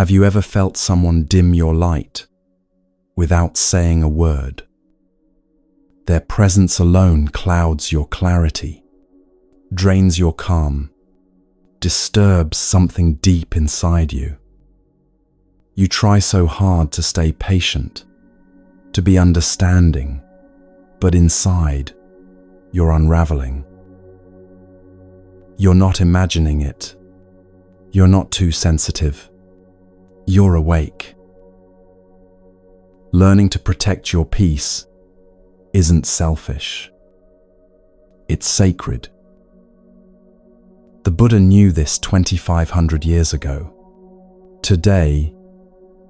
Have you ever felt someone dim your light without saying a word? Their presence alone clouds your clarity, drains your calm, disturbs something deep inside you. You try so hard to stay patient, to be understanding, but inside, you're unraveling. You're not imagining it. You're not too sensitive. You're awake. Learning to protect your peace isn't selfish. It's sacred. The Buddha knew this 2,500 years ago. Today,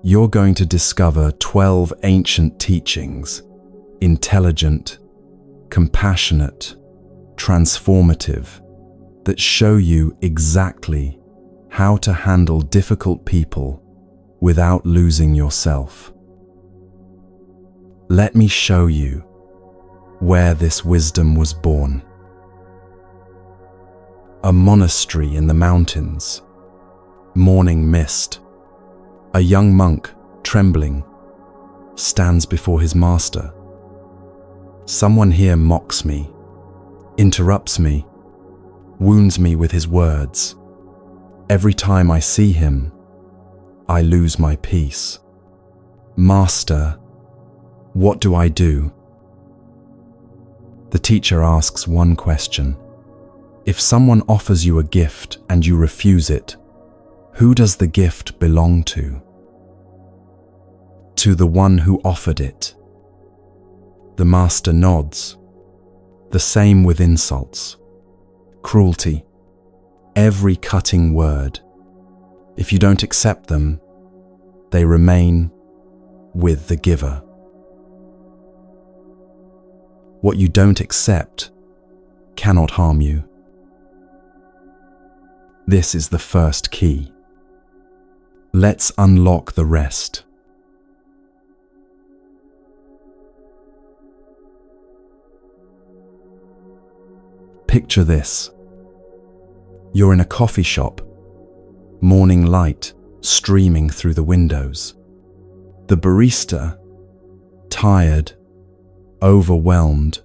you're going to discover 12 ancient teachings, intelligent, compassionate, transformative, that show you exactly how to handle difficult people without losing yourself. Let me show you where this wisdom was born. A monastery in the mountains, morning mist. A young monk, trembling, stands before his master. Someone here mocks me, interrupts me, wounds me with his words. Every time I see him, I lose my peace. Master, what do I do? The teacher asks one question. If someone offers you a gift and you refuse it, who does the gift belong to? To the one who offered it. The master nods. The same with insults, cruelty, every cutting word. If you don't accept them, they remain with the giver. What you don't accept cannot harm you. This is the first key. Let's unlock the rest. Picture this. You're in a coffee shop, morning light streaming through the windows. The barista, tired, overwhelmed,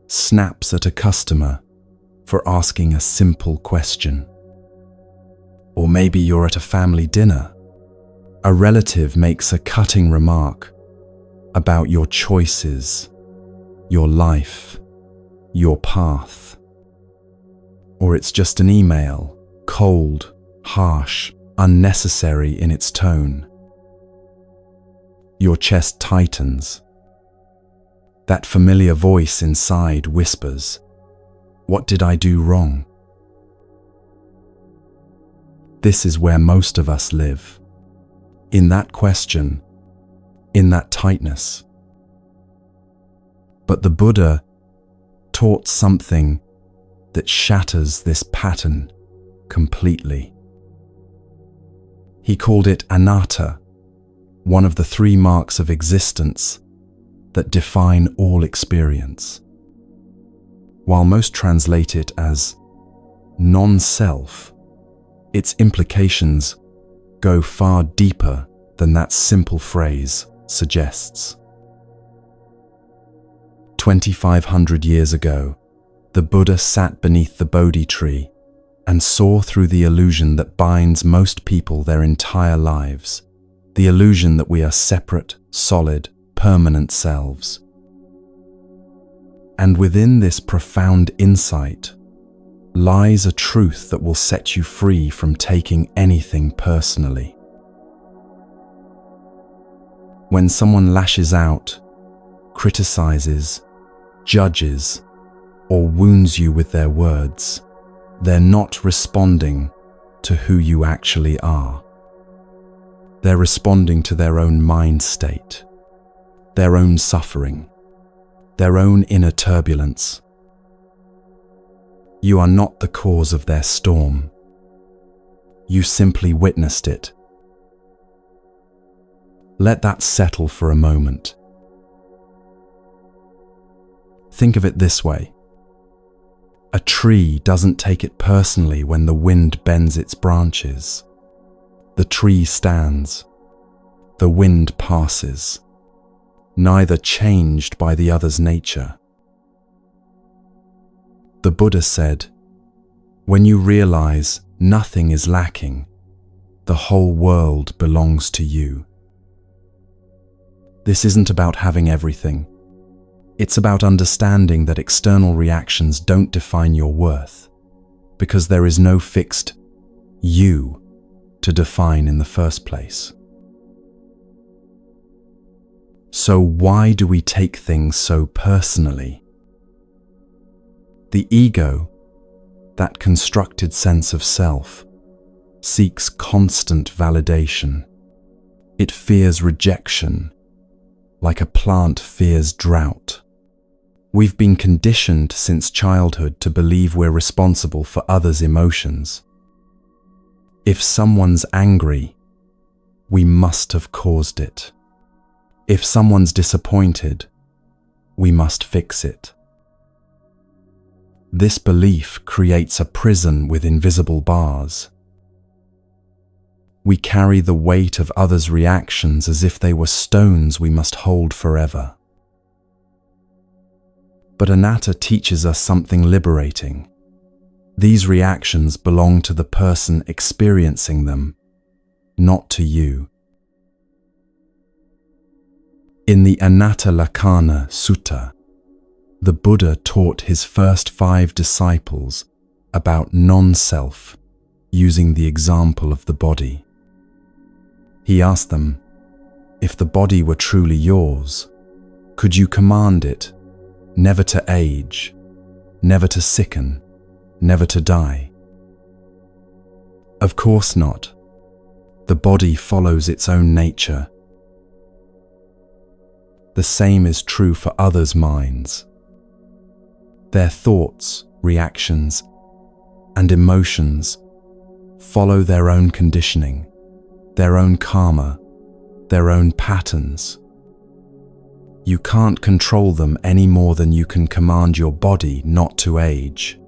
snaps at a customer for asking a simple question. Or maybe you're at a family dinner. A relative makes a cutting remark about your choices, your life, your path. Or it's just an email, cold, harsh, unnecessary in its tone. Your chest tightens. That familiar voice inside whispers, "What did I do wrong?" This is where most of us live. In that question, in that tightness. But the Buddha taught something that shatters this pattern completely. He called it anatta, one of the three marks of existence that define all experience. While most translate it as non-self, its implications go far deeper than that simple phrase suggests. 2,500 years ago, the Buddha sat beneath the Bodhi tree and saw through the illusion that binds most people their entire lives, the illusion that we are separate, solid, permanent selves. And within this profound insight lies a truth that will set you free from taking anything personally. When someone lashes out, criticizes, judges, or wounds you with their words, they're not responding to who you actually are. They're responding to their own mind state, their own suffering, their own inner turbulence. You are not the cause of their storm. You simply witnessed it. Let that settle for a moment. Think of it this way. A tree doesn't take it personally when the wind bends its branches. The tree stands. The wind passes, neither changed by the other's nature. The Buddha said, "When you realize nothing is lacking, the whole world belongs to you." This isn't about having everything. It's about understanding that external reactions don't define your worth, because there is no fixed you to define in the first place. So why do we take things so personally? The ego, that constructed sense of self, seeks constant validation. It fears rejection, like a plant fears drought. We've been conditioned since childhood to believe we're responsible for others' emotions. If someone's angry, we must have caused it. If someone's disappointed, we must fix it. This belief creates a prison with invisible bars. We carry the weight of others' reactions as if they were stones we must hold forever. But anatta teaches us something liberating. These reactions belong to the person experiencing them, not to you. In the Anatta Lakkhana Sutta, the Buddha taught his first 5 disciples about non-self, using the example of the body. He asked them, if the body were truly yours, could you command it never to age, never to sicken, never to die? Of course not. The body follows its own nature. The same is true for others' minds. Their thoughts, reactions, and emotions follow their own conditioning, their own karma, their own patterns. You can't control them any more than you can command your body not to age.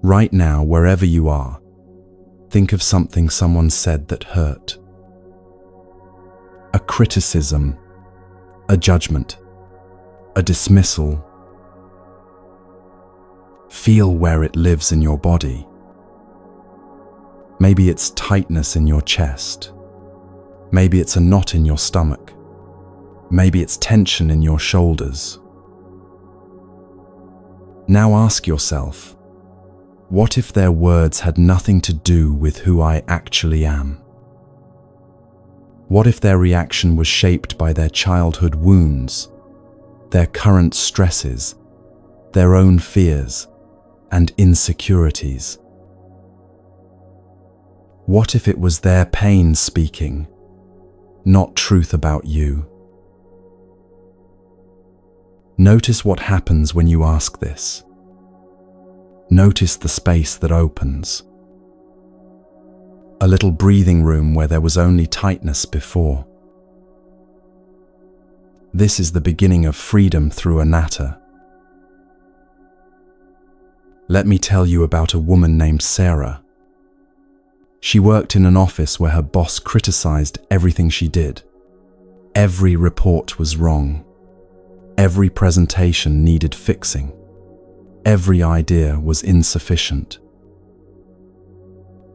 Right now, wherever you are, think of something someone said that hurt. A criticism, a judgment, a dismissal. Feel where it lives in your body. Maybe it's tightness in your chest. Maybe it's a knot in your stomach. Maybe it's tension in your shoulders. Now ask yourself, what if their words had nothing to do with who I actually am? What if their reaction was shaped by their childhood wounds, their current stresses, their own fears and insecurities? What if it was their pain speaking, not truth about you? Notice what happens when you ask this. Notice the space that opens. A little breathing room where there was only tightness before. This is the beginning of freedom through anatta. Let me tell you about a woman named Sarah. She worked in an office where her boss criticized everything she did. Every report was wrong. Every presentation needed fixing. Every idea was insufficient.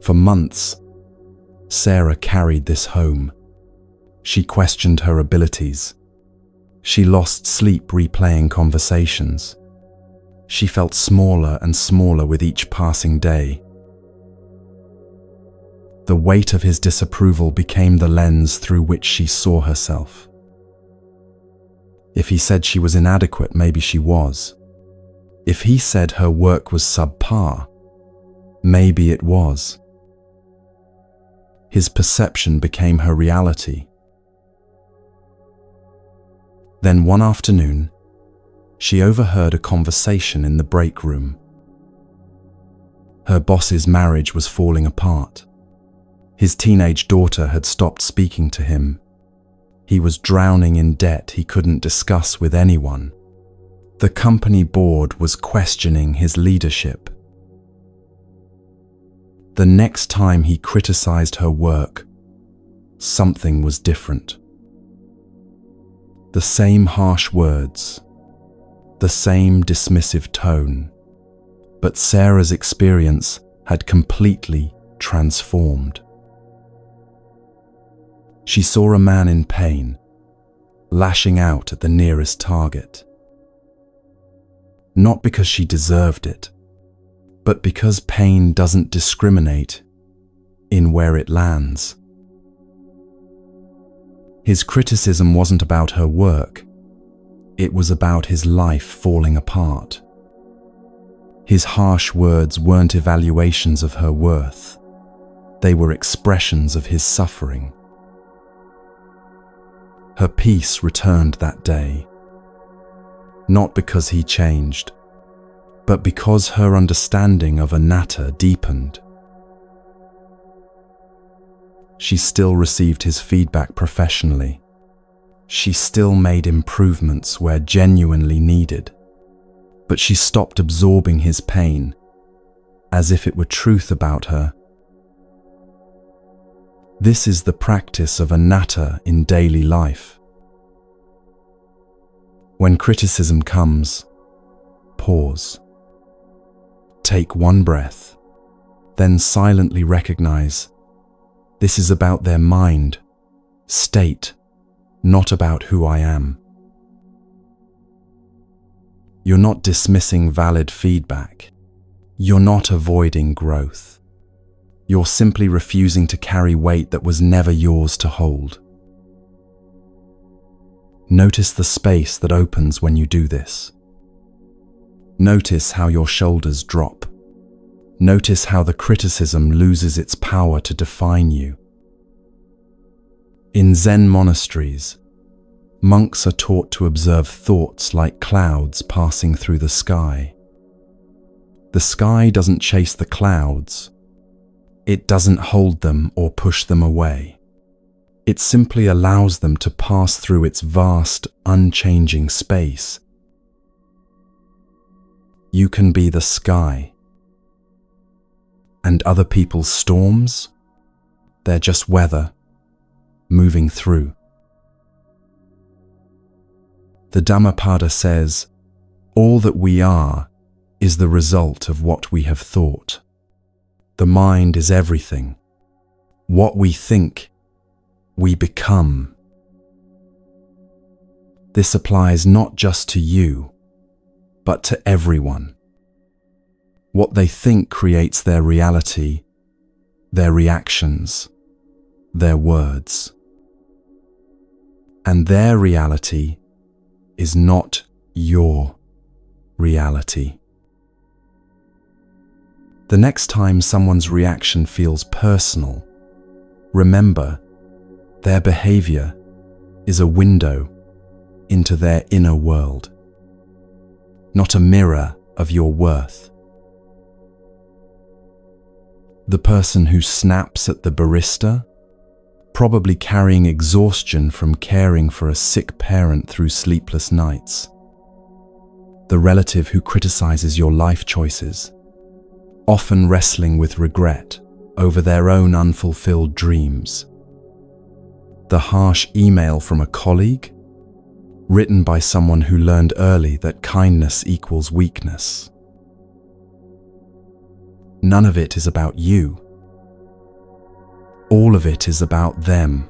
For months, Sarah carried this home. She questioned her abilities. She lost sleep replaying conversations. She felt smaller and smaller with each passing day. The weight of his disapproval became the lens through which she saw herself. If he said she was inadequate, maybe she was. If he said her work was subpar, maybe it was. His perception became her reality. Then one afternoon, she overheard a conversation in the break room. Her boss's marriage was falling apart. His teenage daughter had stopped speaking to him. He was drowning in debt he couldn't discuss with anyone. The company board was questioning his leadership. The next time he criticized her work, something was different. The same harsh words, the same dismissive tone, but Sarah's experience had completely transformed. She saw a man in pain, lashing out at the nearest target. Not because she deserved it, but because pain doesn't discriminate in where it lands. His criticism wasn't about her work, it was about his life falling apart. His harsh words weren't evaluations of her worth, they were expressions of his suffering. Her peace returned that day, not because he changed, but because her understanding of anatta deepened. She still received his feedback professionally. She still made improvements where genuinely needed, but she stopped absorbing his pain as if it were truth about her. This is the practice of anatta in daily life. When criticism comes, pause. Take one breath, then silently recognize this is about their mind, state, not about who I am. You're not dismissing valid feedback. You're not avoiding growth. You're simply refusing to carry weight that was never yours to hold. Notice the space that opens when you do this. Notice how your shoulders drop. Notice how the criticism loses its power to define you. In Zen monasteries, monks are taught to observe thoughts like clouds passing through the sky. The sky doesn't chase the clouds. It doesn't hold them or push them away. It simply allows them to pass through its vast, unchanging space. You can be the sky. And other people's storms? They're just weather, moving through. The Dhammapada says, all that we are is the result of what we have thought. The mind is everything. What we think, we become. This applies not just to you, but to everyone. What they think creates their reality, their reactions, their words. And their reality is not your reality. The next time someone's reaction feels personal, remember, their behavior is a window into their inner world, not a mirror of your worth. The person who snaps at the barista, probably carrying exhaustion from caring for a sick parent through sleepless nights. The relative who criticizes your life choices, often wrestling with regret over their own unfulfilled dreams. The harsh email from a colleague, written by someone who learned early that kindness equals weakness. None of it is about you. All of it is about them.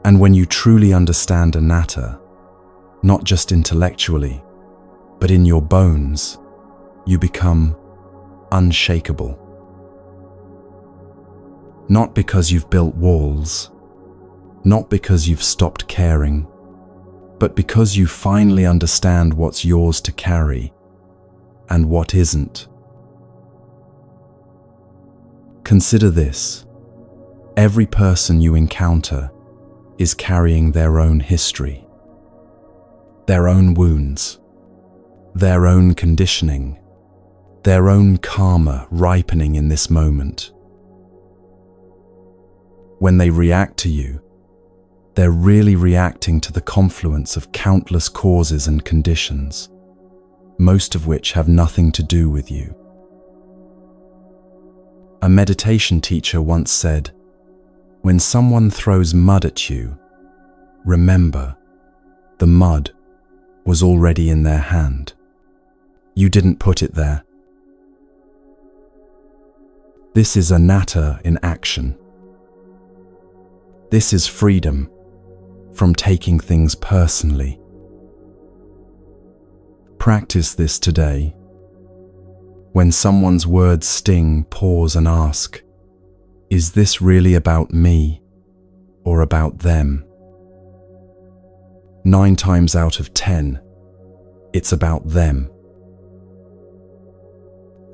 And when you truly understand anatta, not just intellectually, but in your bones, you become unshakable. Not because you've built walls, not because you've stopped caring, but because you finally understand what's yours to carry and what isn't. Consider this: every person you encounter is carrying their own history, their own wounds, their own conditioning, their own karma ripening in this moment. When they react to you, they're really reacting to the confluence of countless causes and conditions, most of which have nothing to do with you. A meditation teacher once said, "When someone throws mud at you, remember, the mud was already in their hand. You didn't put it there." This is anatta in action. This is freedom from taking things personally. Practice this today. When someone's words sting, pause and ask, is this really about me or about them? 9 times out of 10, it's about them.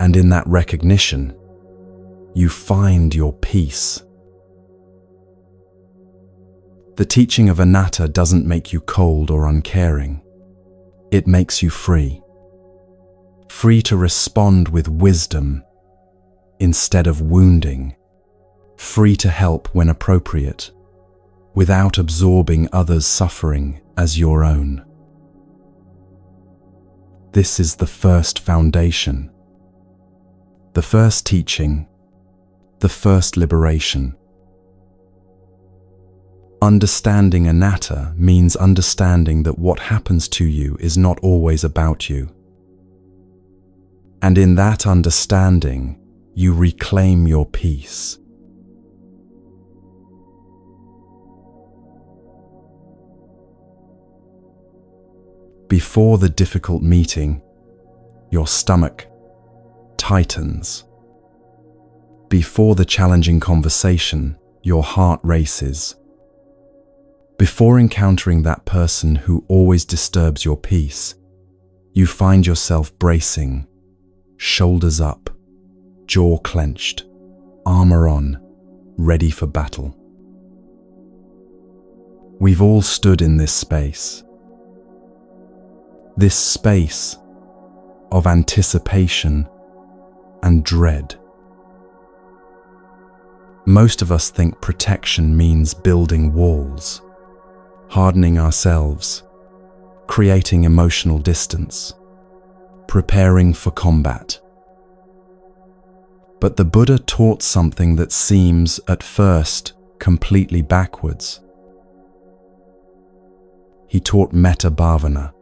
And in that recognition, you find your peace. The teaching of anatta doesn't make you cold or uncaring. It makes you free. Free to respond with wisdom instead of wounding. Free to help when appropriate, without absorbing others' suffering as your own. This is the first foundation, the first teaching, the first liberation. Understanding anatta means understanding that what happens to you is not always about you. And in that understanding, you reclaim your peace. Before the difficult meeting, your stomach tightens. Before the challenging conversation, your heart races. Before encountering that person who always disturbs your peace, you find yourself bracing, shoulders up, jaw clenched, armor on, ready for battle. We've all stood in this space of anticipation and dread. Most of us think protection means building walls, hardening ourselves, creating emotional distance, preparing for combat. But the Buddha taught something that seems, at first, completely backwards. He taught metta bhavana,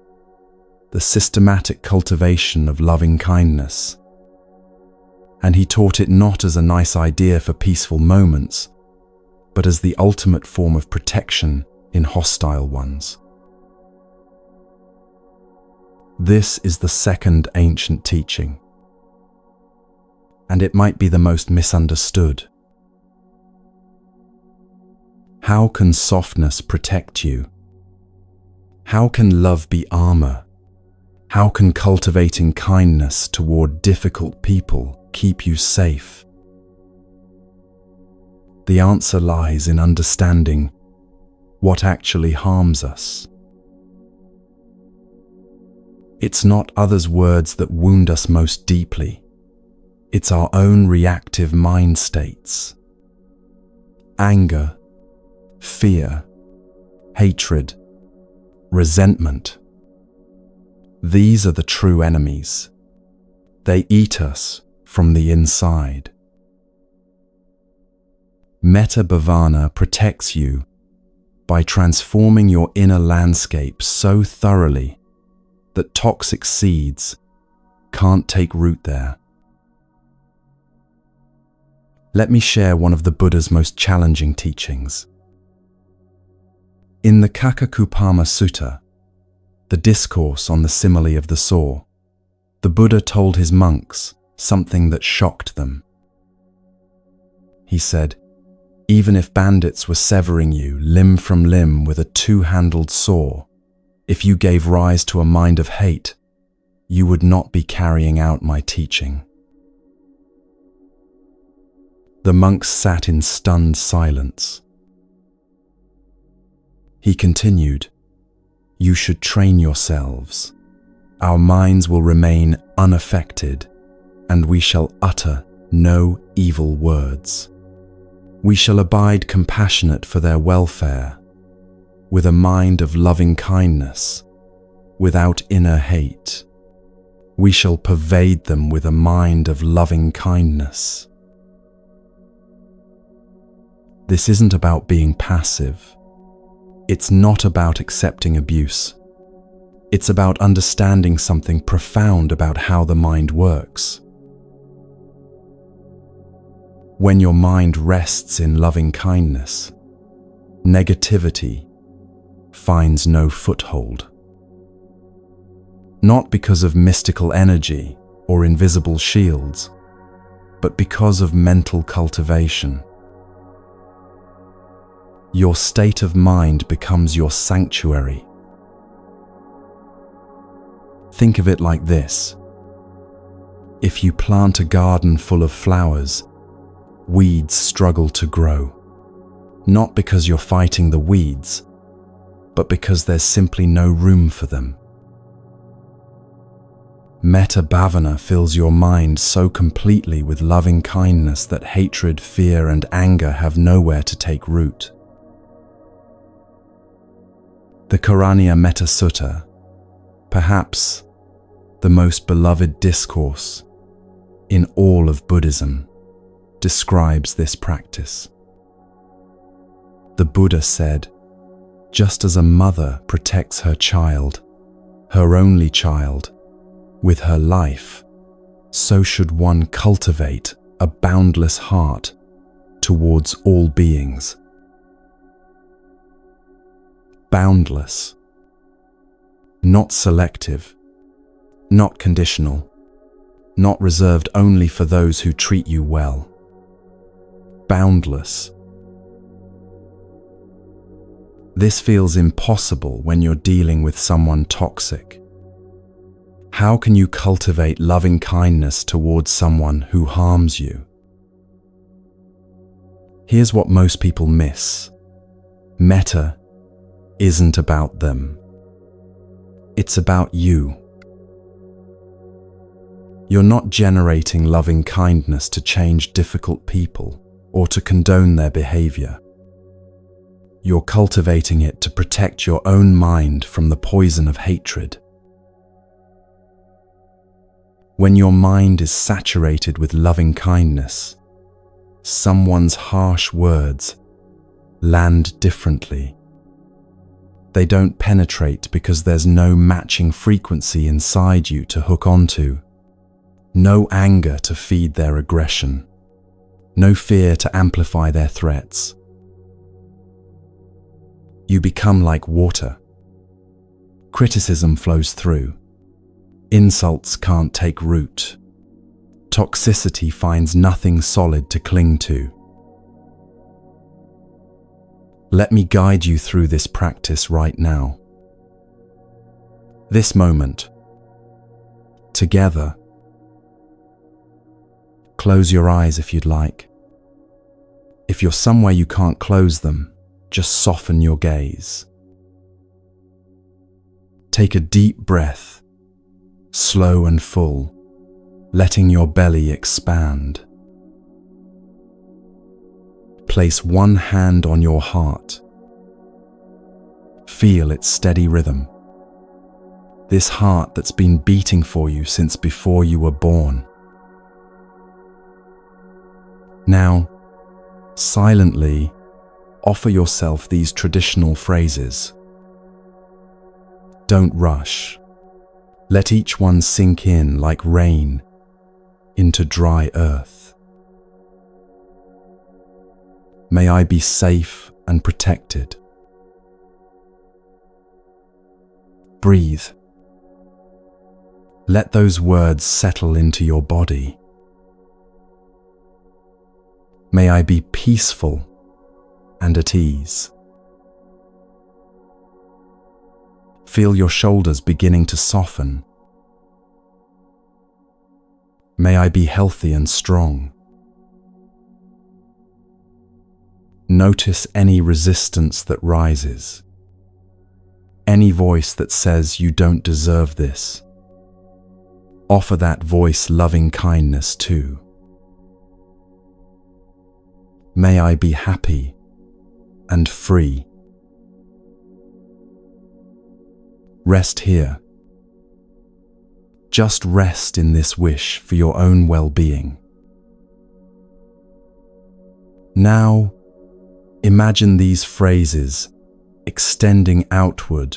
the systematic cultivation of loving kindness. And he taught it not as a nice idea for peaceful moments, but as the ultimate form of protection in hostile ones. This is the second ancient teaching, and it might be the most misunderstood. How can softness protect you? How can love be armor? How can cultivating kindness toward difficult people keep you safe? The answer lies in understanding what actually harms us. It's not others' words that wound us most deeply. It's our own reactive mind states. Anger, fear, hatred, resentment. These are the true enemies. They eat us from the inside. Metta bhavana protects you by transforming your inner landscape so thoroughly that toxic seeds can't take root there. Let me share one of the Buddha's most challenging teachings. In the Kakakupama Sutta, the discourse on the simile of the saw, the Buddha told his monks something that shocked them. He said, "Even if bandits were severing you limb from limb with a 2-handled saw, if you gave rise to a mind of hate, you would not be carrying out my teaching." The monks sat in stunned silence. He continued, "You should train yourselves. Our minds will remain unaffected, and we shall utter no evil words. We shall abide compassionate for their welfare, with a mind of loving kindness, without inner hate. We shall pervade them with a mind of loving kindness." This isn't about being passive. It's not about accepting abuse. It's about understanding something profound about how the mind works. When your mind rests in loving kindness, negativity finds no foothold. Not because of mystical energy or invisible shields, but because of mental cultivation. Your state of mind becomes your sanctuary. Think of it like this. If you plant a garden full of flowers, weeds struggle to grow. Not because you're fighting the weeds, but because there's simply no room for them. Metta bhavana fills your mind so completely with loving kindness that hatred, fear, and anger have nowhere to take root. The Karaniya Metta Sutta, perhaps the most beloved discourse in all of Buddhism, describes this practice. The Buddha said, just as a mother protects her child, her only child, with her life, so should one cultivate a boundless heart towards all beings. Boundless, not selective, not conditional, not reserved only for those who treat you well. Boundless. This feels impossible when you're dealing with someone toxic. How can you cultivate loving kindness towards someone who harms you? Here's what most people miss. Metta isn't about them. It's about you. You're not generating loving kindness to change difficult people or to condone their behavior. You're cultivating it to protect your own mind from the poison of hatred. When your mind is saturated with loving kindness, someone's harsh words land differently. They don't penetrate because there's no matching frequency inside you to hook onto, no anger to feed their aggression, no fear to amplify their threats. You become like water. Criticism flows through. Insults can't take root. Toxicity finds nothing solid to cling to. Let me guide you through this practice right now. This moment. Together. Close your eyes if you'd like. If you're somewhere you can't close them, just soften your gaze. Take a deep breath, slow and full, letting your belly expand. Place one hand on your heart. Feel its steady rhythm. This heart that's been beating for you since before you were born. Now, silently, offer yourself these traditional phrases. Don't rush. Let each one sink in like rain into dry earth. May I be safe and protected. Breathe. Let those words settle into your body. May I be peaceful and at ease. Feel your shoulders beginning to soften. May I be healthy and strong. Notice any resistance that rises. Any voice that says you don't deserve this. Offer that voice loving kindness too. May I be happy and free. Rest here. Just rest in this wish for your own well-being. Now, Imagine these phrases extending outward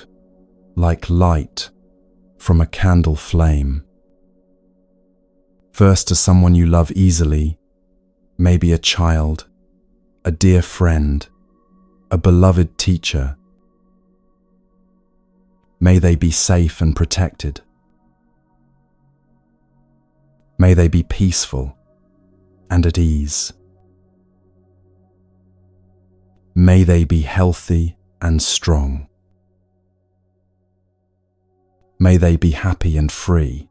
like light from a candle flame. First to someone you love easily, maybe a child, a dear friend, a beloved teacher. May they be safe and protected. May they be peaceful and at ease. May they be healthy and strong. May they be happy and free.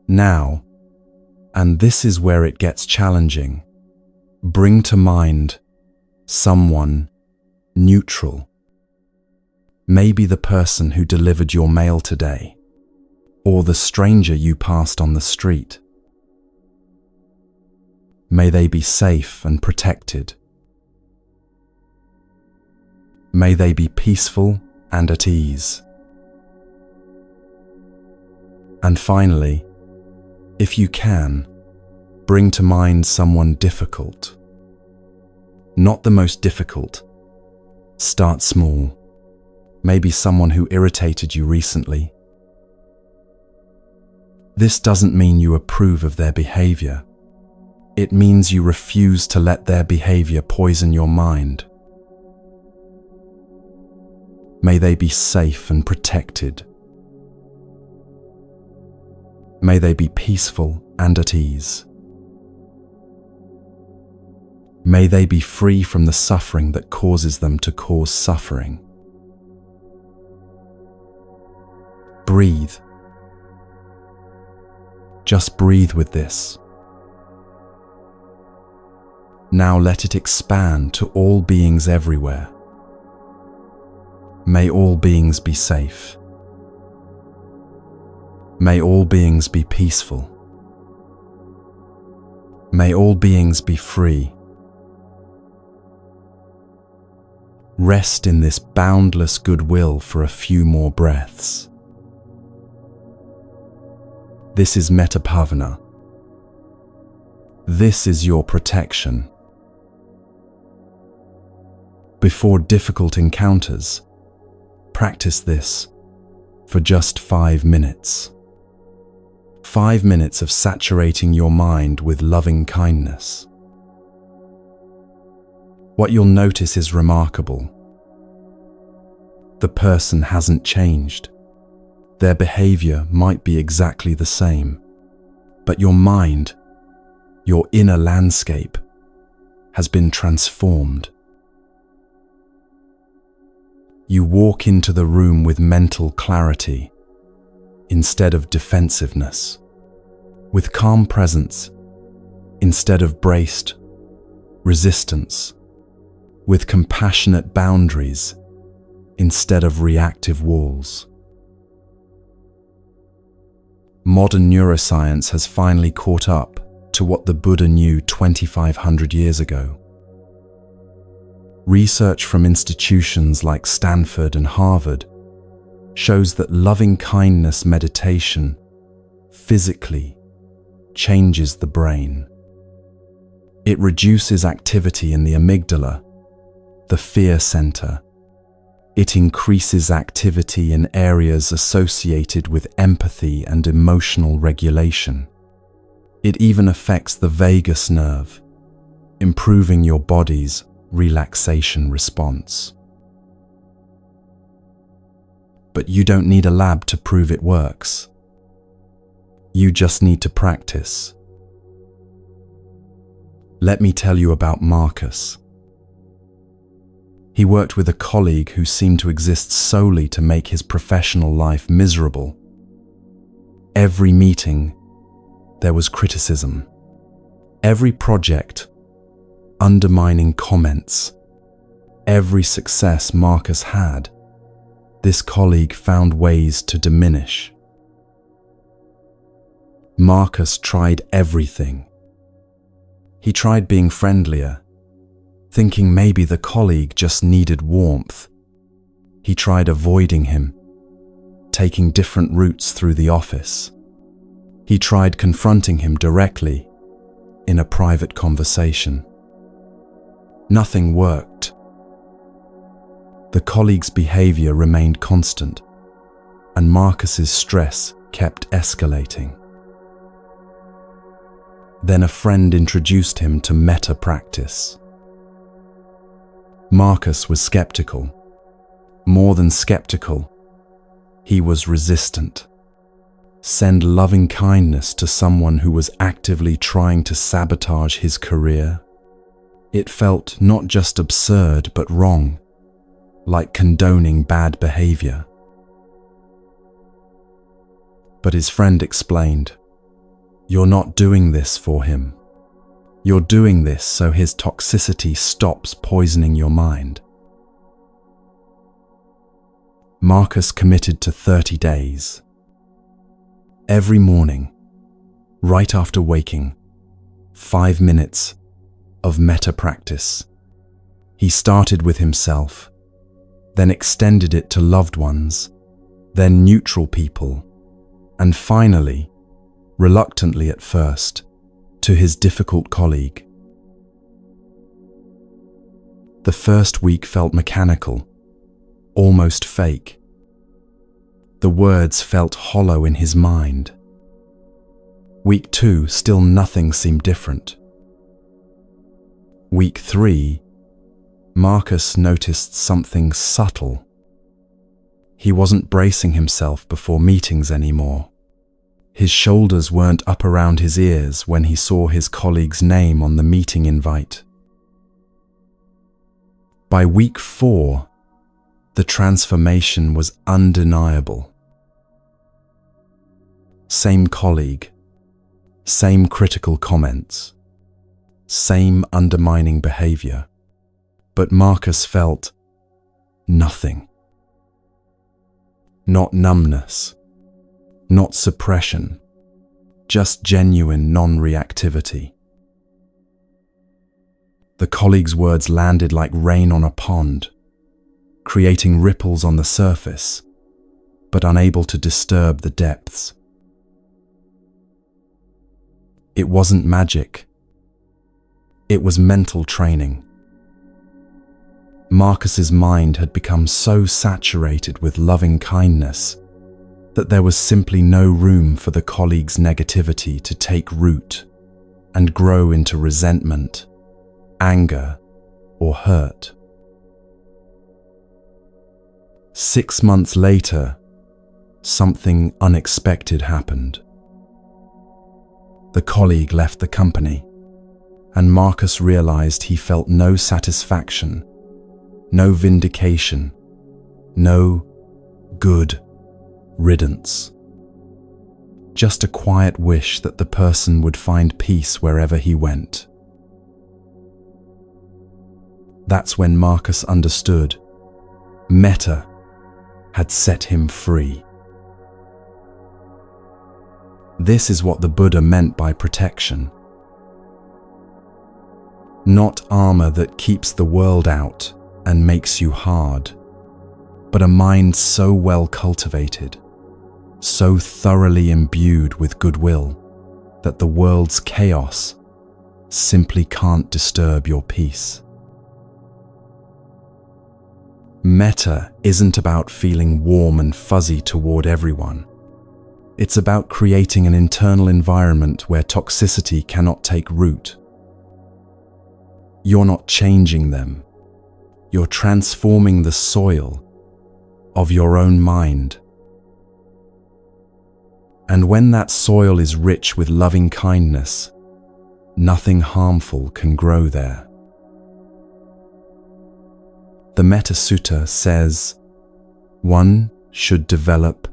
Now, and this is where it gets challenging, bring to mind someone neutral. Maybe the person who delivered your mail today, or the stranger you passed on the street. May they be safe and protected. May they be peaceful and at ease. And finally, if you can, bring to mind someone difficult. Not the most difficult. Start small. Maybe someone who irritated you recently. This doesn't mean you approve of their behavior. It means you refuse to let their behavior poison your mind. May they be safe and protected. May they be peaceful and at ease. May they be free from the suffering that causes them to cause suffering. Breathe. Just breathe with this. Now let it expand to all beings everywhere. May all beings be safe. May all beings be peaceful. May all beings be free. Rest in this boundless goodwill for a few more breaths. This is Metapavana. This is your protection. Before difficult encounters, practice this for just 5 minutes. 5 minutes of saturating your mind with loving kindness. What you'll notice is remarkable. The person hasn't changed. Their behavior might be exactly the same, but your mind, your inner landscape, has been transformed. You walk into the room with mental clarity instead of defensiveness, with calm presence instead of braced resistance, with compassionate boundaries instead of reactive walls. Modern neuroscience has finally caught up to what the Buddha knew 2,500 years ago. Research from institutions like Stanford and Harvard shows that loving-kindness meditation physically changes the brain. It reduces activity in the amygdala, the fear center. It increases activity in areas associated with empathy and emotional regulation. It even affects the vagus nerve, improving your body's relaxation response. But you don't need a lab to prove it works. You just need to practice. Let me tell you about Marcus. He worked with a colleague who seemed to exist solely to make his professional life miserable. Every meeting, there was criticism. Every project, undermining comments. Every success Marcus had, this colleague found ways to diminish. Marcus tried everything. He tried being friendlier, thinking maybe the colleague just needed warmth. He tried avoiding him, taking different routes through the office. He tried confronting him directly in a private conversation. Nothing worked. The colleague's behavior remained constant, and Marcus's stress kept escalating. Then a friend introduced him to metta practice. Marcus was skeptical. More than skeptical, he was resistant. Send loving kindness to someone who was actively trying to sabotage his career? It felt not just absurd but wrong, like condoning bad behavior. But his friend explained, "You're not doing this for him. You're doing this so his toxicity stops poisoning your mind." Marcus committed to 30 days. Every morning, right after waking, 5 minutes of metta practice. He started with himself, then extended it to loved ones, then neutral people, and finally, reluctantly at first, to his difficult colleague. The first week felt mechanical, almost fake. The words felt hollow in his mind. Week 2, still nothing seemed different. Week 3, Marcus noticed something subtle. He wasn't bracing himself before meetings anymore. His shoulders weren't up around his ears when he saw his colleague's name on the meeting invite. By week 4, the transformation was undeniable. Same colleague, same critical comments, same undermining behavior, but Marcus felt nothing. Not numbness, not suppression, just genuine non-reactivity. The colleague's words landed like rain on a pond, creating ripples on the surface, but unable to disturb the depths. It wasn't magic. It was mental training. Marcus's mind had become so saturated with loving kindness that there was simply no room for the colleague's negativity to take root and grow into resentment, anger, or hurt. 6 months later, something unexpected happened. The colleague left the company, and Marcus realized he felt no satisfaction, no vindication, no good riddance. Just a quiet wish that the person would find peace wherever he went. That's when Marcus understood metta had set him free. This is what the Buddha meant by protection. Not armor that keeps the world out and makes you hard, but a mind so well cultivated, so thoroughly imbued with goodwill, that the world's chaos simply can't disturb your peace. Metta isn't about feeling warm and fuzzy toward everyone. It's about creating an internal environment where toxicity cannot take root. You're not changing them. You're transforming the soil of your own mind. And when that soil is rich with loving kindness, nothing harmful can grow there. The Metta Sutta says, one should develop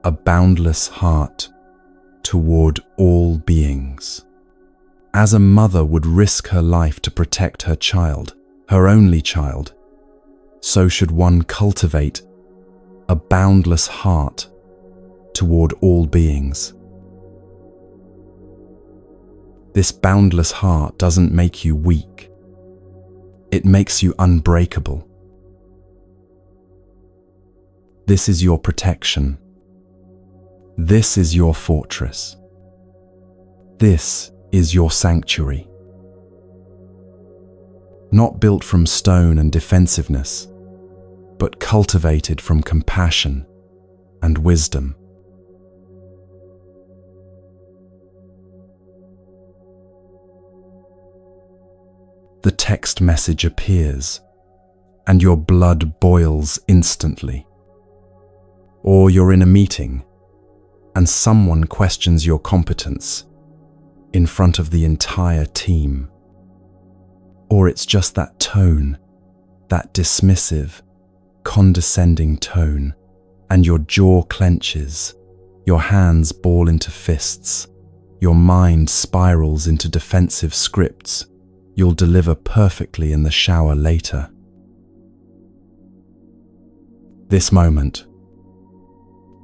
a boundless heart toward all beings. As a mother would risk her life to protect her child, her only child, so should one cultivate a boundless heart toward all beings. This boundless heart doesn't make you weak. It makes you unbreakable. This is your protection. This is your fortress. This is your sanctuary. not built from stone and defensiveness, but cultivated from compassion and wisdom. The text message appears, and your blood boils instantly. Or you're in a meeting, and someone questions your competence in front of the entire team. Or it's just that tone, that dismissive, condescending tone, and your jaw clenches, your hands ball into fists, your mind spirals into defensive scripts you'll deliver perfectly in the shower later. This moment,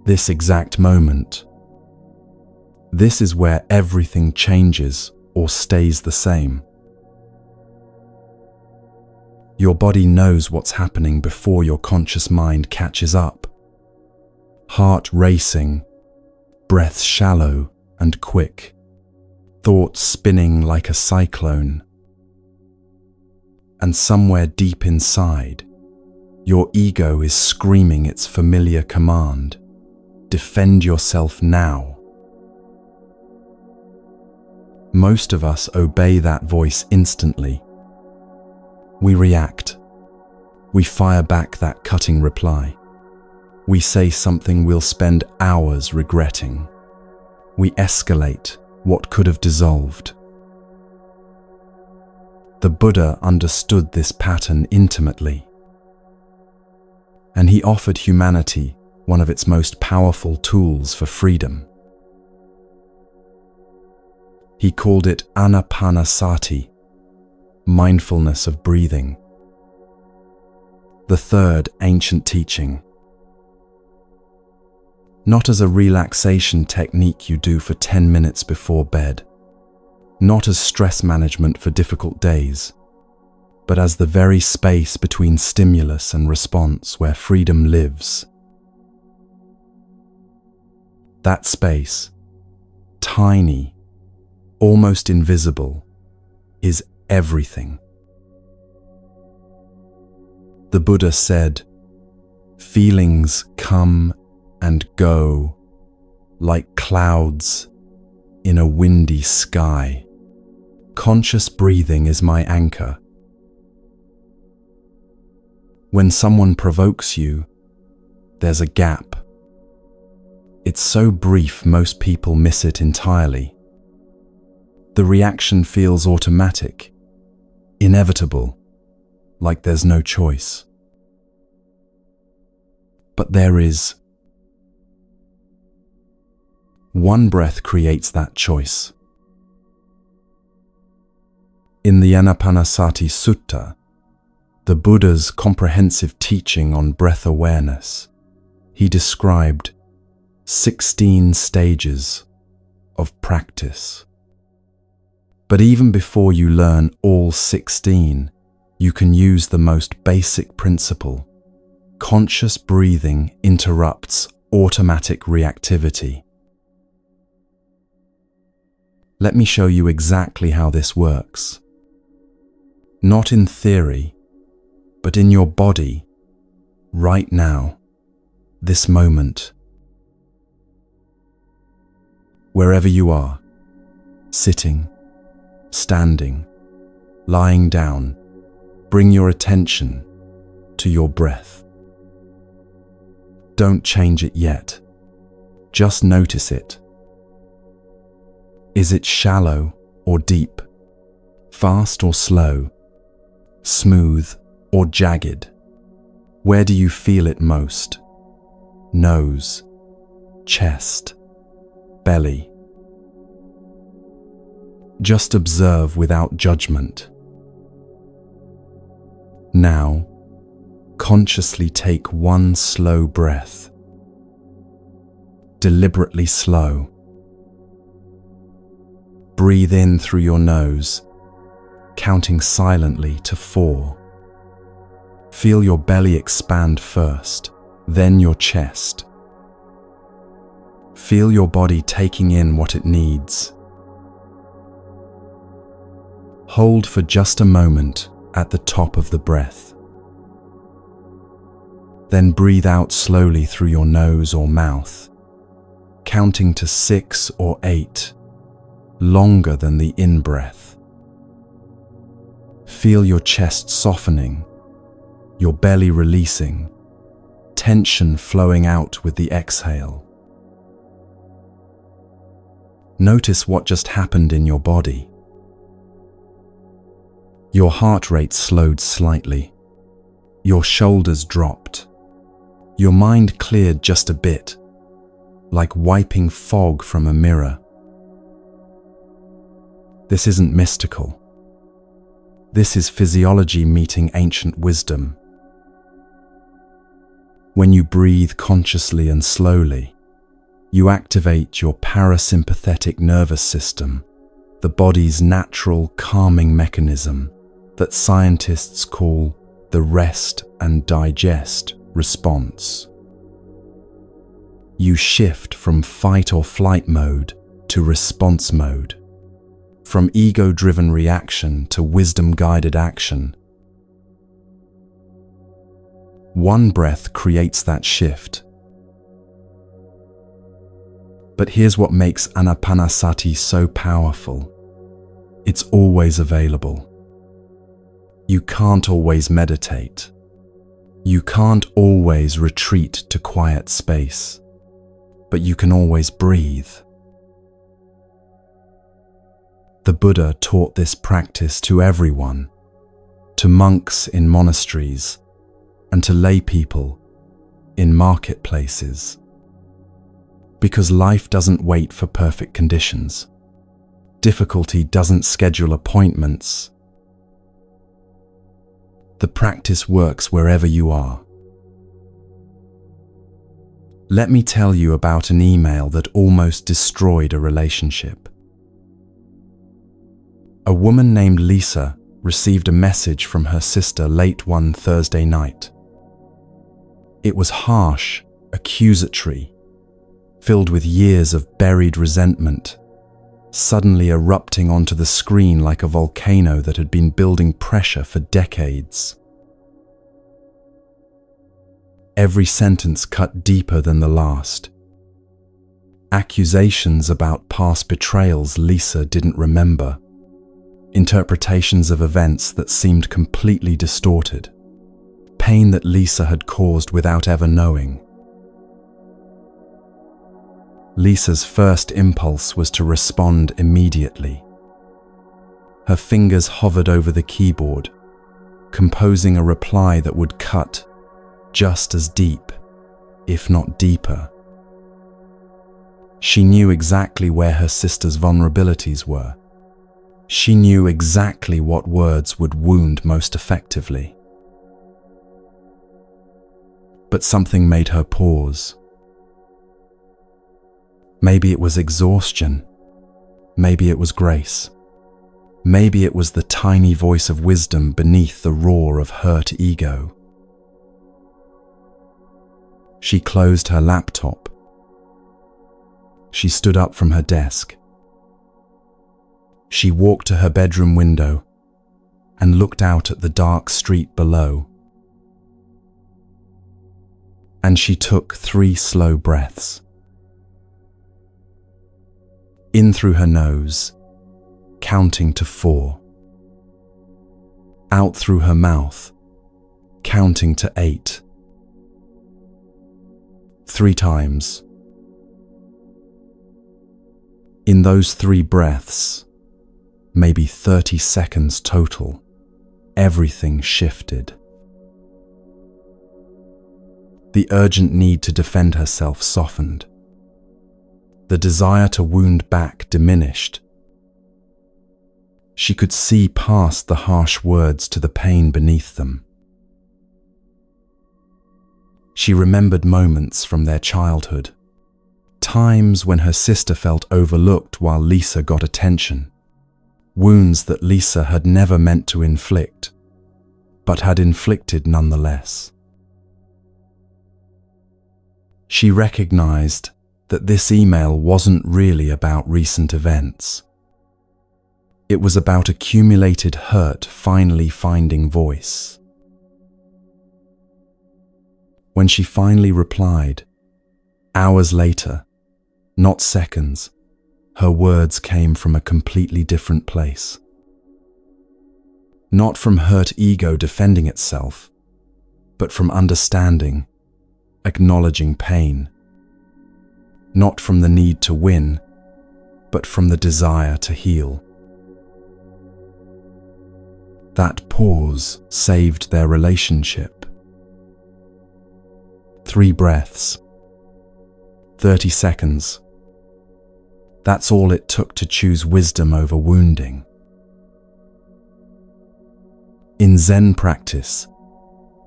this exact moment, this is where everything changes or stays the same. Your body knows what's happening before your conscious mind catches up. Heart racing, breath shallow and quick, thoughts spinning like a cyclone. And somewhere deep inside, your ego is screaming its familiar command: defend yourself now. Most of us obey that voice instantly. We react. We fire back that cutting reply. We say something we'll spend hours regretting. We escalate what could have dissolved. The Buddha understood this pattern intimately, and he offered humanity one of its most powerful tools for freedom. He called it anapanasati, mindfulness of breathing, the third ancient teaching. Not as a relaxation technique you do for 10 minutes before bed, not as stress management for difficult days, but as the very space between stimulus and response where freedom lives. That space, tiny, almost invisible, is everything. The Buddha said, "Feelings come and go like clouds in a windy sky. Conscious breathing is my anchor." When someone provokes you, there's a gap. It's so brief most people miss it entirely. The reaction feels automatic, inevitable, like there's no choice. But there is. One breath creates that choice. In the Anapanasati Sutta, the Buddha's comprehensive teaching on breath awareness, he described 16 stages of practice. But even before you learn all 16, you can use the most basic principle. Conscious breathing interrupts automatic reactivity. Let me show you exactly how this works. Not in theory, but in your body, right now, this moment. Wherever you are, sitting, standing, lying down, bring your attention to your breath. Don't change it yet. Just notice it. Is it shallow or deep? Fast or slow? Smooth or jagged? Where do you feel it most? Nose, chest, belly. Just observe without judgment. Now, consciously take one slow breath. Deliberately slow. Breathe in through your nose, counting silently to 4. Feel your belly expand first, then your chest. Feel your body taking in what it needs. Hold for just a moment at the top of the breath. Then breathe out slowly through your nose or mouth, counting to 6 or 8, longer than the in-breath. Feel your chest softening, your belly releasing, tension flowing out with the exhale. Notice what just happened in your body. Your heart rate slowed slightly. Your shoulders dropped. Your mind cleared just a bit, like wiping fog from a mirror. This isn't mystical. This is physiology meeting ancient wisdom. When you breathe consciously and slowly, you activate your parasympathetic nervous system, the body's natural calming mechanism that scientists call the rest and digest response. You shift from fight or flight mode to response mode, from ego-driven reaction to wisdom-guided action. One breath creates that shift. But here's what makes Anapanasati so powerful. It's always available. You can't always meditate. You can't always retreat to quiet space, but you can always breathe. The Buddha taught this practice to everyone, to monks in monasteries, and to lay people in marketplaces. Because life doesn't wait for perfect conditions. Difficulty doesn't schedule appointments. The practice works wherever you are. Let me tell you about an email that almost destroyed a relationship. A woman named Lisa received a message from her sister late one Thursday night. It was harsh, accusatory, filled with years of buried resentment, suddenly erupting onto the screen like a volcano that had been building pressure for decades. Every sentence cut deeper than the last. Accusations about past betrayals Lisa didn't remember. Interpretations of events that seemed completely distorted. Pain that Lisa had caused without ever knowing. Lisa's first impulse was to respond immediately. Her fingers hovered over the keyboard, composing a reply that would cut just as deep, if not deeper. She knew exactly where her sister's vulnerabilities were. She knew exactly what words would wound most effectively. But something made her pause. Maybe it was exhaustion. Maybe it was grace. Maybe it was the tiny voice of wisdom beneath the roar of hurt ego. She closed her laptop. She stood up from her desk. She walked to her bedroom window and looked out at the dark street below. And she took 3 slow breaths. In through her nose, counting to 4. Out through her mouth, counting to 8. 3 times. In those 3 breaths, maybe 30 seconds total, everything shifted. The urgent need to defend herself softened. The desire to wound back diminished. She could see past the harsh words to the pain beneath them. She remembered moments from their childhood, times when her sister felt overlooked while Lisa got attention, wounds that Lisa had never meant to inflict, but had inflicted nonetheless. She recognized that this email wasn't really about recent events. It was about accumulated hurt finally finding voice. When she finally replied, hours later, not seconds, her words came from a completely different place. Not from hurt ego defending itself, but from understanding, acknowledging pain. Not from the need to win, but from the desire to heal. That pause saved their relationship. 3 breaths. 30 seconds. That's all it took to choose wisdom over wounding. In Zen practice,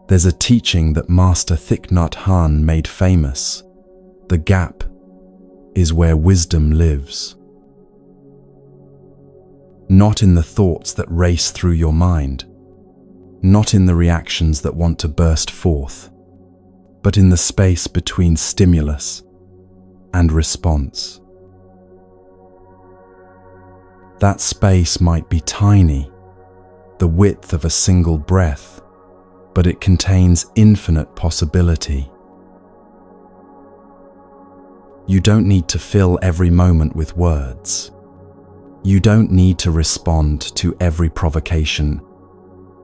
there's a teaching that Master Thich Nhat Hanh made famous. The gap is where wisdom lives. Not in the thoughts that race through your mind, not in the reactions that want to burst forth, but in the space between stimulus and response. That space might be tiny, the width of a single breath, but it contains infinite possibility. You don't need to fill every moment with words. You don't need to respond to every provocation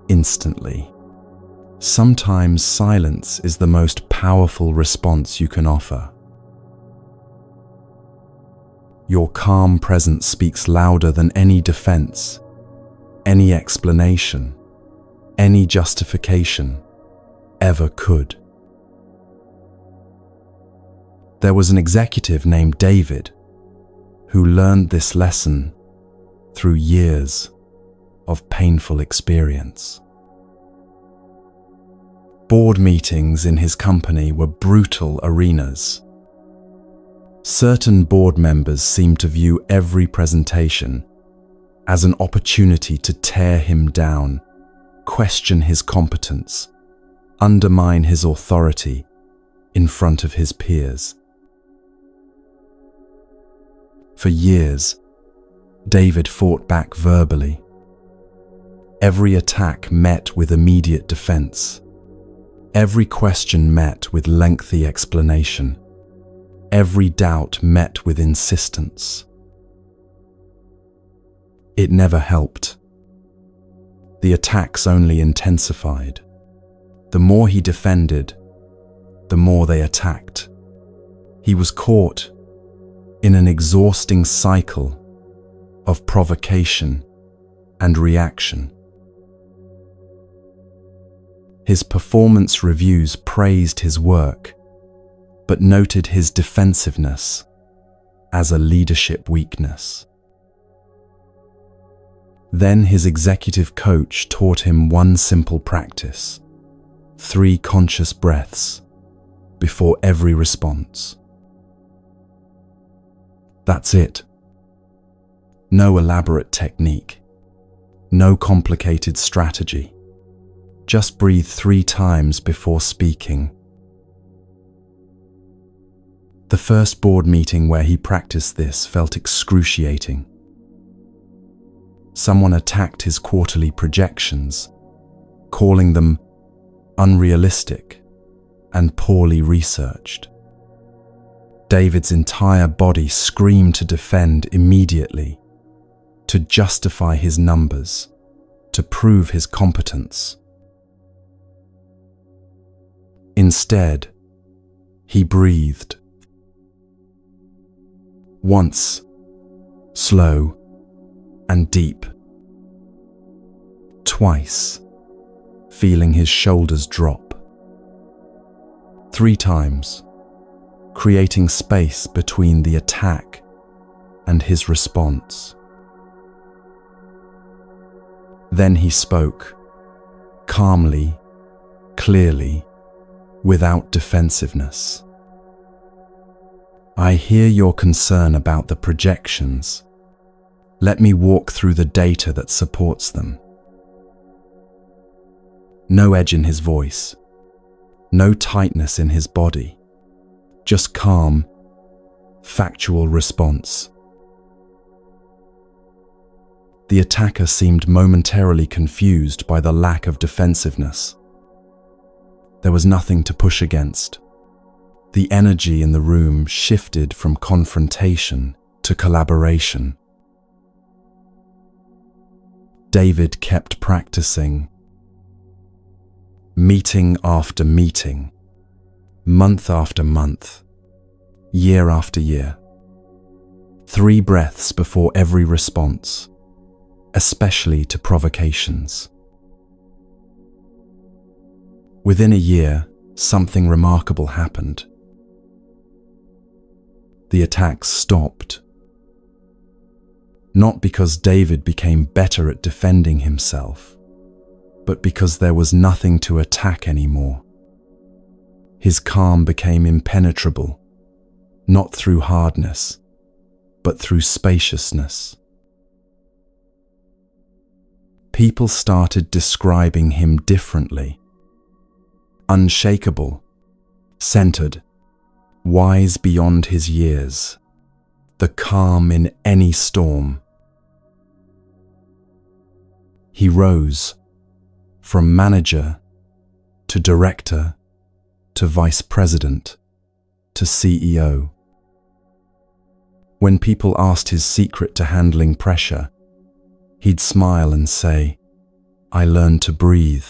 instantly. Sometimes silence is the most powerful response you can offer. Your calm presence speaks louder than any defense, any explanation, any justification ever could. There was an executive named David who learned this lesson through years of painful experience. Board meetings in his company were brutal arenas. Certain board members seemed to view every presentation as an opportunity to tear him down, question his competence, undermine his authority in front of his peers. For years, David fought back verbally. Every attack met with immediate defense. Every question met with lengthy explanation. Every doubt met with insistence. It never helped. The attacks only intensified. The more he defended, the more they attacked. He was caught in an exhausting cycle of provocation and reaction. His performance reviews praised his work, but noted his defensiveness as a leadership weakness. Then his executive coach taught him one simple practice: 3 conscious breaths before every response. That's it. No elaborate technique, no complicated strategy. Just breathe 3 times before speaking. The first board meeting where he practiced this felt excruciating. Someone attacked his quarterly projections, calling them unrealistic and poorly researched. David's entire body screamed to defend immediately, to justify his numbers, to prove his competence. Instead, he breathed. Once, slow and deep. Twice, feeling his shoulders drop. 3 times, creating space between the attack and his response. Then he spoke, calmly, clearly, without defensiveness. I hear your concern about the projections. Let me walk through the data that supports them. No edge in his voice, no tightness in his body, just calm, factual response. The attacker seemed momentarily confused by the lack of defensiveness. There was nothing to push against. The energy in the room shifted from confrontation to collaboration. David kept practicing, meeting after meeting, month after month, year after year. 3 breaths before every response, especially to provocations. Within a year, something remarkable happened. The attacks stopped. Not because David became better at defending himself, but because there was nothing to attack anymore. His calm became impenetrable, not through hardness, but through spaciousness. People started describing him differently. Unshakable, centered, wise beyond his years, the calm in any storm. He rose from manager to director to vice president to CEO. When people asked his secret to handling pressure, he'd smile and say, "I learned to breathe."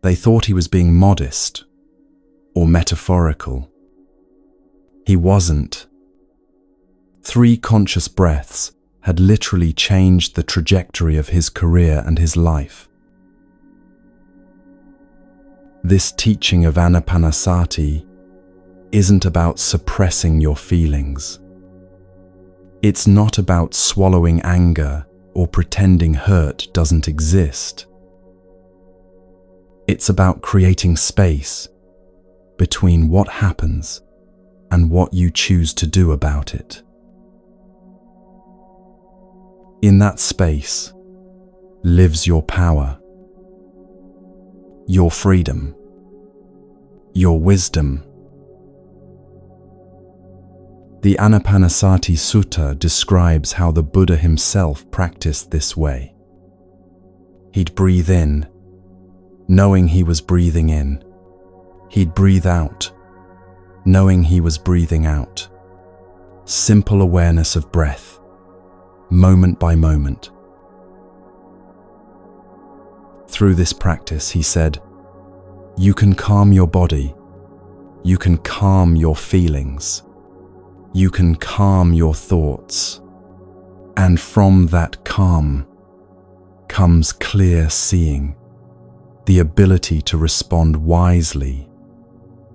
They thought he was being modest or metaphorical. He wasn't. 3 conscious breaths had literally changed the trajectory of his career and his life. This teaching of Anapanasati isn't about suppressing your feelings. It's not about swallowing anger or pretending hurt doesn't exist. It's about creating space between what happens and what you choose to do about it. In that space lives your power, your freedom, your wisdom. The Anapanasati Sutta describes how the Buddha himself practiced this way. He'd breathe in, knowing he was breathing in. He'd breathe out, knowing he was breathing out. Simple awareness of breath, moment by moment. Through this practice, he said, you can calm your body, you can calm your feelings, you can calm your thoughts, and from that calm comes clear seeing, the ability to respond wisely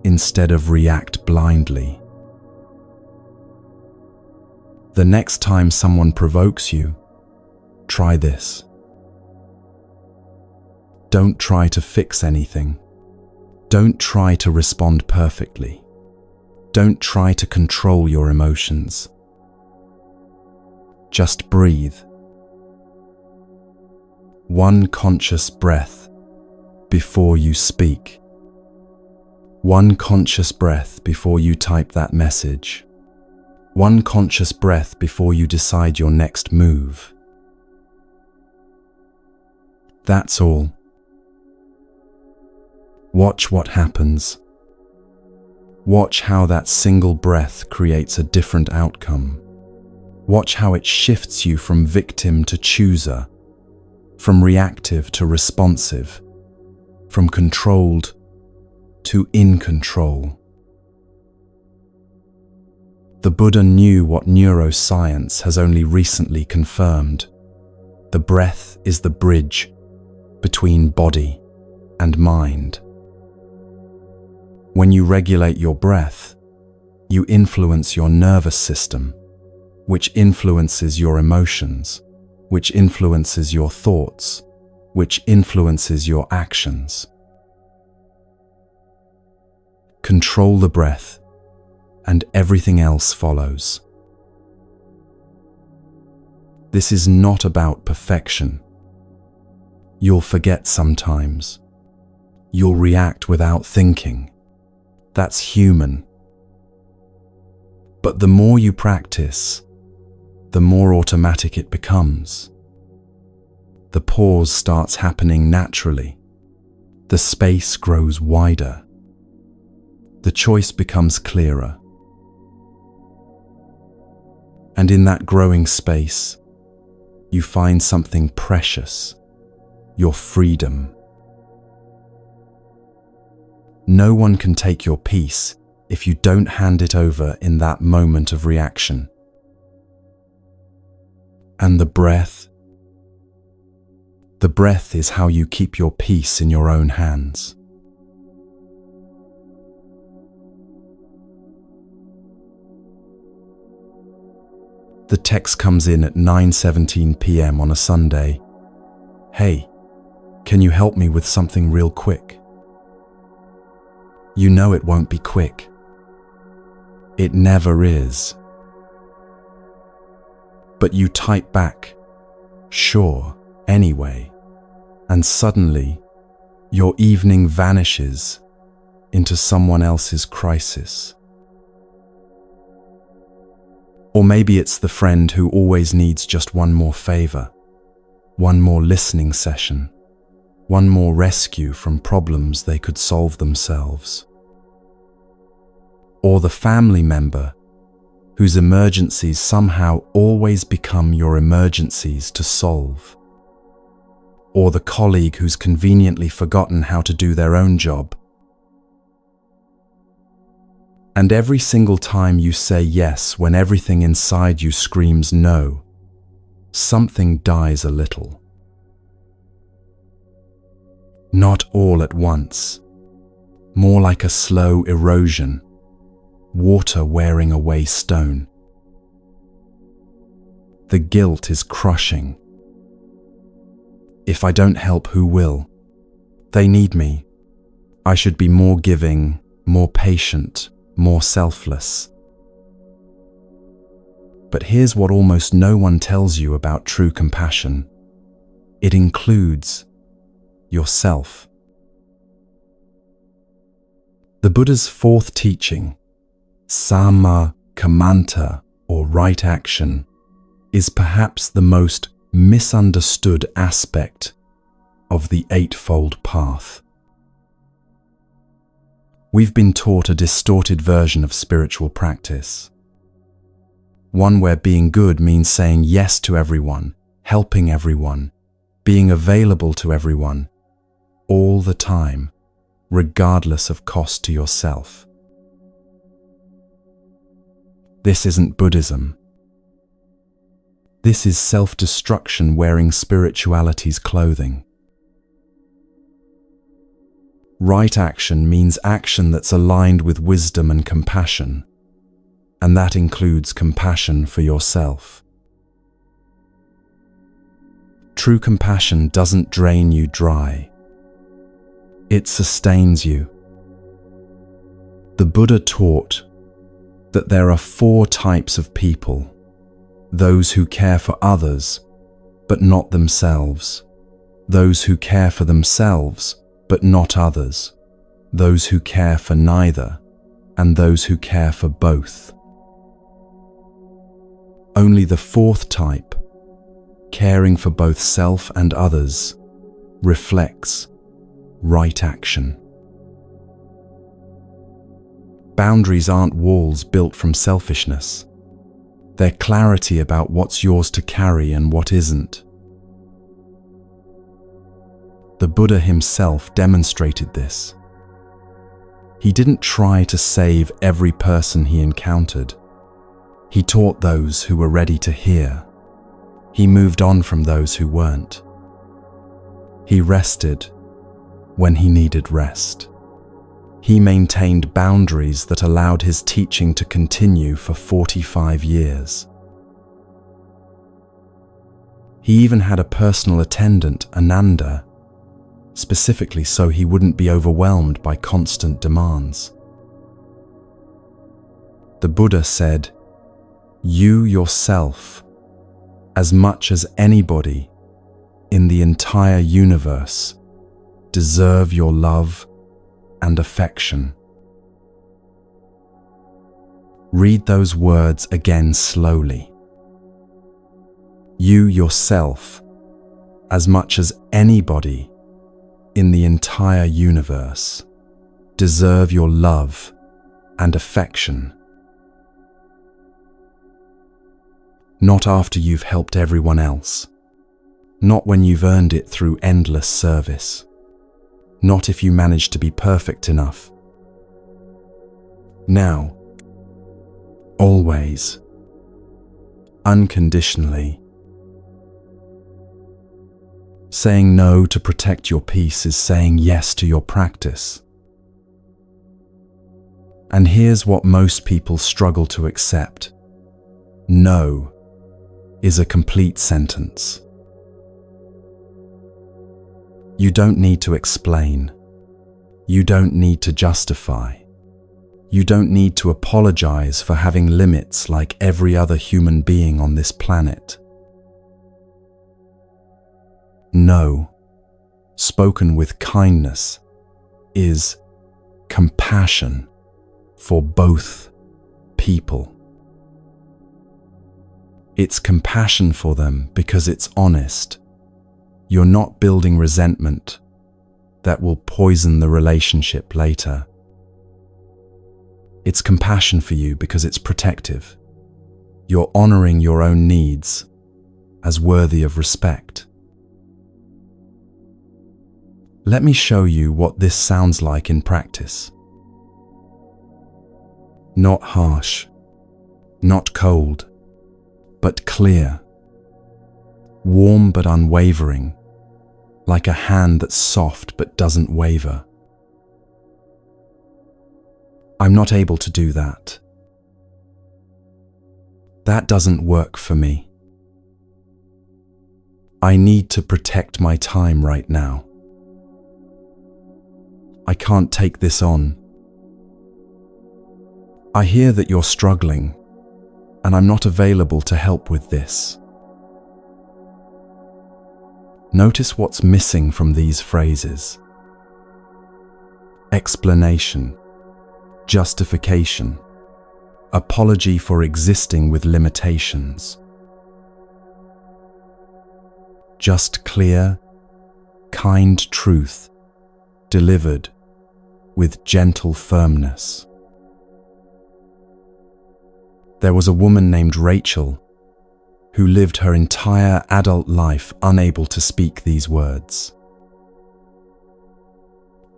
instead of react blindly. The next time someone provokes you, try this. Don't try to fix anything. Don't try to respond perfectly. Don't try to control your emotions. Just breathe. 1 conscious breath before you speak. 1 conscious breath before you type that message. 1 conscious breath before you decide your next move. That's all. Watch what happens. Watch how that single breath creates a different outcome. Watch how it shifts you from victim to chooser, from reactive to responsive, from controlled to in control. The Buddha knew what neuroscience has only recently confirmed. The breath is the bridge between body and mind. When you regulate your breath, you influence your nervous system, which influences your emotions, which influences your thoughts, which influences your actions. Control the breath, and everything else follows. This is not about perfection. You'll forget sometimes. You'll react without thinking. That's human. But the more you practice, the more automatic it becomes. The pause starts happening naturally. The space grows wider. The choice becomes clearer. And in that growing space, you find something precious, your freedom. No one can take your peace if you don't hand it over in that moment of reaction. And the breath is how you keep your peace in your own hands. The text comes in at 9:17 p.m. on a Sunday. Hey, can you help me with something real quick? You know it won't be quick. It never is. But you type back, sure, anyway, and suddenly your evening vanishes into someone else's crisis. Or maybe it's the friend who always needs just one more favor, one more listening session, one more rescue from problems they could solve themselves. Or the family member whose emergencies somehow always become your emergencies to solve. Or the colleague who's conveniently forgotten how to do their own job. And every single time you say yes when everything inside you screams no, something dies a little. Not all at once, more like a slow erosion, water wearing away stone. The guilt is crushing. If I don't help, who will? They need me. I should be more giving, more patient, more selfless. But here's what almost no one tells you about true compassion. It includes yourself. The Buddha's fourth teaching, Samma Kammanta, or right action, is perhaps the most misunderstood aspect of the Eightfold Path. We've been taught a distorted version of spiritual practice. One where being good means saying yes to everyone, helping everyone, being available to everyone, all the time, regardless of cost to yourself. This isn't Buddhism. This is self-destruction wearing spirituality's clothing. Right action means action that's aligned with wisdom and compassion, and that includes compassion for yourself. True compassion doesn't drain you dry. It sustains you. The Buddha taught that there are 4 types of people: those who care for others, but not themselves; those who care for themselves, but not others; those who care for neither; and those who care for both. Only the 4th type, caring for both self and others, reflects right action. Boundaries aren't walls built from selfishness. They're clarity about what's yours to carry and what isn't. The Buddha himself demonstrated this. He didn't try to save every person he encountered. He taught those who were ready to hear. He moved on from those who weren't. He rested when he needed rest. He maintained boundaries that allowed his teaching to continue for 45 years. He even had a personal attendant, Ananda, specifically so he wouldn't be overwhelmed by constant demands. The Buddha said, "You yourself, as much as anybody in the entire universe, deserve your love and affection." Read those words again slowly. You yourself, as much as anybody in the entire universe, deserve your love and affection. Not after you've helped everyone else. Not when you've earned it through endless service. Not if you manage to be perfect enough. Now, always, unconditionally. Saying no to protect your peace is saying yes to your practice. And here's what most people struggle to accept. No is a complete sentence. You don't need to explain. You don't need to justify. You don't need to apologize for having limits like every other human being on this planet. No, spoken with kindness, is compassion for both people. It's compassion for them because it's honest. You're not building resentment that will poison the relationship later. It's compassion for you because it's protective. You're honoring your own needs as worthy of respect. Let me show you what this sounds like in practice. Not harsh, not cold, but clear. Warm but unwavering, like a hand that's soft but doesn't waver. I'm not able to do that. That doesn't work for me. I need to protect my time right now. I can't take this on. I hear that you're struggling, and I'm not available to help with this. Notice what's missing from these phrases. Explanation, justification, apology for existing with limitations. Just clear, kind truth delivered with gentle firmness. There was a woman named Rachel who lived her entire adult life unable to speak these words.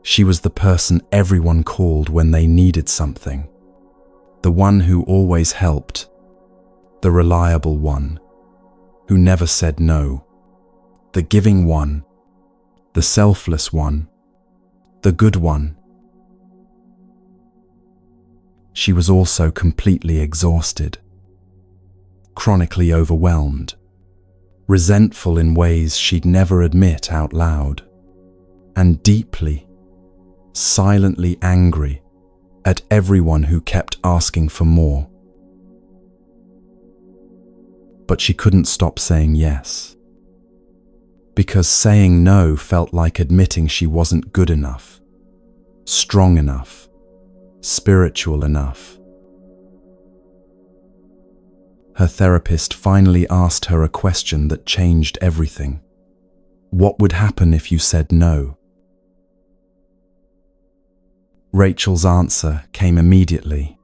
She was the person everyone called when they needed something, the one who always helped, the reliable one, who never said no, the giving one, the selfless one, the good one. She was also completely exhausted, chronically overwhelmed, resentful in ways she'd never admit out loud, and deeply, silently angry at everyone who kept asking for more. But she couldn't stop saying yes, because saying no felt like admitting she wasn't good enough, strong enough, spiritual enough. Her therapist finally asked her a question that changed everything. What would happen if you said no? Rachel's answer came immediately,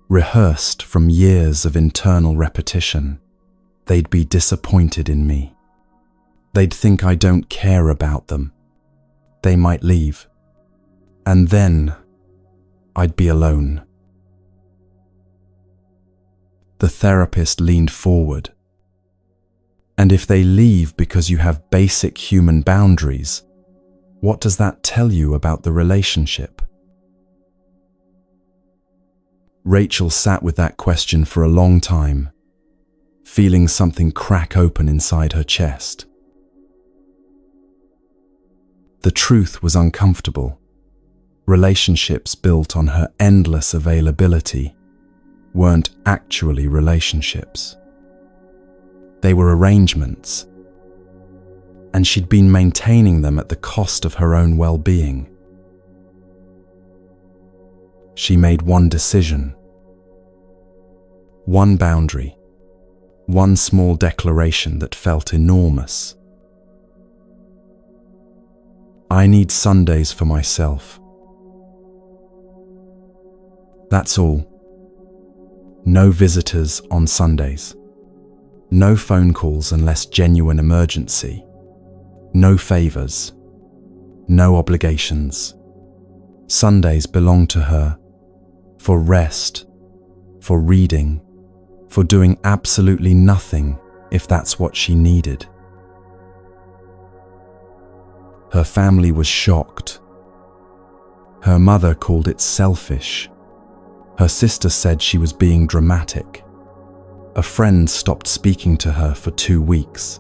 rehearsed from years of internal repetition. They'd be disappointed in me. They'd think I don't care about them. They might leave. And then I'd be alone. The therapist leaned forward. And if they leave because you have basic human boundaries, what does that tell you about the relationship? Rachel sat with that question for a long time, feeling something crack open inside her chest. The truth was uncomfortable. Relationships built on her endless availability weren't actually relationships. They were arrangements, and she'd been maintaining them at the cost of her own well-being. She made one decision, one boundary, One small declaration that felt enormous. I need Sundays for myself. That's all. No visitors on Sundays. No phone calls unless genuine emergency. No favors. No obligations. Sundays belong to her for rest, for reading, for doing absolutely nothing if that's what she needed. Her family was shocked. Her mother called it selfish. Her sister said she was being dramatic. A friend stopped speaking to her for 2 weeks.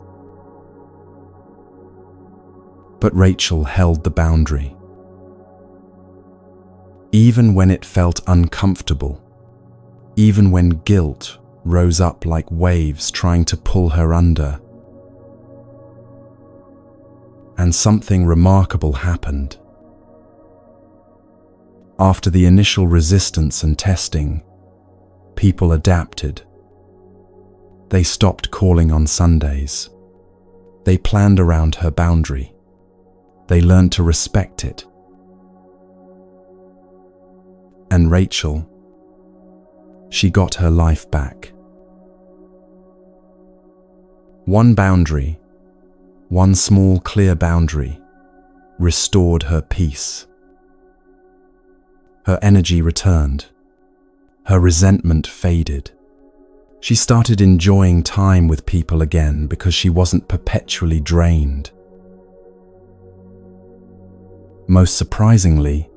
But Rachel held the boundary. Even when it felt uncomfortable, even when guilt rose up like waves trying to pull her under. And something remarkable happened. After the initial resistance and testing, people adapted. They stopped calling on Sundays. They planned around her boundary. They learned to respect it. And Rachel, she got her life back. One boundary, one small clear boundary, restored her peace. Her energy returned. Her resentment faded. She started enjoying time with people again because she wasn't perpetually drained. Most surprisingly,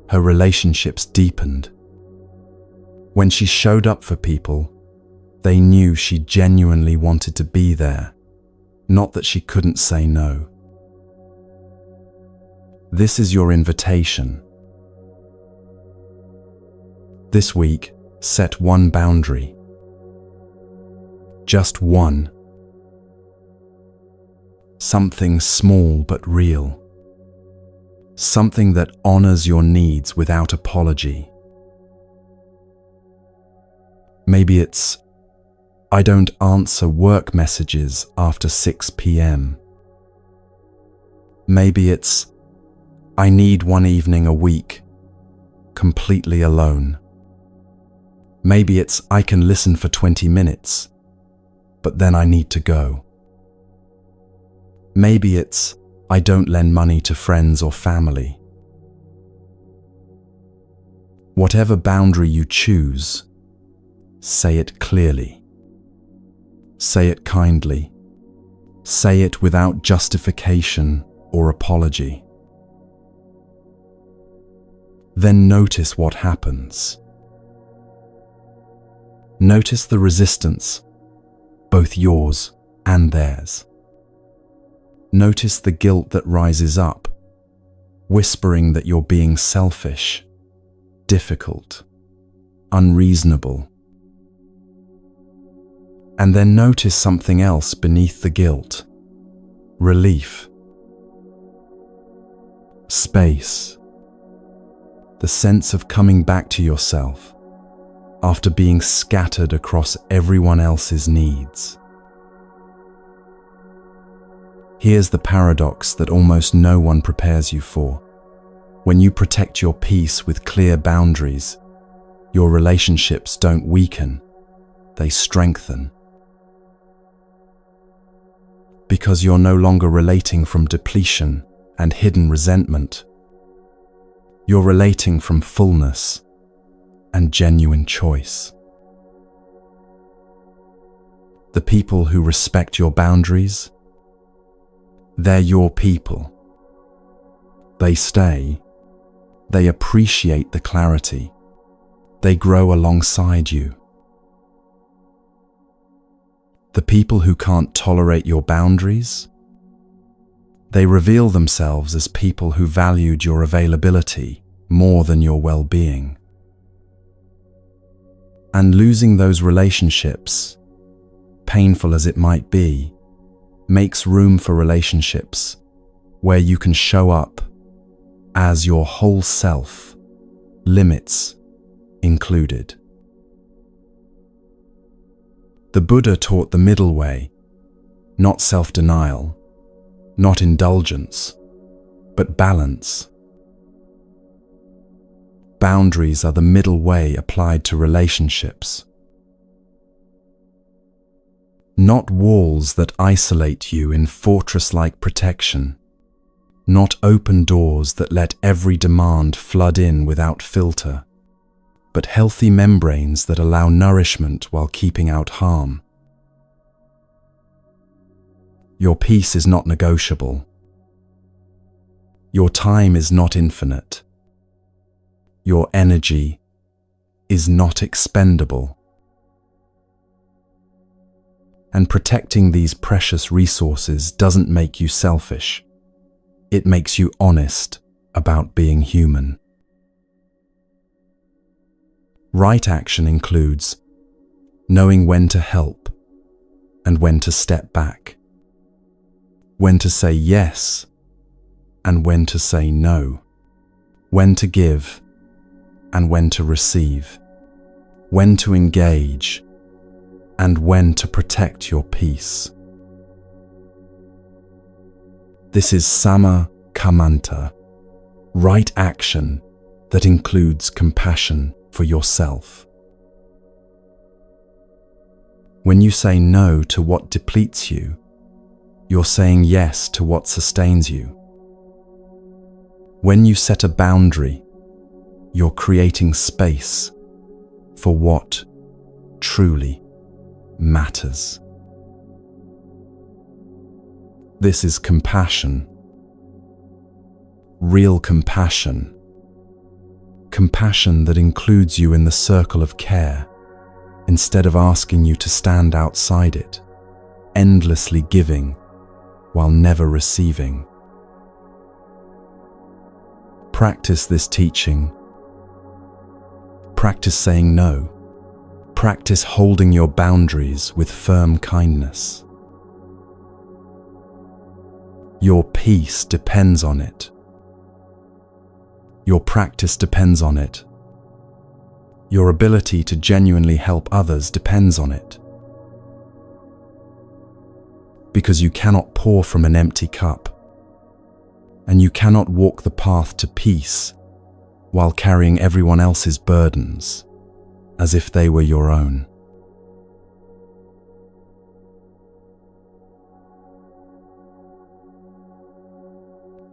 her relationships deepened. When she showed up for people, they knew she genuinely wanted to be there, not that she couldn't say no. This is your invitation. This week, set one boundary. Just one. Something small but real. Something that honors your needs without apology. Maybe it's, I don't answer work messages after 6 p.m. Maybe it's, I need one evening a week, completely alone. Maybe it's, I can listen for 20 minutes, but then I need to go. Maybe it's, I don't lend money to friends or family. Whatever boundary you choose, say it clearly. Say it kindly. Say it without justification or apology. Then notice what happens. Notice the resistance, both yours and theirs. Notice the guilt that rises up, whispering that you're being selfish, difficult, unreasonable. And then notice something else beneath the guilt. Relief. Space. The sense of coming back to yourself after being scattered across everyone else's needs. Here's the paradox that almost no one prepares you for. When you protect your peace with clear boundaries, your relationships don't weaken, they strengthen. Because you're no longer relating from depletion and hidden resentment. You're relating from fullness and genuine choice. The people who respect your boundaries, they're your people. They stay. They appreciate the clarity. They grow alongside you. The people who can't tolerate your boundaries, they reveal themselves as people who valued your availability more than your well-being. And losing those relationships, painful as it might be, makes room for relationships where you can show up as your whole self, limits included. The Buddha taught the middle way, not self-denial, not indulgence, but balance. Boundaries are the middle way applied to relationships. Not walls that isolate you in fortress-like protection, not open doors that let every demand flood in without filter, but healthy membranes that allow nourishment while keeping out harm. Your peace is not negotiable. Your time is not infinite. Your energy is not expendable. And protecting these precious resources doesn't make you selfish. It makes you honest about being human. Right action includes knowing when to help and when to step back, when to say yes and when to say no, when to give and when to receive, when to engage and when to protect your peace. This is Samma Kammanta, right action that includes compassion for yourself. When you say no to what depletes you, you're saying yes to what sustains you. When you set a boundary, you're creating space for what truly matters. This is compassion. Real compassion. Compassion that includes you in the circle of care, instead of asking you to stand outside it, endlessly giving while never receiving. Practice this teaching. Practice saying no. Practice holding your boundaries with firm kindness. Your peace depends on it. Your practice depends on it. Your ability to genuinely help others depends on it. Because you cannot pour from an empty cup, and you cannot walk the path to peace while carrying everyone else's burdens as if they were your own.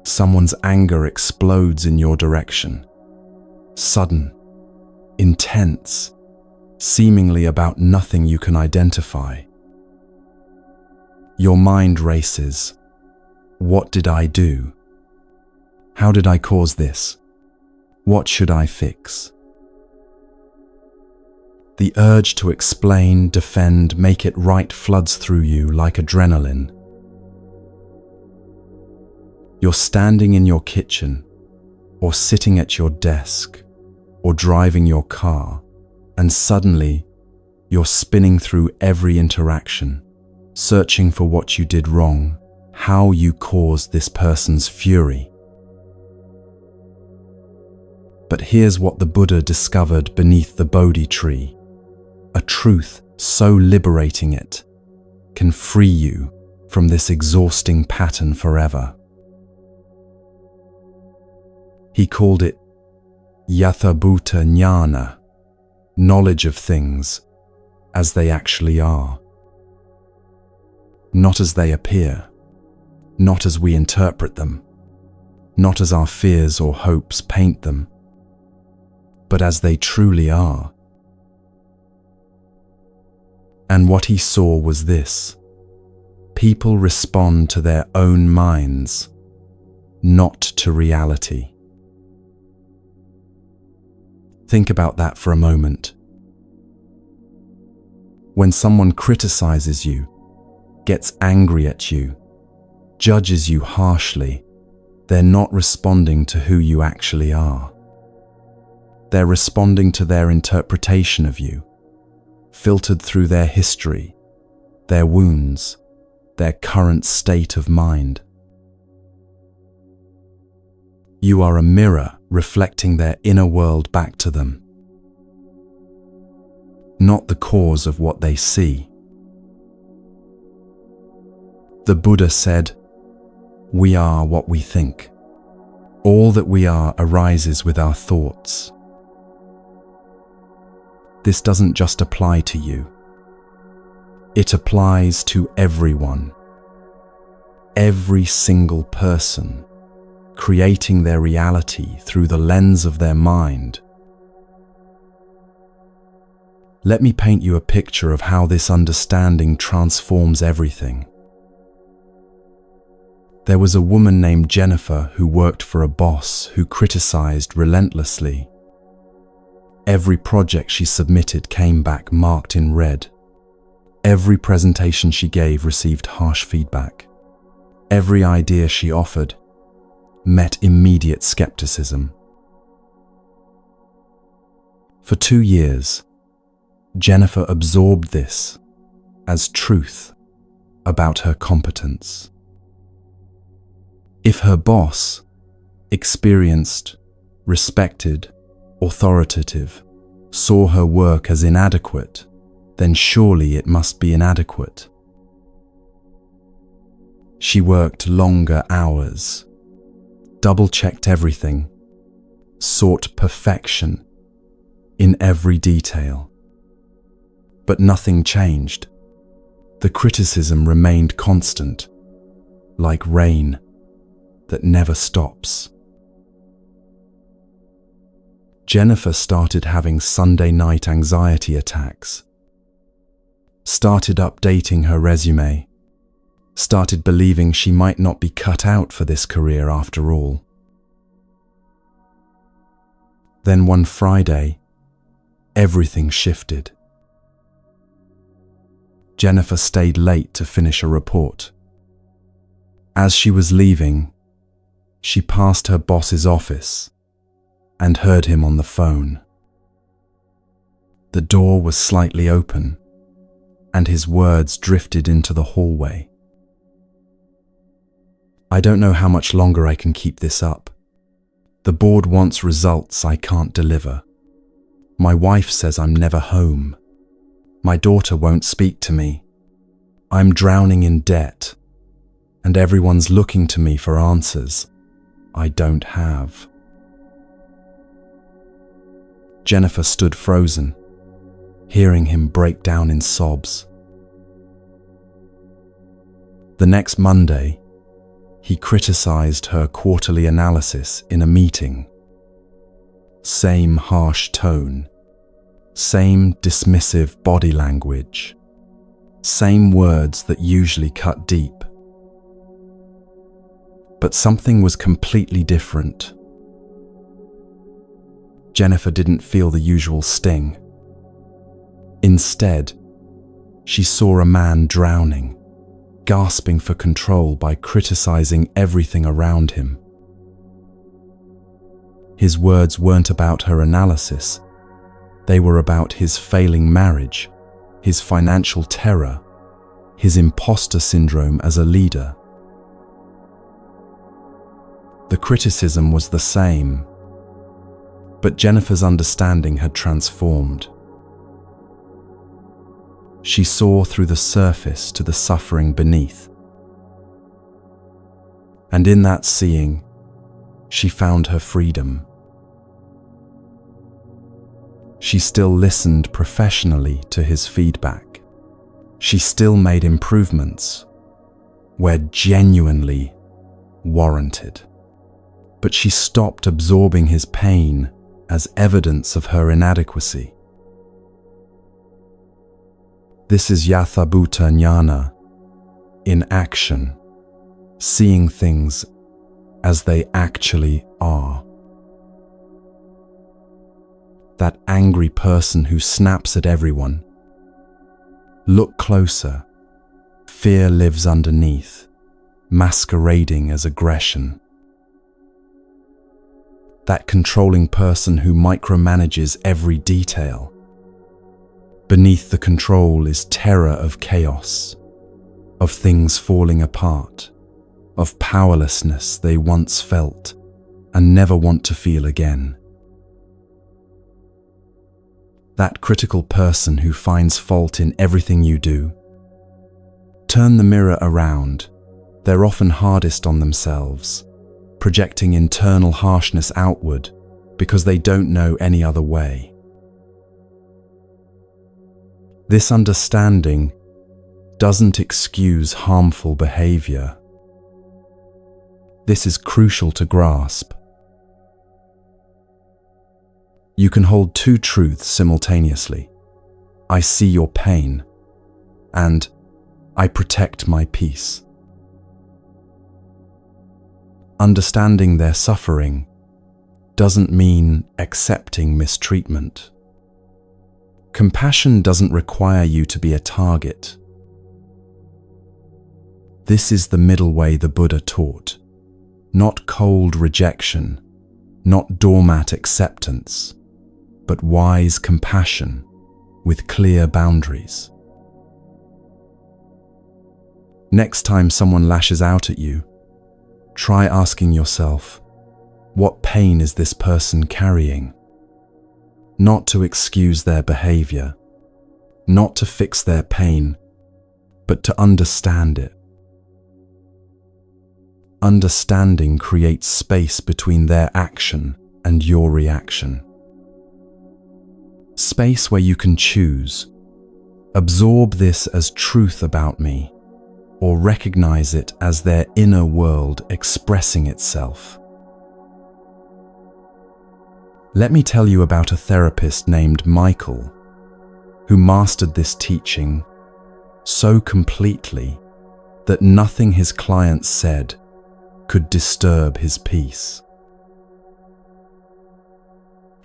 Someone's anger explodes in your direction, sudden, intense, seemingly about nothing you can identify. Your mind races. What did I do? How did I cause this? What should I fix? The urge to explain, defend, make it right floods through you like adrenaline. You're standing in your kitchen, or sitting at your desk, or driving your car, and suddenly you're spinning through every interaction, searching for what you did wrong, how you caused this person's fury. But here's what the Buddha discovered beneath the Bodhi tree. A truth so liberating it can free you from this exhausting pattern forever. He called it Yathabhuta Jnana, knowledge of things as they actually are. Not as they appear, not as we interpret them, not as our fears or hopes paint them, but as they truly are. And what he saw was this: people respond to their own minds, not to reality. Think about that for a moment. When someone criticizes you, gets angry at you, judges you harshly, they're not responding to who you actually are. They're responding to their interpretation of you, filtered through their history, their wounds, their current state of mind. You are a mirror reflecting their inner world back to them, not the cause of what they see. The Buddha said, "We are what we think. All that we are arises with our thoughts." This doesn't just apply to you. It applies to everyone. Every single person, creating their reality through the lens of their mind. Let me paint you a picture of how this understanding transforms everything. There was a woman named Jennifer who worked for a boss who criticized relentlessly. Every project she submitted came back marked in red. Every presentation she gave received harsh feedback. Every idea she offered met immediate skepticism. For 2 years, Jennifer absorbed this as truth about her competence. If her boss, experienced, respected, authoritative, saw her work as inadequate, then surely it must be inadequate. She worked longer hours, double-checked everything, sought perfection in every detail. But nothing changed. The criticism remained constant, like rain that never stops. Jennifer started having Sunday night anxiety attacks, started updating her resume, started believing she might not be cut out for this career after all. Then one Friday, everything shifted. Jennifer stayed late to finish a report. As she was leaving, she passed her boss's office and heard him on the phone. The door was slightly open, and his words drifted into the hallway. "I don't know how much longer I can keep this up. The board wants results I can't deliver. My wife says I'm never home. My daughter won't speak to me. I'm drowning in debt, and everyone's looking to me for answers I don't have." Jennifer stood frozen, hearing him break down in sobs. The next Monday, he criticized her quarterly analysis in a meeting. Same harsh tone, same dismissive body language, same words that usually cut deep. But something was completely different. Jennifer didn't feel the usual sting. Instead, she saw a man drowning, gasping for control by criticizing everything around him. His words weren't about her analysis. They were about his failing marriage, his financial terror, his imposter syndrome as a leader. The criticism was the same, but Jennifer's understanding had transformed. She saw through the surface to the suffering beneath. And in that seeing, she found her freedom. She still listened professionally to his feedback. She still made improvements where genuinely warranted. But she stopped absorbing his pain as evidence of her inadequacy. This is Yathabhuta Jnana in action, seeing things as they actually are. That angry person who snaps at everyone. Look closer. Fear lives underneath, masquerading as aggression. That controlling person who micromanages every detail. Beneath the control is terror of chaos, of things falling apart, of powerlessness they once felt and never want to feel again. That critical person who finds fault in everything you do. Turn the mirror around They're often hardest on themselves, projecting internal harshness outward because they don't know any other way. This understanding doesn't excuse harmful behavior. This is crucial to grasp. You can hold two truths simultaneously. I see your pain, and I protect my peace. Understanding their suffering doesn't mean accepting mistreatment. Compassion doesn't require you to be a target. This is the middle way the Buddha taught. Not cold rejection, not doormat acceptance, but wise compassion with clear boundaries. Next time someone lashes out at you, try asking yourself, what pain is this person carrying? Not to excuse their behavior, not to fix their pain, but to understand it. Understanding creates space between their action and your reaction. Space where you can choose, absorb this as truth about me, or recognize it as their inner world expressing itself. Let me tell you about a therapist named Michael, who mastered this teaching so completely that nothing his clients said could disturb his peace.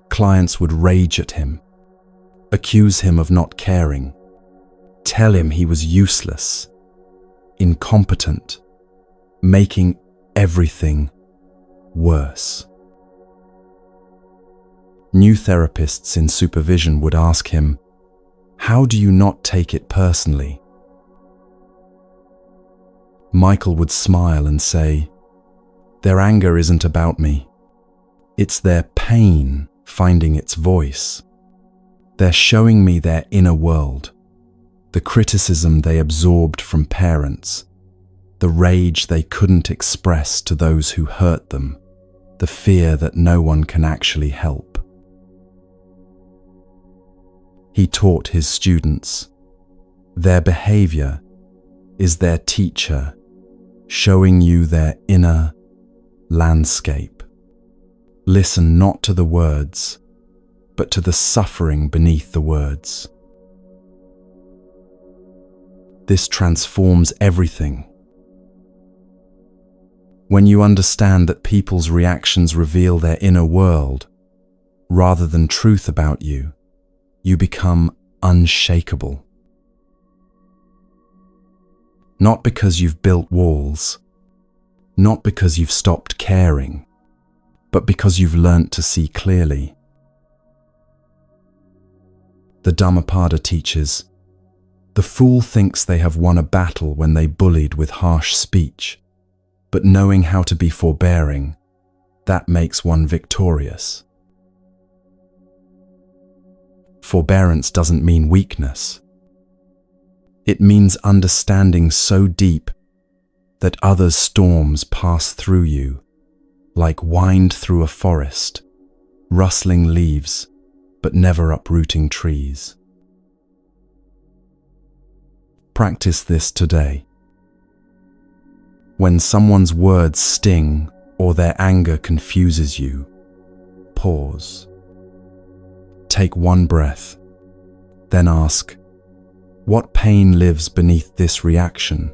Clients would rage at him, accuse him of not caring, tell him he was useless, incompetent, making everything worse. New therapists in supervision would ask him, "How do you not take it personally?" Michael would smile and say, "Their anger isn't about me. It's their pain finding its voice. They're showing me their inner world, the criticism they absorbed from parents, the rage they couldn't express to those who hurt them, the fear that no one can actually help." He taught his students, their behavior is their teacher, showing you their inner landscape. Listen not to the words, but to the suffering beneath the words. This transforms everything. When you understand that people's reactions reveal their inner world, rather than truth about you, you become unshakable. Not because you've built walls, not because you've stopped caring, but because you've learnt to see clearly. The Dhammapada teaches, the fool thinks they have won a battle when they bullied with harsh speech, but knowing how to be forbearing, that makes one victorious. Forbearance doesn't mean weakness. It means understanding so deep that others' storms pass through you, like wind through a forest, rustling leaves, but never uprooting trees. Practice this today. When someone's words sting or their anger confuses you, pause. Take one breath, then ask, what pain lives beneath this reaction?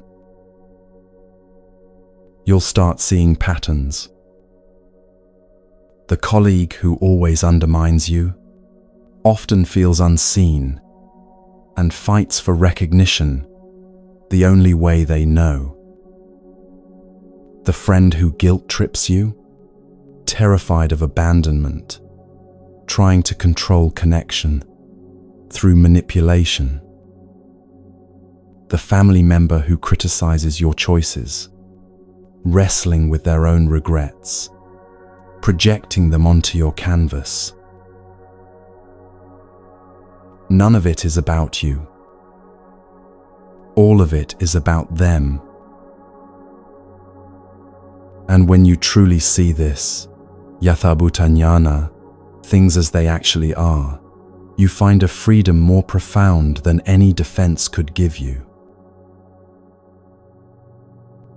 You'll start seeing patterns. The colleague who always undermines you often feels unseen and fights for recognition the only way they know. The friend who guilt trips you, terrified of abandonment, trying to control connection through manipulation. The family member who criticizes your choices, wrestling with their own regrets, projecting them onto your canvas. None of it is about you. All of it is about them. And when you truly see this, yathabhutanyana, things as they actually are, you find a freedom more profound than any defense could give you.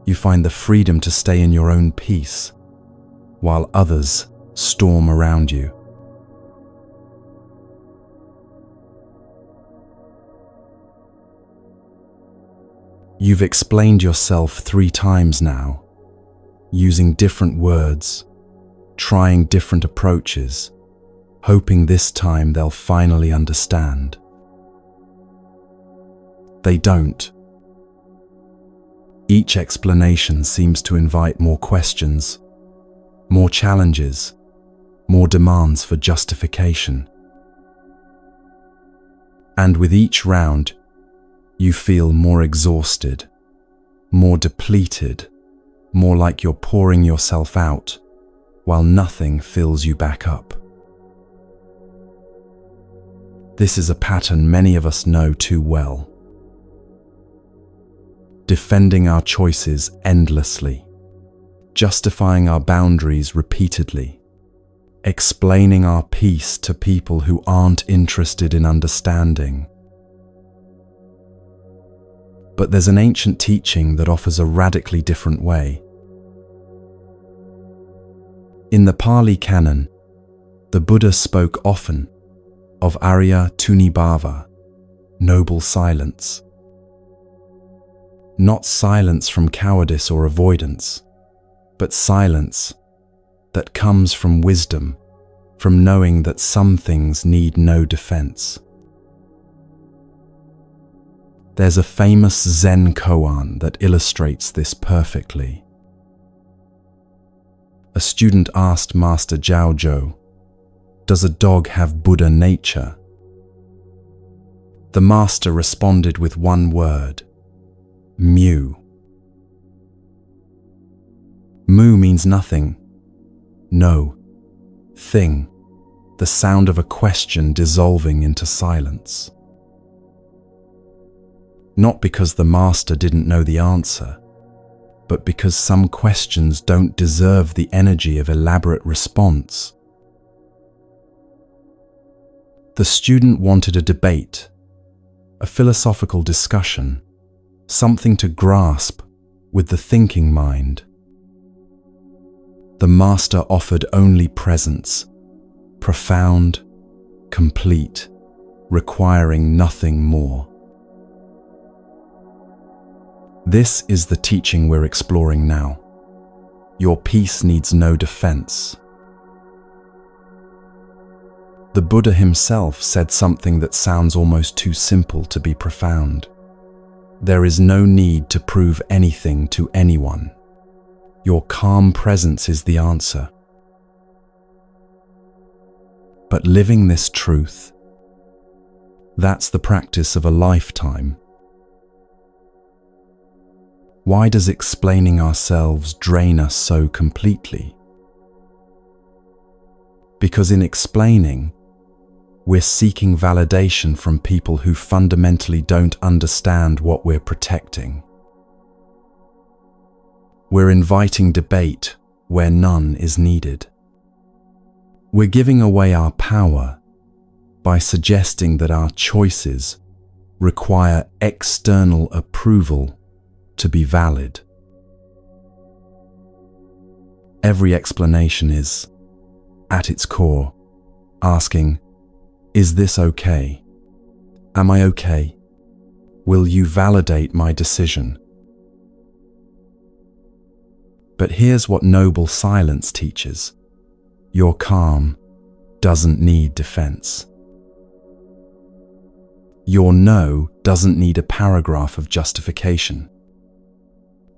You find the freedom to stay in your own peace, while others storm around you. You've explained yourself 3 times now, using different words, trying different approaches, hoping this time they'll finally understand. They don't. Each explanation seems to invite more questions, more challenges, more demands for justification. And with each round, you feel more exhausted, more depleted, more like you're pouring yourself out, while nothing fills you back up. This is a pattern many of us know too well. Defending our choices endlessly, justifying our boundaries repeatedly, explaining our peace to people who aren't interested in understanding. But there's an ancient teaching that offers a radically different way. In the Pali Canon, the Buddha spoke often of Arya Tunibhava, noble silence. Not silence from cowardice or avoidance, but silence that comes from wisdom, from knowing that some things need no defense. There's a famous Zen koan that illustrates this perfectly. A student asked Master Zhao, "Does a dog have Buddha nature?" The master responded with one word: Mu. Mu means nothing, no, thing, the sound of a question dissolving into silence. Not because the master didn't know the answer, but because some questions don't deserve the energy of elaborate response. The student wanted a debate, a philosophical discussion, something to grasp with the thinking mind. The master offered only presence, profound, complete, requiring nothing more. This is the teaching we're exploring now. Your peace needs no defense. The Buddha himself said something that sounds almost too simple to be profound. There is no need to prove anything to anyone. Your calm presence is the answer. But living this truth, that's the practice of a lifetime. Why does explaining ourselves drain us so completely? Because in explaining, we're seeking validation from people who fundamentally don't understand what we're protecting. We're inviting debate where none is needed. We're giving away our power by suggesting that our choices require external approval to be valid. Every explanation is, at its core, asking, "Is this okay? Am I okay? Will you validate my decision?" But here's what noble silence teaches. Your calm doesn't need defense. Your no doesn't need a paragraph of justification.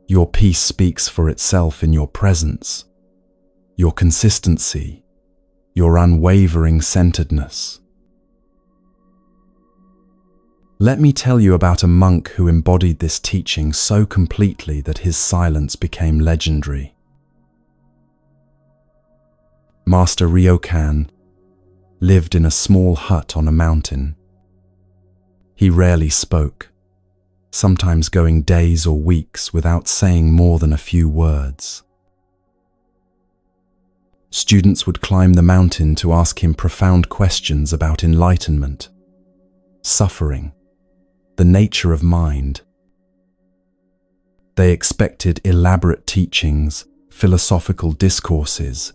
Your peace speaks for itself in your presence, your consistency, your unwavering centeredness. Let me tell you about a monk who embodied this teaching so completely that his silence became legendary. Master Ryokan lived in a small hut on a mountain. He rarely spoke, sometimes going days or weeks without saying more than a few words. Students would climb the mountain to ask him profound questions about enlightenment, suffering, the nature of mind. They expected elaborate teachings, philosophical discourses,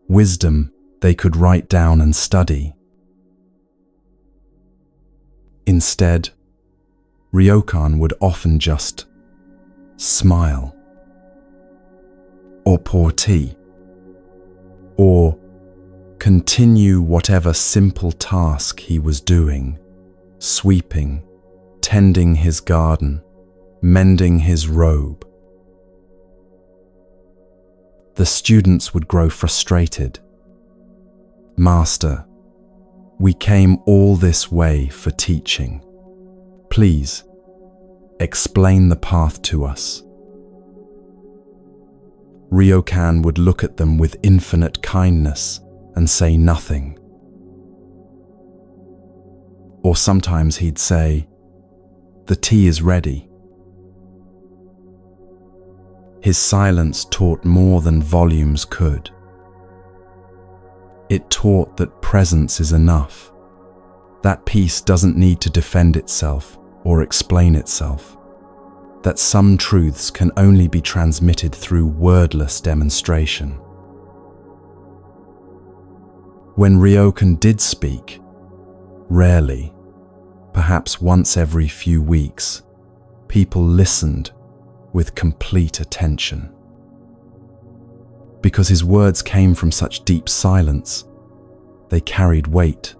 wisdom they could write down and study. Instead, Ryokan would often just smile, or pour tea, or continue whatever simple task he was doing, sweeping, tending his garden, mending his robe. The students would grow frustrated. "Master, we came all this way for teaching. Please, explain the path to us." Ryokan would look at them with infinite kindness and say nothing. Or sometimes he'd say, "The tea is ready." His silence taught more than volumes could. It taught that presence is enough. That peace doesn't need to defend itself or explain itself. That some truths can only be transmitted through wordless demonstration. When Ryokan did speak, rarely, perhaps once every few weeks, people listened with complete attention. Because his words came from such deep silence, they carried weight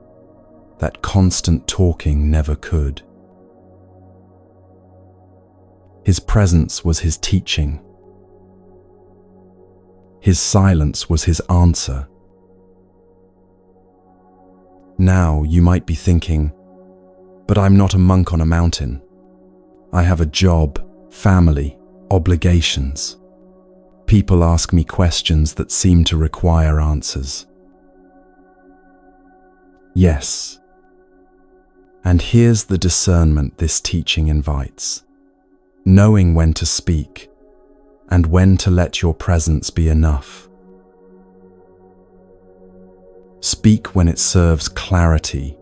that constant talking never could. His presence was his teaching. His silence was his answer. Now you might be thinking, "But I'm not a monk on a mountain. I have a job, family, obligations. People ask me questions that seem to require answers." Yes. And here's the discernment this teaching invites. Knowing when to speak and when to let your presence be enough. Speak when it serves clarity,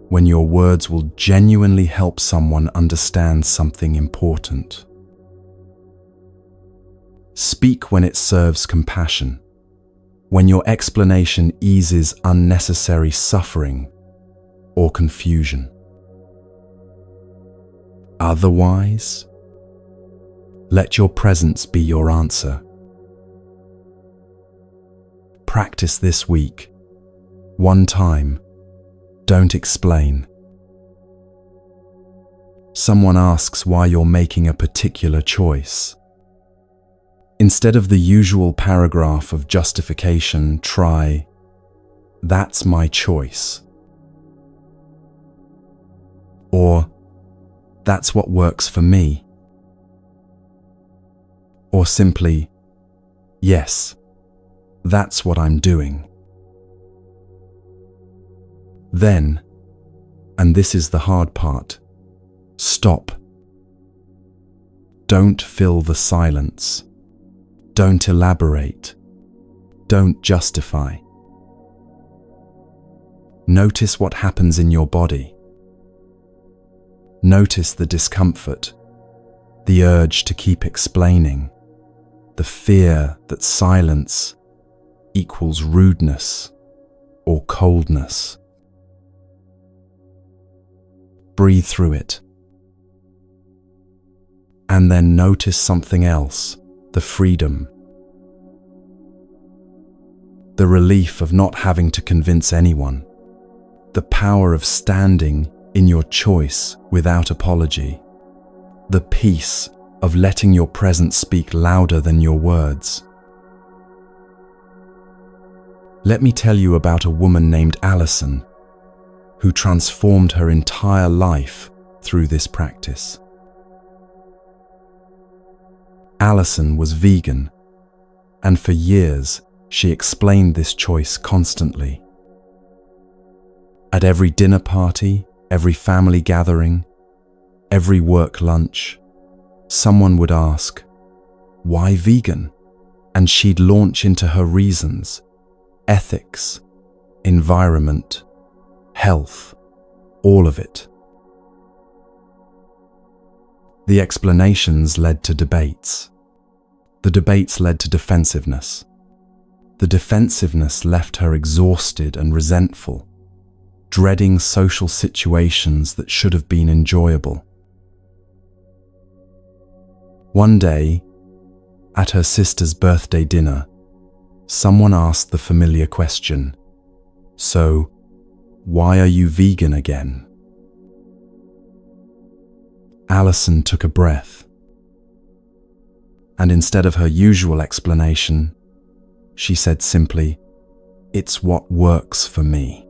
when your words will genuinely help someone understand something important. Speak when it serves compassion, when your explanation eases unnecessary suffering or confusion. Otherwise, let your presence be your answer. Practice this week. One time. Don't explain. Someone asks why you're making a particular choice. Instead of the usual paragraph of justification, try, "That's my choice." Or, "That's what works for me." Or simply, "Yes, that's what I'm doing." Then, and this is the hard part, stop. Don't fill the silence. Don't elaborate. Don't justify. Notice what happens in your body. Notice the discomfort, the urge to keep explaining, the fear that silence equals rudeness or coldness. Breathe through it. And then notice something else, the freedom. The relief of not having to convince anyone. The power of standing in your choice without apology. The peace of letting your presence speak louder than your words. Let me tell you about a woman named Alison, who transformed her entire life through this practice. Alison was vegan, and for years she explained this choice constantly. At every dinner party, every family gathering, every work lunch, someone would ask, "Why vegan? and she'd launch into her reasons, ethics, environment, health, all of it. The explanations led to debates. The debates led to defensiveness. The defensiveness left her exhausted and resentful, dreading social situations that should have been enjoyable. One day, at her sister's birthday dinner, someone asked the familiar question, "So, why are you vegan again?" Alison took a breath, and instead of her usual explanation, she said simply, "It's what works for me."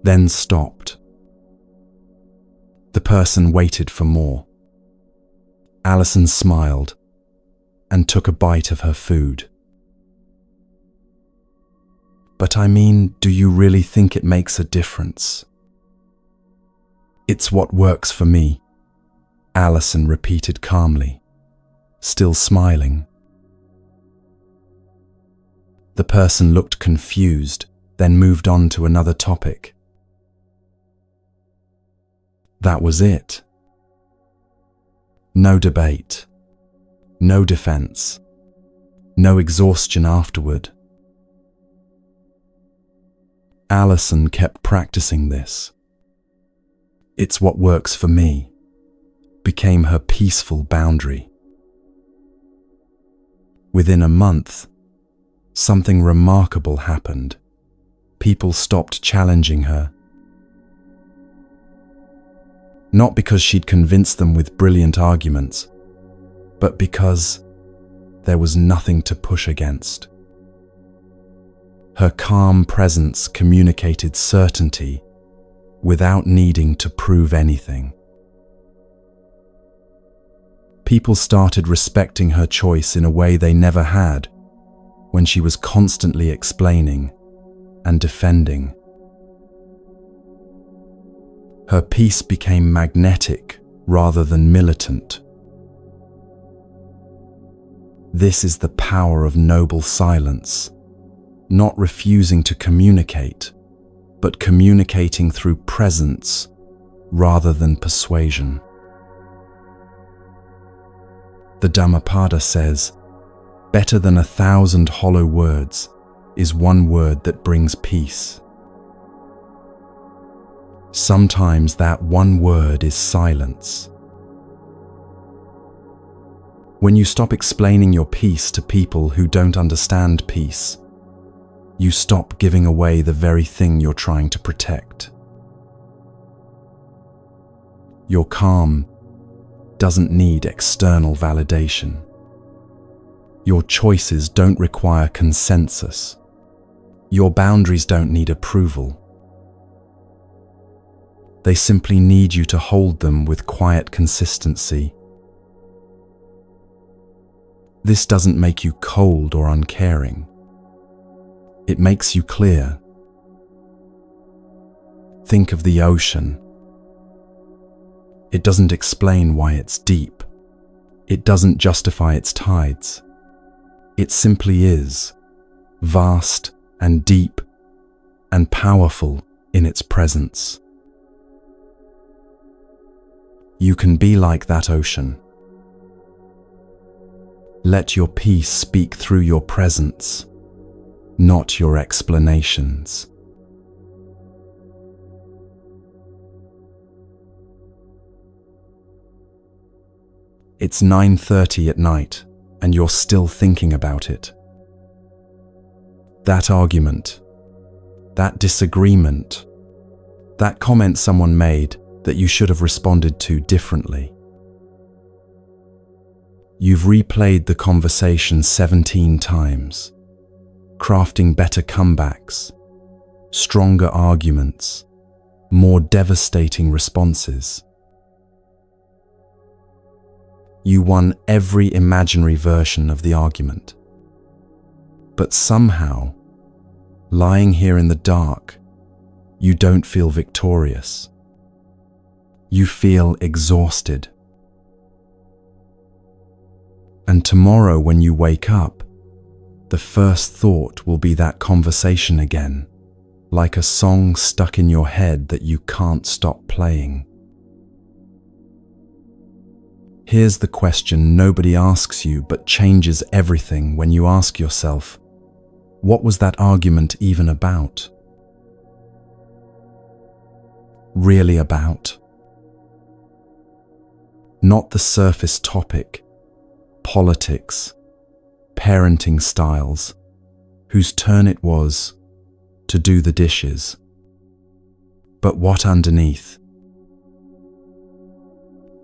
Then stopped. The person waited for more. Alison smiled and took a bite of her food. "But I mean, do you really think it makes a difference?" "It's what works for me," Alison repeated calmly, still smiling. The person looked confused, then moved on to another topic. That was it. No debate, no defense, no exhaustion afterward. Alison kept practicing this. "It's what works for me" became her peaceful boundary. Within a month, something remarkable happened. People stopped challenging her. Not because she'd convinced them with brilliant arguments, but because there was nothing to push against. Her calm presence communicated certainty without needing to prove anything. People started respecting her choice in a way they never had when she was constantly explaining and defending. Her peace became magnetic rather than militant. This is the power of noble silence, not refusing to communicate, but communicating through presence rather than persuasion. The Dhammapada says, "Better than 1,000 hollow words is one word that brings peace." Sometimes that one word is silence. When you stop explaining your peace to people who don't understand peace, you stop giving away the very thing you're trying to protect. Your calm doesn't need external validation. Your choices don't require consensus. Your boundaries don't need approval. They simply need you to hold them with quiet consistency. This doesn't make you cold or uncaring. It makes you clear. Think of the ocean. It doesn't explain why it's deep. It doesn't justify its tides. It simply is, vast and deep and powerful in its presence. You can be like that ocean. Let your peace speak through your presence, not your explanations. It's 9:30 at night, and you're still thinking about it. That argument, that disagreement, that comment someone made that you should have responded to differently. You've replayed the conversation 17 times, crafting better comebacks, stronger arguments, more devastating responses. You won every imaginary version of the argument. But somehow, lying here in the dark, you don't feel victorious. You feel exhausted. And tomorrow when you wake up, the first thought will be that conversation again, like a song stuck in your head that you can't stop playing. Here's the question nobody asks you but changes everything when you ask yourself, what was that argument even about? Really about? Not the surface topic, politics, parenting styles, whose turn it was to do the dishes. But what underneath?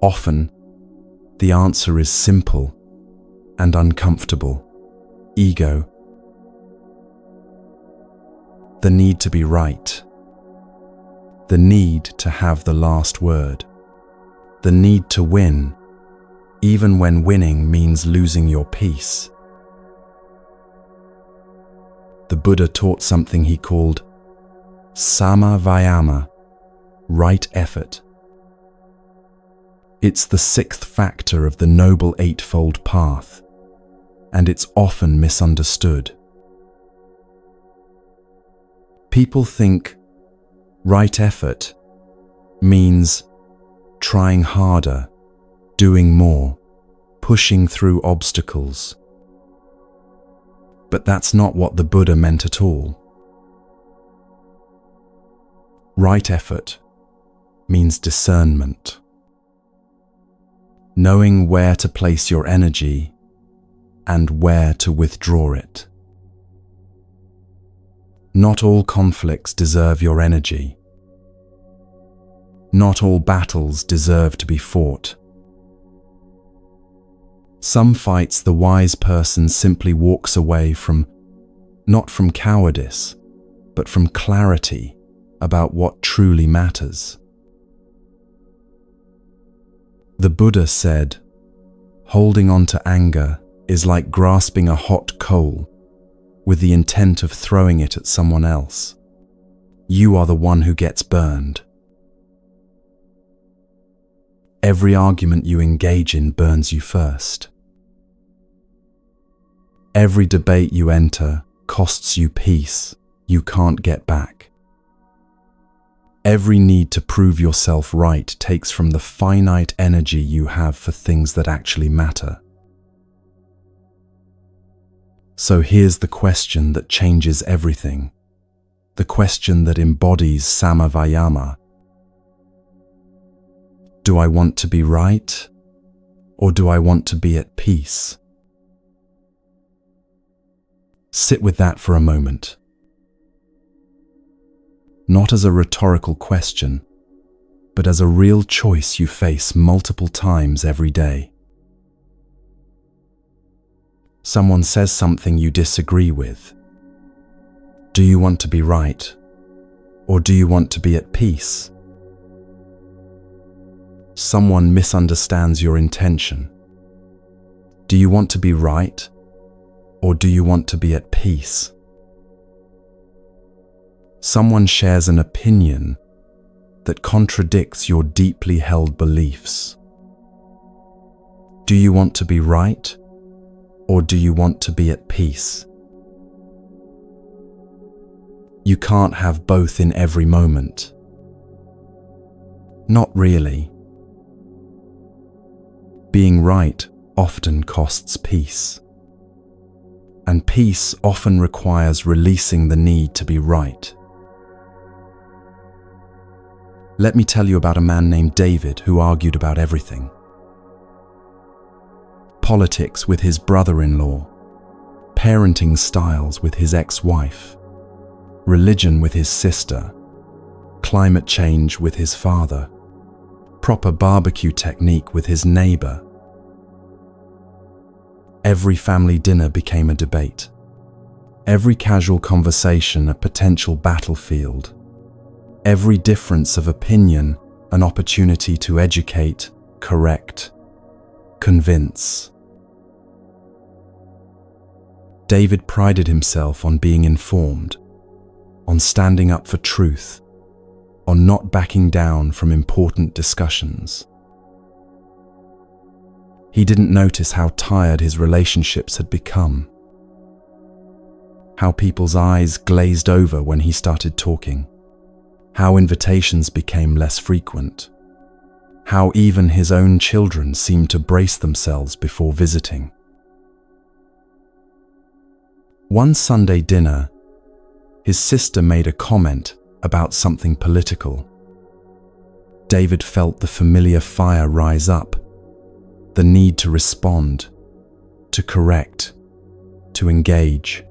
Often, the answer is simple and uncomfortable. Ego. The need to be right. The need to have the last word. The need to win, even when winning means losing your peace. The Buddha taught something he called sama vayama, right effort. It's the sixth factor of the Noble Eightfold Path, and it's often misunderstood. People think right effort means trying harder, doing more, pushing through obstacles. But that's not what the Buddha meant at all. Right effort means discernment. Knowing where to place your energy and where to withdraw it. Not all conflicts deserve your energy. Not all battles deserve to be fought. Some fights the wise person simply walks away from, not from cowardice, but from clarity about what truly matters. The Buddha said, holding on to anger is like grasping a hot coal with the intent of throwing it at someone else. You are the one who gets burned. Every argument you engage in burns you first. Every debate you enter costs you peace you can't get back. Every need to prove yourself right takes from the finite energy you have for things that actually matter. So here's the question that changes everything. The question that embodies sama vayama. Do I want to be right, or do I want to be at peace? Sit with that for a moment. Not as a rhetorical question, but as a real choice you face multiple times every day. Someone says something you disagree with. Do you want to be right, or do you want to be at peace? Someone misunderstands your intention. Do you want to be right, or do you want to be at peace? Someone shares an opinion that contradicts your deeply held beliefs. Do you want to be right, or do you want to be at peace? You can't have both in every moment. Not really. Being right often costs peace. And peace often requires releasing the need to be right. Let me tell you about a man named David who argued about everything. Politics with his brother-in-law, parenting styles with his ex-wife, religion with his sister, climate change with his father, proper barbecue technique with his neighbor. Every family dinner became a debate. Every casual conversation a potential battlefield. Every difference of opinion an opportunity to educate, correct, convince. David prided himself on being informed, on standing up for truth, on not backing down from important discussions. He didn't notice how tired his relationships had become, how people's eyes glazed over when he started talking, how invitations became less frequent, how even his own children seemed to brace themselves before visiting. One Sunday dinner, his sister made a comment about something political. David felt the familiar fire rise up, the need to respond, to correct, to engage.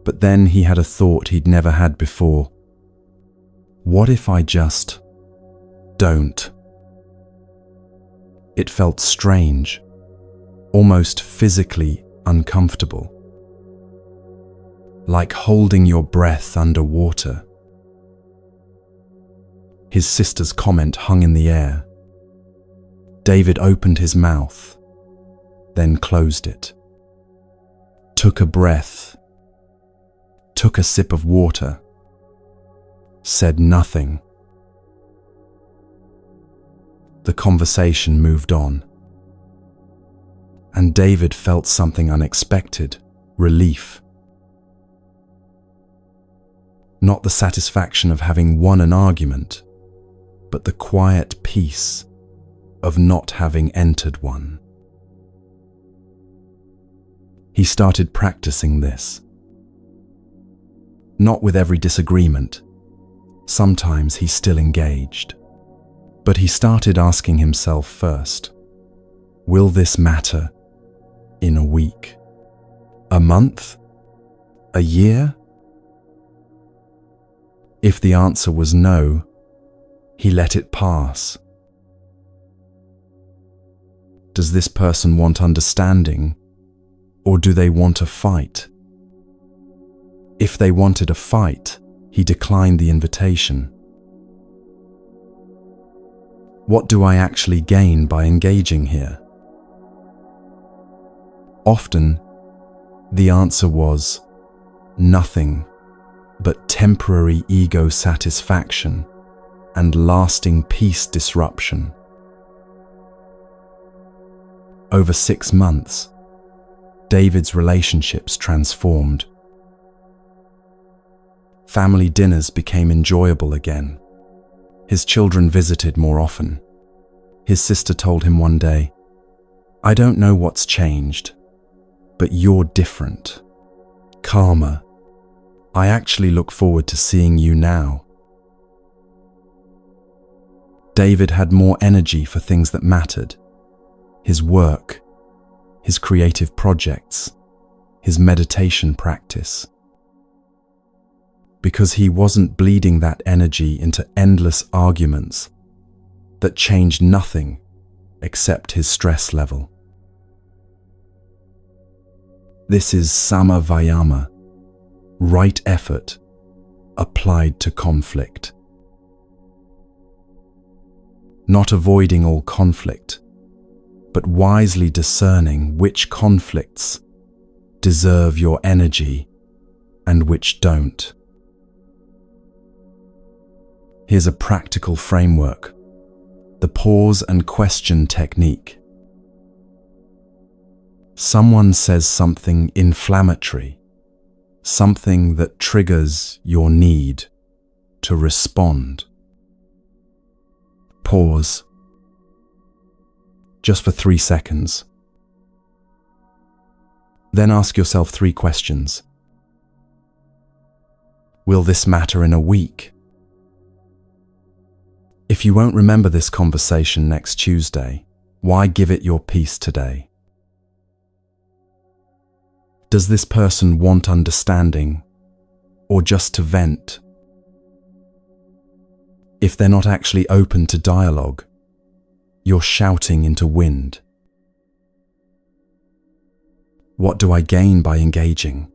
But then he had a thought he'd never had before. What if I just don't? It felt strange, almost physically uncomfortable, like holding your breath underwater. His sister's comment hung in the air. David opened his mouth, then closed it, took a breath, took a sip of water, said nothing. The conversation moved on, and David felt something unexpected, relief. Not the satisfaction of having won an argument, but the quiet peace of not having entered one. He started practicing this. Not with every disagreement. Sometimes he still engaged. But he started asking himself first, will this matter in a week? A month? A year? If the answer was no, he let it pass. Does this person want understanding, or do they want a fight? If they wanted a fight, he declined the invitation. What do I actually gain by engaging here? Often, the answer was nothing but temporary ego satisfaction and lasting peace disruption. Over 6 months, David's relationships transformed. Family dinners became enjoyable again. His children visited more often. His sister told him one day, "I don't know what's changed, but you're different, calmer. I actually look forward to seeing you now." David had more energy for things that mattered. His work, his creative projects, his meditation practice. Because he wasn't bleeding that energy into endless arguments that changed nothing except his stress level. This is sama vayama, right effort applied to conflict. Not avoiding all conflict, but wisely discerning which conflicts deserve your energy and which don't. Here's a practical framework, the pause and question technique. Someone says something inflammatory, something that triggers your need to respond. Pause. Just for 3 seconds. Then ask yourself 3 questions. Will this matter in a week? If you won't remember this conversation next Tuesday, why give it your peace today? Does this person want understanding, or just to vent? If they're not actually open to dialogue, you're shouting into wind. What do I gain by engaging?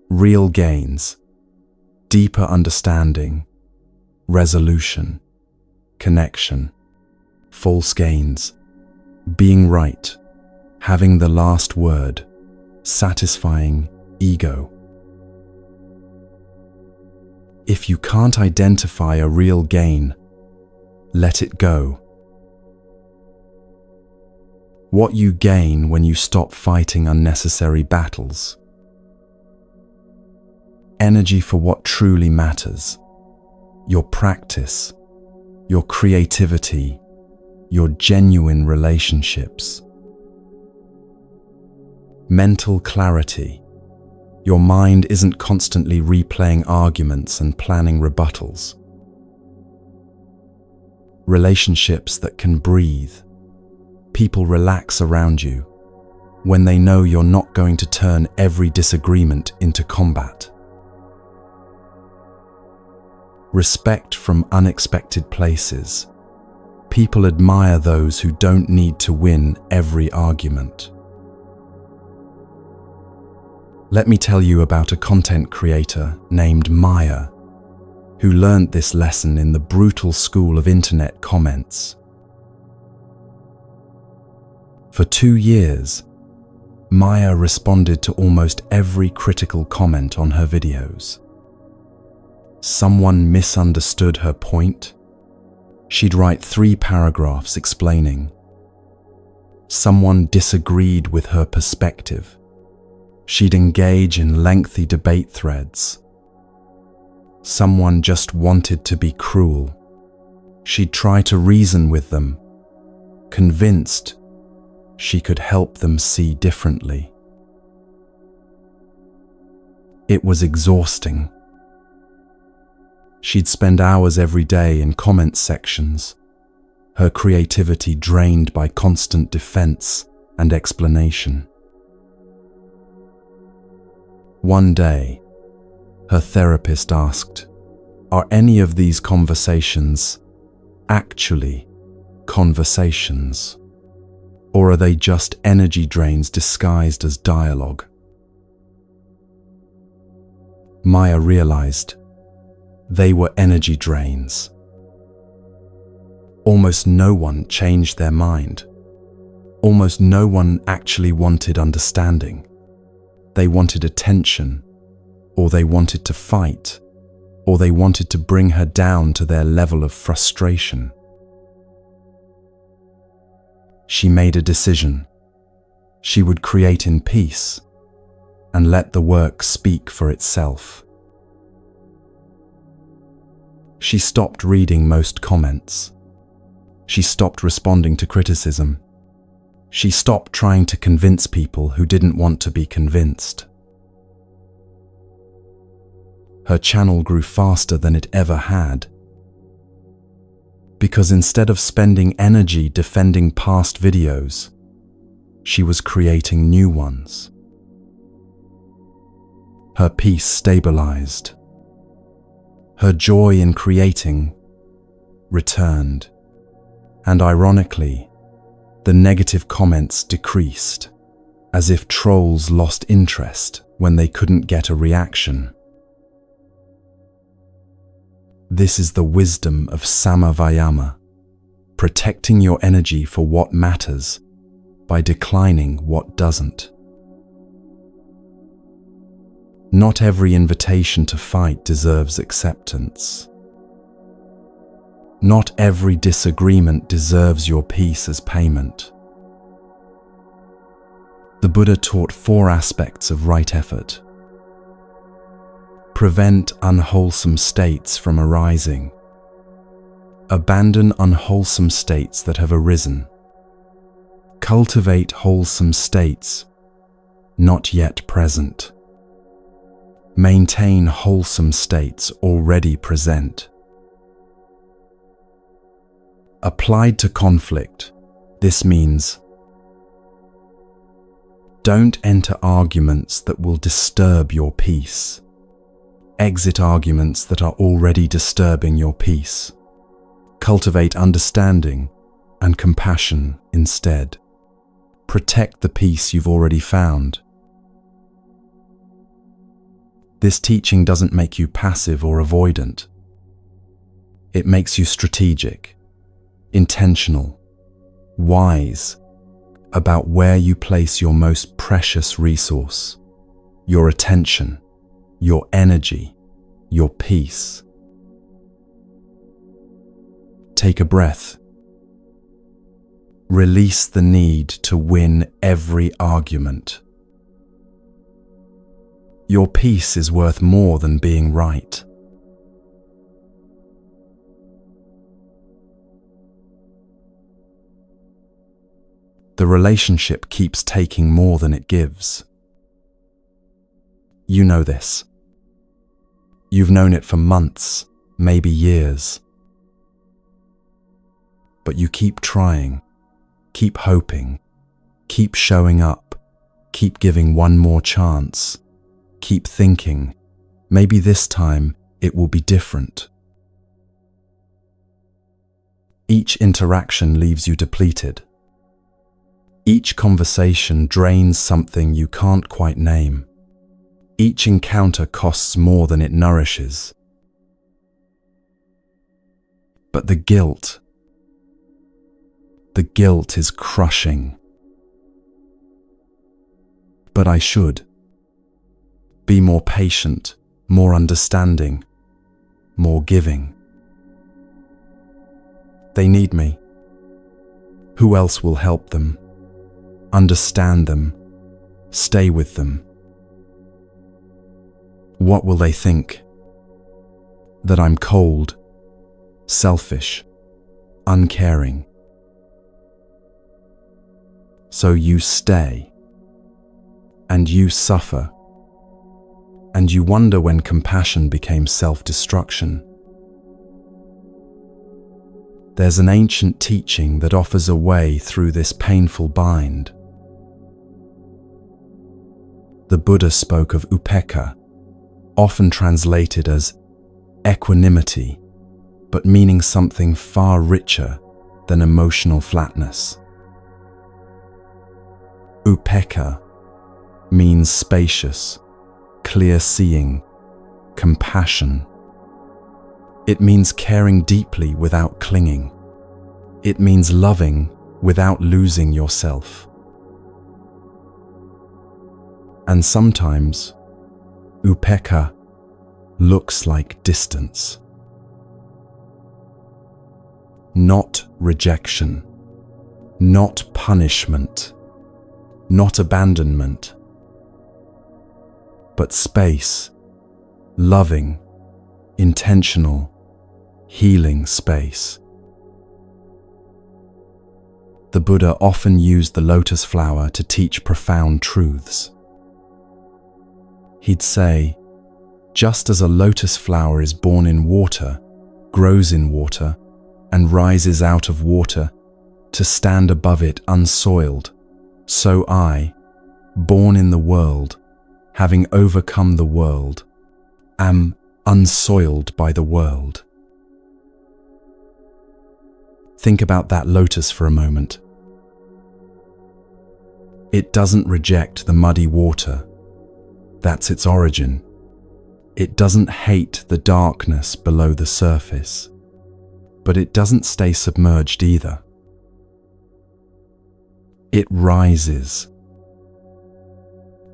Real gains, deeper understanding, resolution, connection. False gains, being right, having the last word, satisfying ego. If you can't identify a real gain, let it go. What you gain when you stop fighting unnecessary battles. Energy for what truly matters. Your practice, your creativity, your genuine relationships. Mental clarity. Your mind isn't constantly replaying arguments and planning rebuttals. Relationships that can breathe. People relax around you when they know you're not going to turn every disagreement into combat. Respect from unexpected places. People admire those who don't need to win every argument. Let me tell you about a content creator named Maya, who learned this lesson in the brutal school of internet comments. For 2 years, Maya responded to almost every critical comment on her videos. Someone misunderstood her point. She'd write 3 paragraphs explaining. Someone disagreed with her perspective. She'd engage in lengthy debate threads. Someone just wanted to be cruel. She'd try to reason with them, convinced she could help them see differently. It was exhausting. She'd spend hours every day in comment sections, her creativity drained by constant defense and explanation. One day, her therapist asked, "Are any of these conversations actually conversations? Or are they just energy drains disguised as dialogue?" Maya realized they were energy drains. Almost no one changed their mind. Almost no one actually wanted understanding. They wanted attention, or they wanted to fight, or they wanted to bring her down to their level of frustration. She made a decision. She would create in peace and let the work speak for itself. She stopped reading most comments. She stopped responding to criticism. She stopped trying to convince people who didn't want to be convinced. Her channel grew faster than it ever had, because instead of spending energy defending past videos, she was creating new ones. Her peace stabilized. Her joy in creating returned. And ironically, the negative comments decreased, as if trolls lost interest when they couldn't get a reaction. This is the wisdom of Samavayama, protecting your energy for what matters by declining what doesn't. Not every invitation to fight deserves acceptance. Not every disagreement deserves your peace as payment. The Buddha taught 4 aspects of right effort. Prevent unwholesome states from arising. Abandon unwholesome states that have arisen. Cultivate wholesome states not yet present. Maintain wholesome states already present. Applied to conflict, this means don't enter arguments that will disturb your peace. Exit arguments that are already disturbing your peace. Cultivate understanding and compassion instead. Protect the peace you've already found. This teaching doesn't make you passive or avoidant. It makes you strategic, intentional, wise about where you place your most precious resource, your attention, your energy, your peace. Take a breath. Release the need to win every argument. Your peace is worth more than being right. The relationship keeps taking more than it gives. You know this. You've known it for months, maybe years. But you keep trying, keep hoping, keep showing up, keep giving one more chance, keep thinking, maybe this time it will be different. Each interaction leaves you depleted. Each conversation drains something you can't quite name. Each encounter costs more than it nourishes. But the guilt is crushing. But I should be more patient, more understanding, more giving. They need me. Who else will help them, understand them, stay with them? What will they think? That I'm cold, selfish, uncaring. So you stay, and you suffer, and you wonder when compassion became self-destruction. There's an ancient teaching that offers a way through this painful bind. The Buddha spoke of upekkha, often translated as equanimity, but meaning something far richer than emotional flatness. Upekkha means spacious, clear-seeing, compassion. It means caring deeply without clinging. It means loving without losing yourself. And sometimes, upekkha looks like distance. Not rejection, not punishment, not abandonment, but space, loving, intentional, healing space. The Buddha often used the lotus flower to teach profound truths. He'd say, just as a lotus flower is born in water, grows in water, and rises out of water to stand above it unsoiled, so I, born in the world, having overcome the world, am unsoiled by the world. Think about that lotus for a moment. It doesn't reject the muddy water. That's its origin. It doesn't hate the darkness below the surface, but it doesn't stay submerged either. It rises.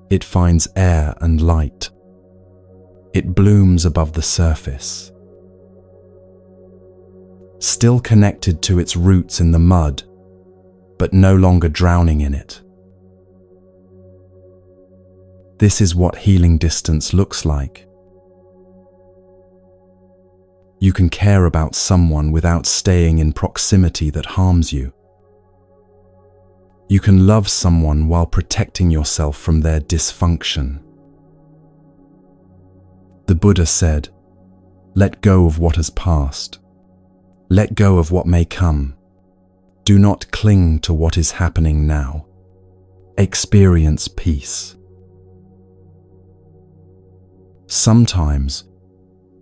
It finds air and light. It blooms above the surface. Still connected to its roots in the mud, but no longer drowning in it. This is what healing distance looks like. You can care about someone without staying in proximity that harms you. You can love someone while protecting yourself from their dysfunction. The Buddha said, "Let go of what has passed. Let go of what may come. Do not cling to what is happening now. Experience peace." Sometimes,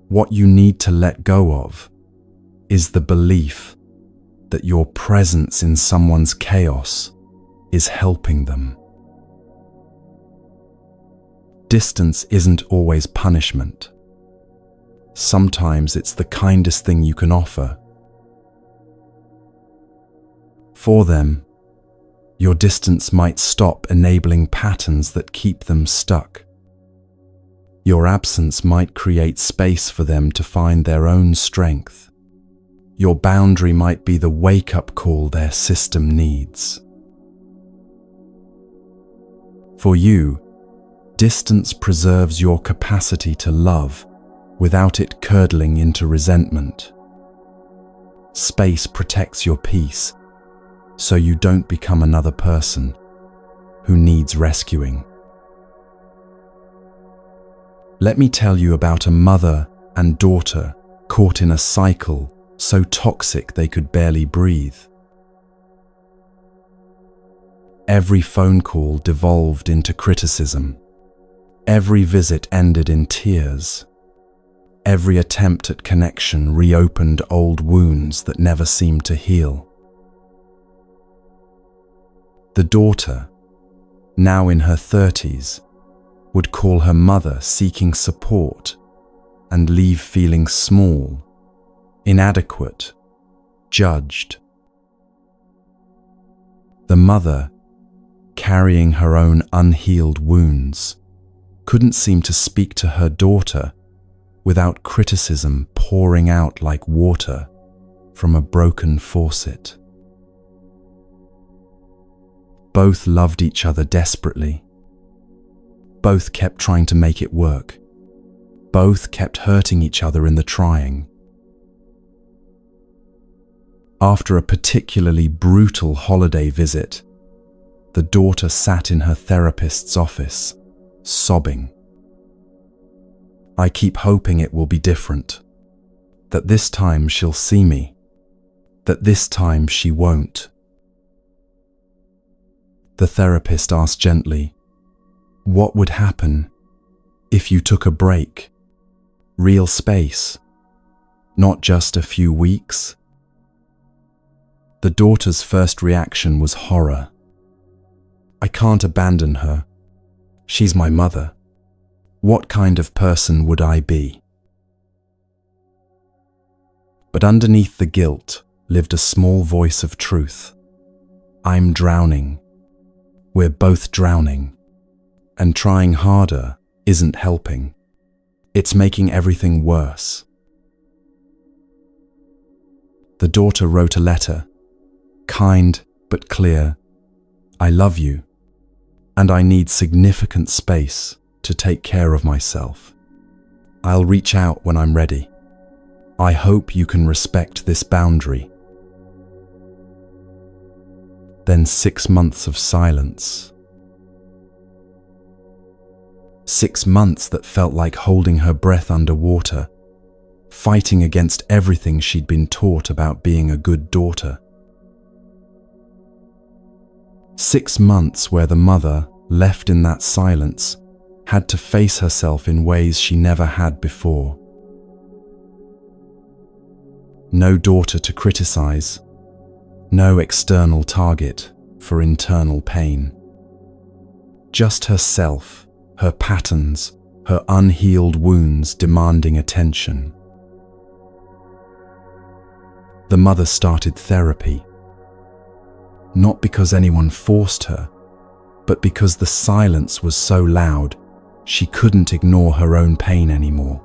what you need to let go of is the belief that your presence in someone's chaos is helping them. Distance isn't always punishment. Sometimes it's the kindest thing you can offer. For them, your distance might stop enabling patterns that keep them stuck. Your absence might create space for them to find their own strength. Your boundary might be the wake-up call their system needs. For you, distance preserves your capacity to love without it curdling into resentment. Space protects your peace, so you don't become another person who needs rescuing. Let me tell you about a mother and daughter caught in a cycle so toxic they could barely breathe. Every phone call devolved into criticism. Every visit ended in tears. Every attempt at connection reopened old wounds that never seemed to heal. The daughter, now in her 30s, would call her mother seeking support and leave feeling small, inadequate, judged. The mother, carrying her own unhealed wounds, couldn't seem to speak to her daughter without criticism pouring out like water from a broken faucet. Both loved each other desperately. Both kept trying to make it work. Both kept hurting each other in the trying. After a particularly brutal holiday visit, the daughter sat in her therapist's office, sobbing. "I keep hoping it will be different, that this time she'll see me, that this time she won't." The therapist asked gently, "What would happen if you took a break? Real space, not just a few weeks?" The daughter's first reaction was horror. "I can't abandon her. She's my mother. What kind of person would I be?" But underneath the guilt lived a small voice of truth. "I'm drowning. We're both drowning. And trying harder isn't helping. It's making everything worse." The daughter wrote a letter, kind but clear. "I love you, and I need significant space to take care of myself. I'll reach out when I'm ready. I hope you can respect this boundary." Then 6 months of silence. 6 months that felt like holding her breath underwater, fighting against everything she'd been taught about being a good daughter. 6 months where the mother, left in that silence, had to face herself in ways she never had before. No daughter to criticize, no external target for internal pain. Just herself, her patterns, her unhealed wounds demanding attention. The mother started therapy. Not because anyone forced her, but because the silence was so loud, she couldn't ignore her own pain anymore.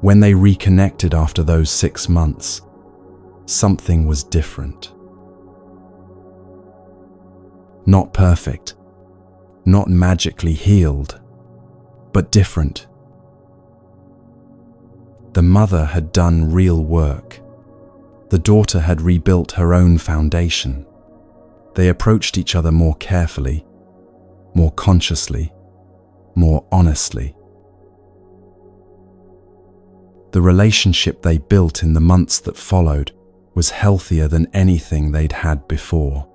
When they reconnected after those 6 months, something was different. Not perfect, not magically healed, but different. The mother had done real work. The daughter had rebuilt her own foundation. They approached each other more carefully, more consciously, more honestly. The relationship they built in the months that followed was healthier than anything they'd had before.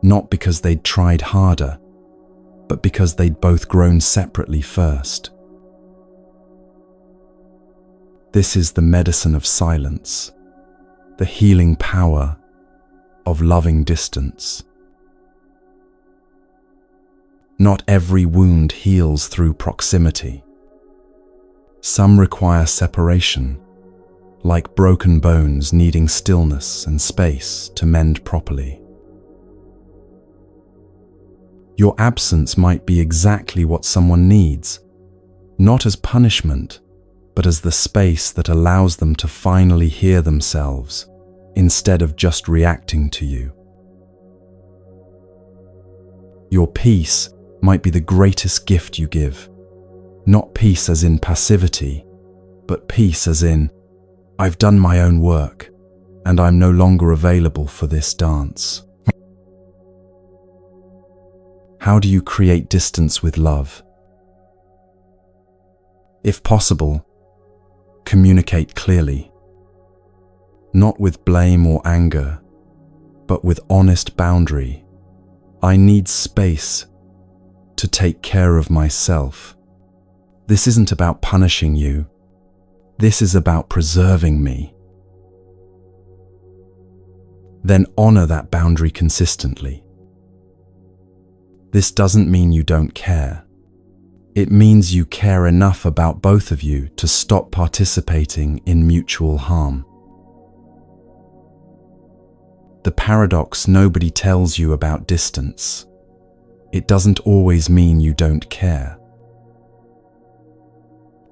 Not because they'd tried harder, but because they'd both grown separately first. This is the medicine of silence, the healing power of loving distance. Not every wound heals through proximity. Some require separation, like broken bones needing stillness and space to mend properly. Your absence might be exactly what someone needs, not as punishment, but as the space that allows them to finally hear themselves instead of just reacting to you. Your peace might be the greatest gift you give. Not peace as in passivity, but peace as in, I've done my own work, and I'm no longer available for this dance. How do you create distance with love? If possible, communicate clearly. Not with blame or anger, but with honest boundary. I need space to take care of myself. This isn't about punishing you. This is about preserving me. Then honor that boundary consistently. This doesn't mean you don't care. It means you care enough about both of you to stop participating in mutual harm. The paradox nobody tells you about distance. It doesn't always mean you don't care.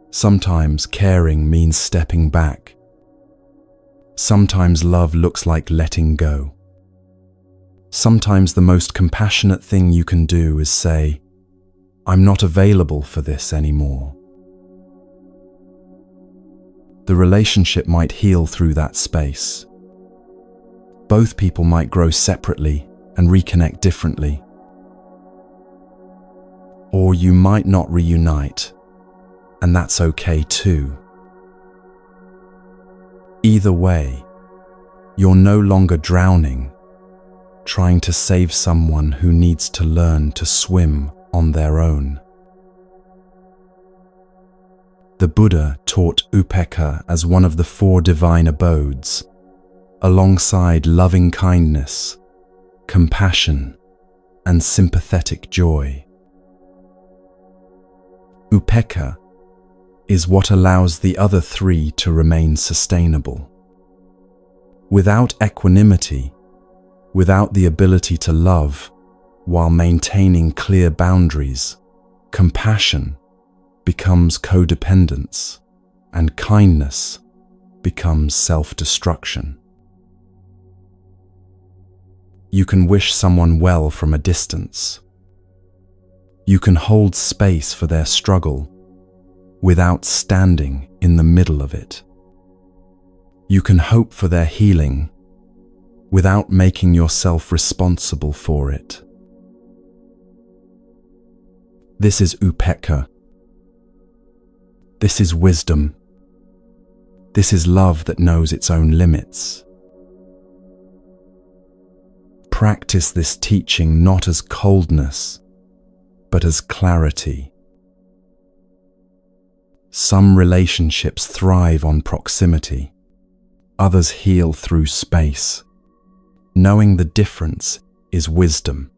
Sometimes caring means stepping back. Sometimes love looks like letting go. Sometimes the most compassionate thing you can do is say, I'm not available for this anymore. The relationship might heal through that space. Both people might grow separately and reconnect differently. Or you might not reunite, and that's okay too. Either way, you're no longer drowning, trying to save someone who needs to learn to swim on their own. The Buddha taught upekkha as one of the 4 divine abodes, alongside loving kindness, compassion, and sympathetic joy. Upekkha is what allows the other 3 to remain sustainable. Without equanimity, without the ability to love while maintaining clear boundaries, compassion becomes codependence, and kindness becomes self-destruction. You can wish someone well from a distance. You can hold space for their struggle without standing in the middle of it. You can hope for their healing without making yourself responsible for it. This is upekkha. This is wisdom. This is love that knows its own limits. Practice this teaching not as coldness, but as clarity. Some relationships thrive on proximity. Others heal through space. Knowing the difference is wisdom.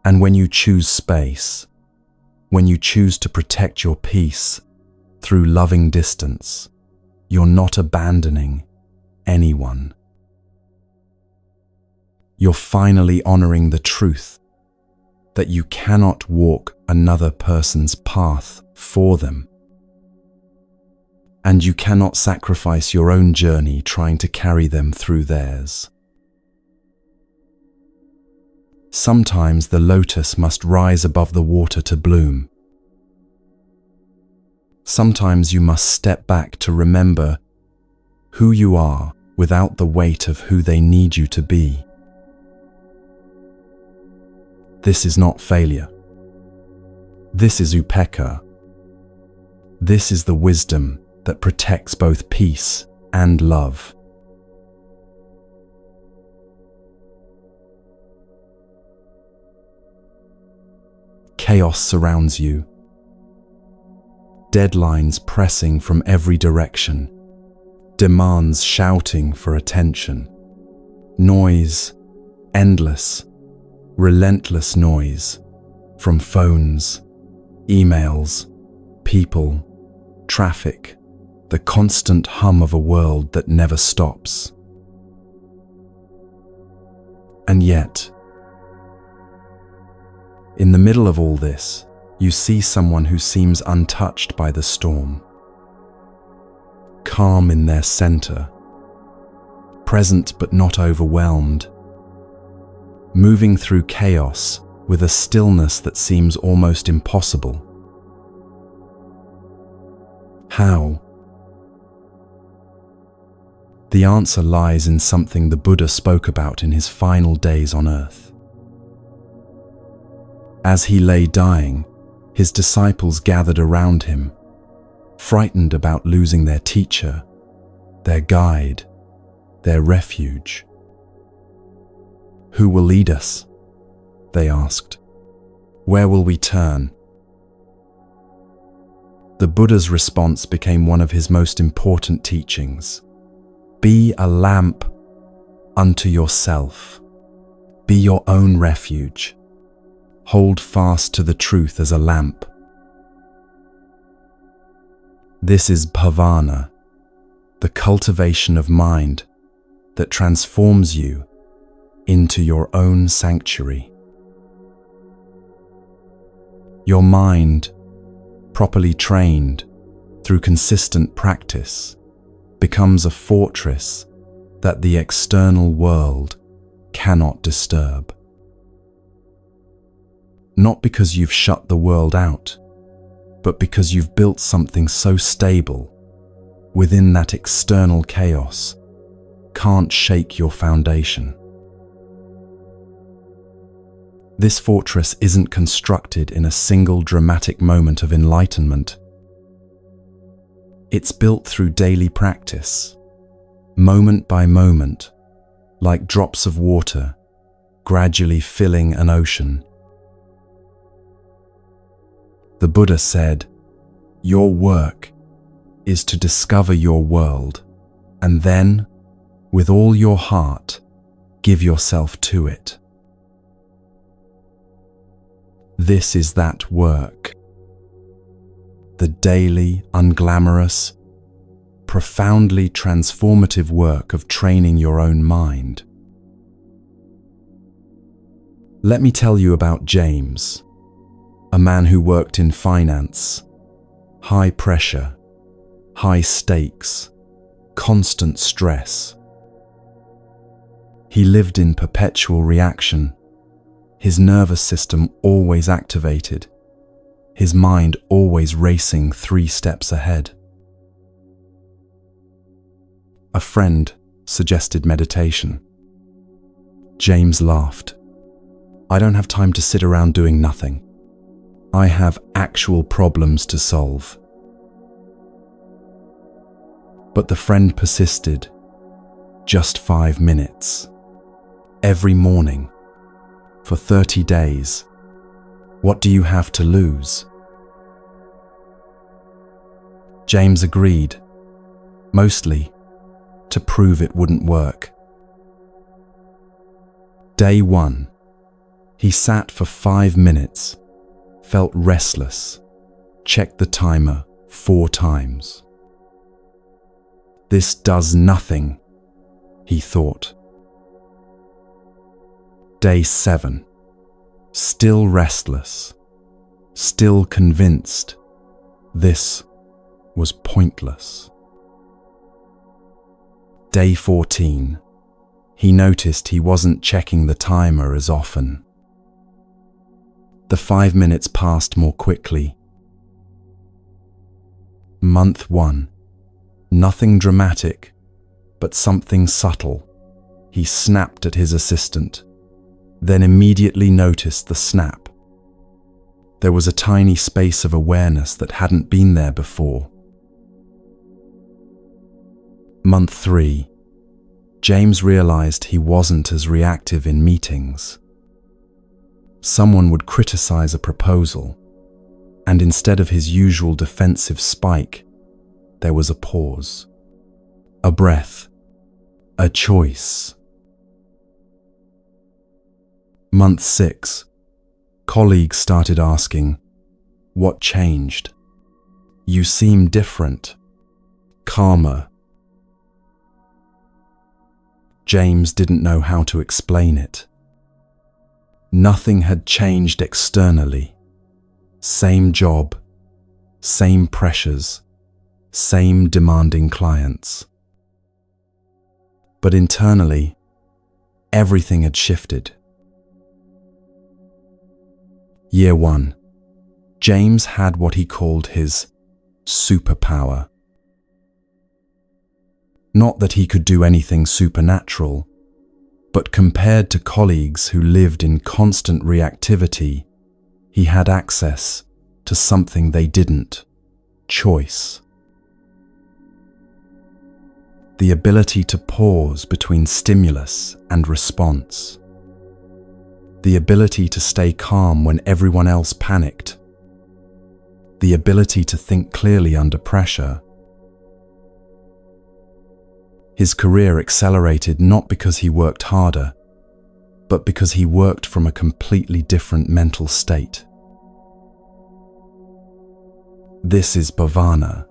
And when you choose space, when you choose to protect your peace through loving distance, you're not abandoning anyone. You're finally honoring the truth that you cannot walk another person's path for them. And you cannot sacrifice your own journey trying to carry them through theirs. Sometimes the lotus must rise above the water to bloom. Sometimes you must step back to remember who you are without the weight of who they need you to be. This is not failure. This is upekkha. This is the wisdom that protects both peace and love. Chaos surrounds you. Deadlines pressing from every direction. Demands shouting for attention. Noise, endless, relentless noise from phones, emails, people, traffic, the constant hum of a world that never stops. And yet, in the middle of all this, You see someone who seems untouched by the storm, calm in their center, present but not overwhelmed, moving through chaos with a stillness that seems almost impossible. How? The answer lies in something the Buddha spoke about in his final days on earth. As he lay dying, his disciples gathered around him, frightened about losing their teacher, their guide, their refuge. "Who will lead us?" they asked. "Where will we turn?" The Buddha's response became one of his most important teachings. Be a lamp unto yourself. Be your own refuge. Hold fast to the truth as a lamp. This is bhavana, the cultivation of mind that transforms you into your own sanctuary. Your mind, properly trained through consistent practice, becomes a fortress that the external world cannot disturb. Not because you've shut the world out, but because you've built something so stable within that external chaos can't shake your foundation. This fortress isn't constructed in a single dramatic moment of enlightenment. It's built through daily practice, moment by moment, like drops of water gradually filling an ocean. The Buddha said, "Your work is to discover your world, and then, with all your heart, give yourself to it." This is that work. The daily, unglamorous, profoundly transformative work of training your own mind. Let me tell you about James, a man who worked in finance, high pressure, high stakes, constant stress. He lived in perpetual reaction, his nervous system always activated, his mind always racing 3 steps ahead. A friend suggested meditation. James laughed. "I don't have time to sit around doing nothing. I have actual problems to solve." But the friend persisted. Just 5 minutes. Every morning. For 30 days. What do you have to lose? James agreed. Mostly to prove it wouldn't work. Day 1. He sat for 5 minutes. Felt restless, checked the timer 4 times. This does nothing, he thought. Day 7. Still restless, still convinced this was pointless. Day 14. He noticed he wasn't checking the timer as often. The 5 minutes passed more quickly. Month 1. Nothing dramatic, but something subtle. He snapped at his assistant, then immediately noticed the snap. There was a tiny space of awareness that hadn't been there before. Month 3. James realized he wasn't as reactive in meetings. Someone would criticize a proposal, and instead of his usual defensive spike, there was a pause, a breath, a choice. Month 6. Colleagues started asking, "What changed? You seem different, calmer." James didn't know how to explain it. Nothing had changed externally, Same job, same pressures, same demanding clients. But internally, everything had shifted. Year 1. James had what he called his superpower. Not that he could do anything supernatural, but compared to colleagues who lived in constant reactivity, he had access to something they didn't: choice. The ability to pause between stimulus and response. The ability to stay calm when everyone else panicked. The ability to think clearly under pressure. His career accelerated not because he worked harder, but because he worked from a completely different mental state. This is bhavana,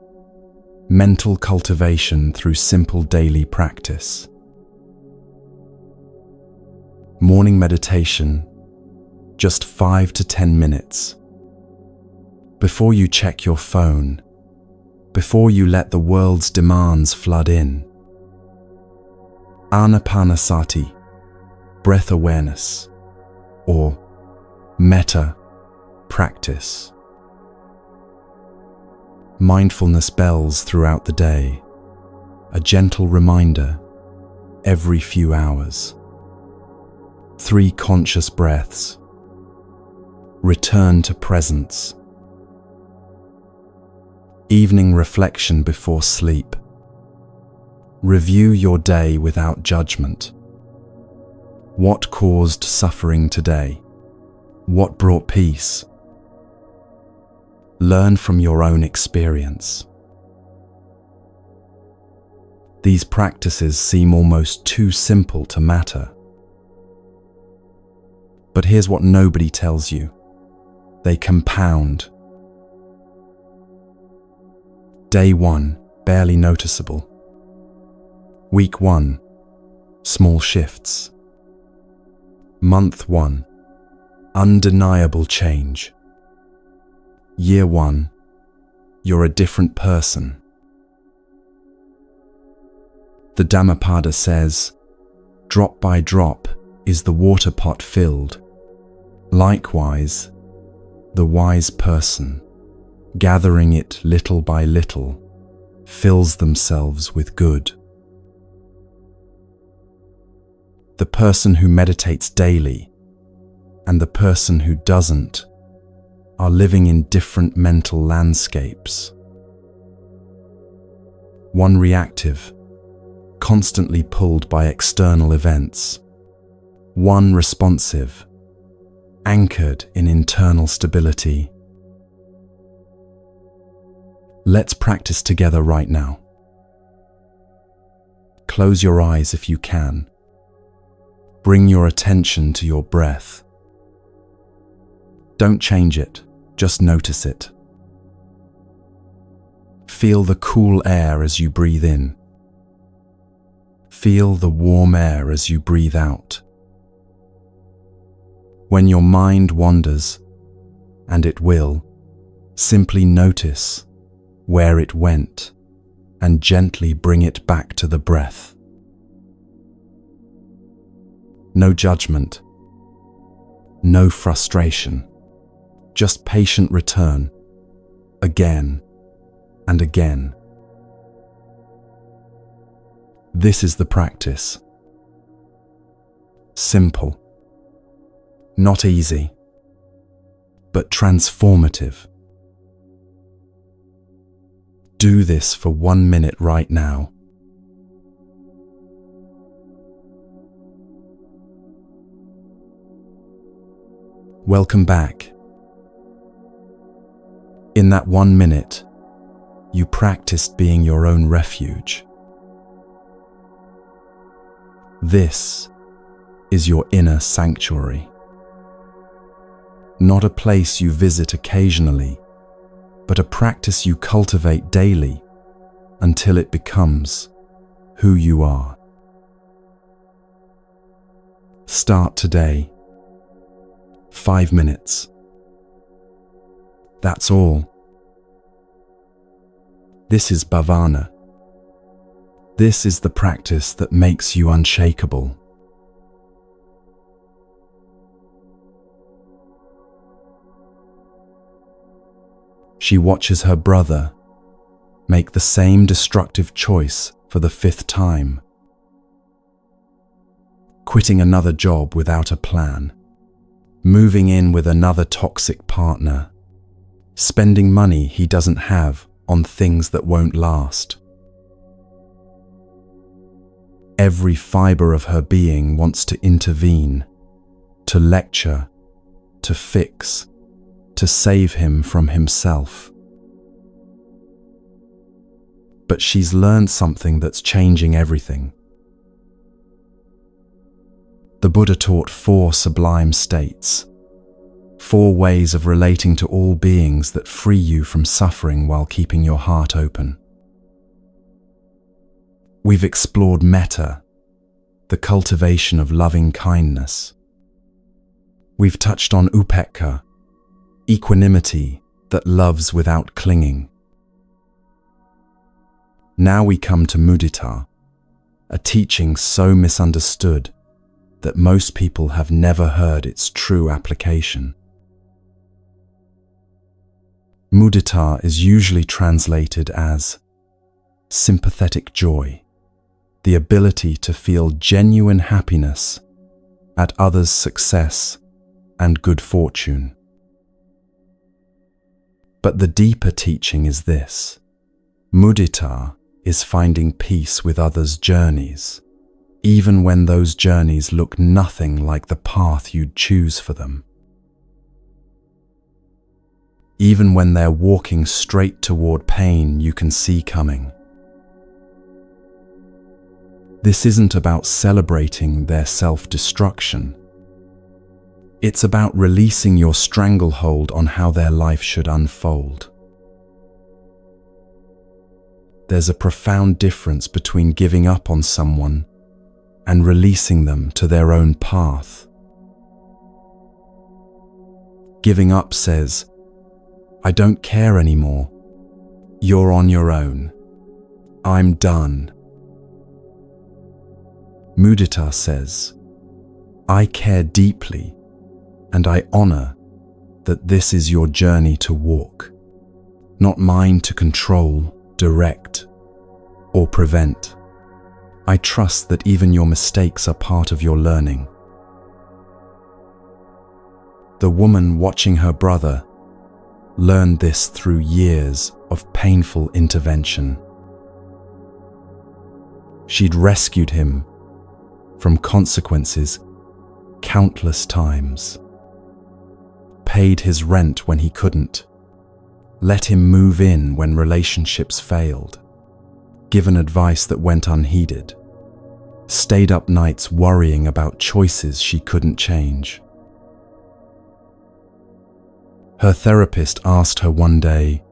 mental cultivation through simple daily practice. Morning meditation, just 5 to 10 minutes. Before you check your phone, before you let the world's demands flood in. Anapanasati, breath awareness, or metta practice. Mindfulness bells throughout the day, a gentle reminder every few hours. 3 conscious breaths. Return to presence. Evening reflection before sleep. Review your day without judgment. What caused suffering today? What brought peace? Learn from your own experience. These practices seem almost too simple to matter. But here's what nobody tells you. They compound. Day 1, barely noticeable. Week 1, small shifts. Month 1, undeniable change. Year 1, you're a different person. The Dhammapada says, drop by drop is the water pot filled. Likewise, the wise person, gathering it little by little, fills themselves with good. The person who meditates daily and the person who doesn't are living in different mental landscapes. One reactive, constantly pulled by external events. One responsive, anchored in internal stability. Let's practice together right now. Close your eyes if you can. Bring your attention to your breath. Don't change it, just notice it. Feel the cool air as you breathe in. Feel the warm air as you breathe out. When your mind wanders, and it will, simply notice where it went and gently bring it back to the breath. No judgment, no frustration, just patient return, again and again. This is the practice. Simple, not easy, but transformative. Do this for 1 minute right now. Welcome back. In that 1 minute, you practiced being your own refuge. This is your inner sanctuary. Not a place you visit occasionally, but a practice you cultivate daily until it becomes who you are. Start today. 5 minutes. That's all. This is bhavana. This is the practice that makes you unshakable. She watches her brother make the same destructive choice for the 5th time. Quitting another job without a plan, moving in with another toxic partner, spending money he doesn't have on things that won't last. Every fiber of her being wants to intervene, to lecture, to fix, to save him from himself. But she's learned something that's changing everything. The Buddha taught 4 sublime states, 4 ways of relating to all beings that free you from suffering while keeping your heart open. We've explored metta, the cultivation of loving kindness. We've touched on upekkha, equanimity that loves without clinging. Now we come to mudita, a teaching so misunderstood that most people have never heard its true application. Mudita is usually translated as sympathetic joy, the ability to feel genuine happiness at others' success and good fortune. But the deeper teaching is this: mudita is finding peace with others' journeys, even when those journeys look nothing like the path you'd choose for them. Even when they're walking straight toward pain you can see coming. This isn't about celebrating their self-destruction. It's about releasing your stranglehold on how their life should unfold. There's a profound difference between giving up on someone and releasing them to their own path. Giving up says, I don't care anymore. You're on your own. I'm done. Mudita says, I care deeply and I honor that this is your journey to walk, not mine to control, direct, or prevent. I trust that even your mistakes are part of your learning. The woman watching her brother learned this through years of painful intervention. She'd rescued him from consequences countless times, paid his rent when he couldn't, let him move in when relationships failed, given advice that went unheeded, stayed up nights worrying about choices she couldn't change. Her therapist asked her one day,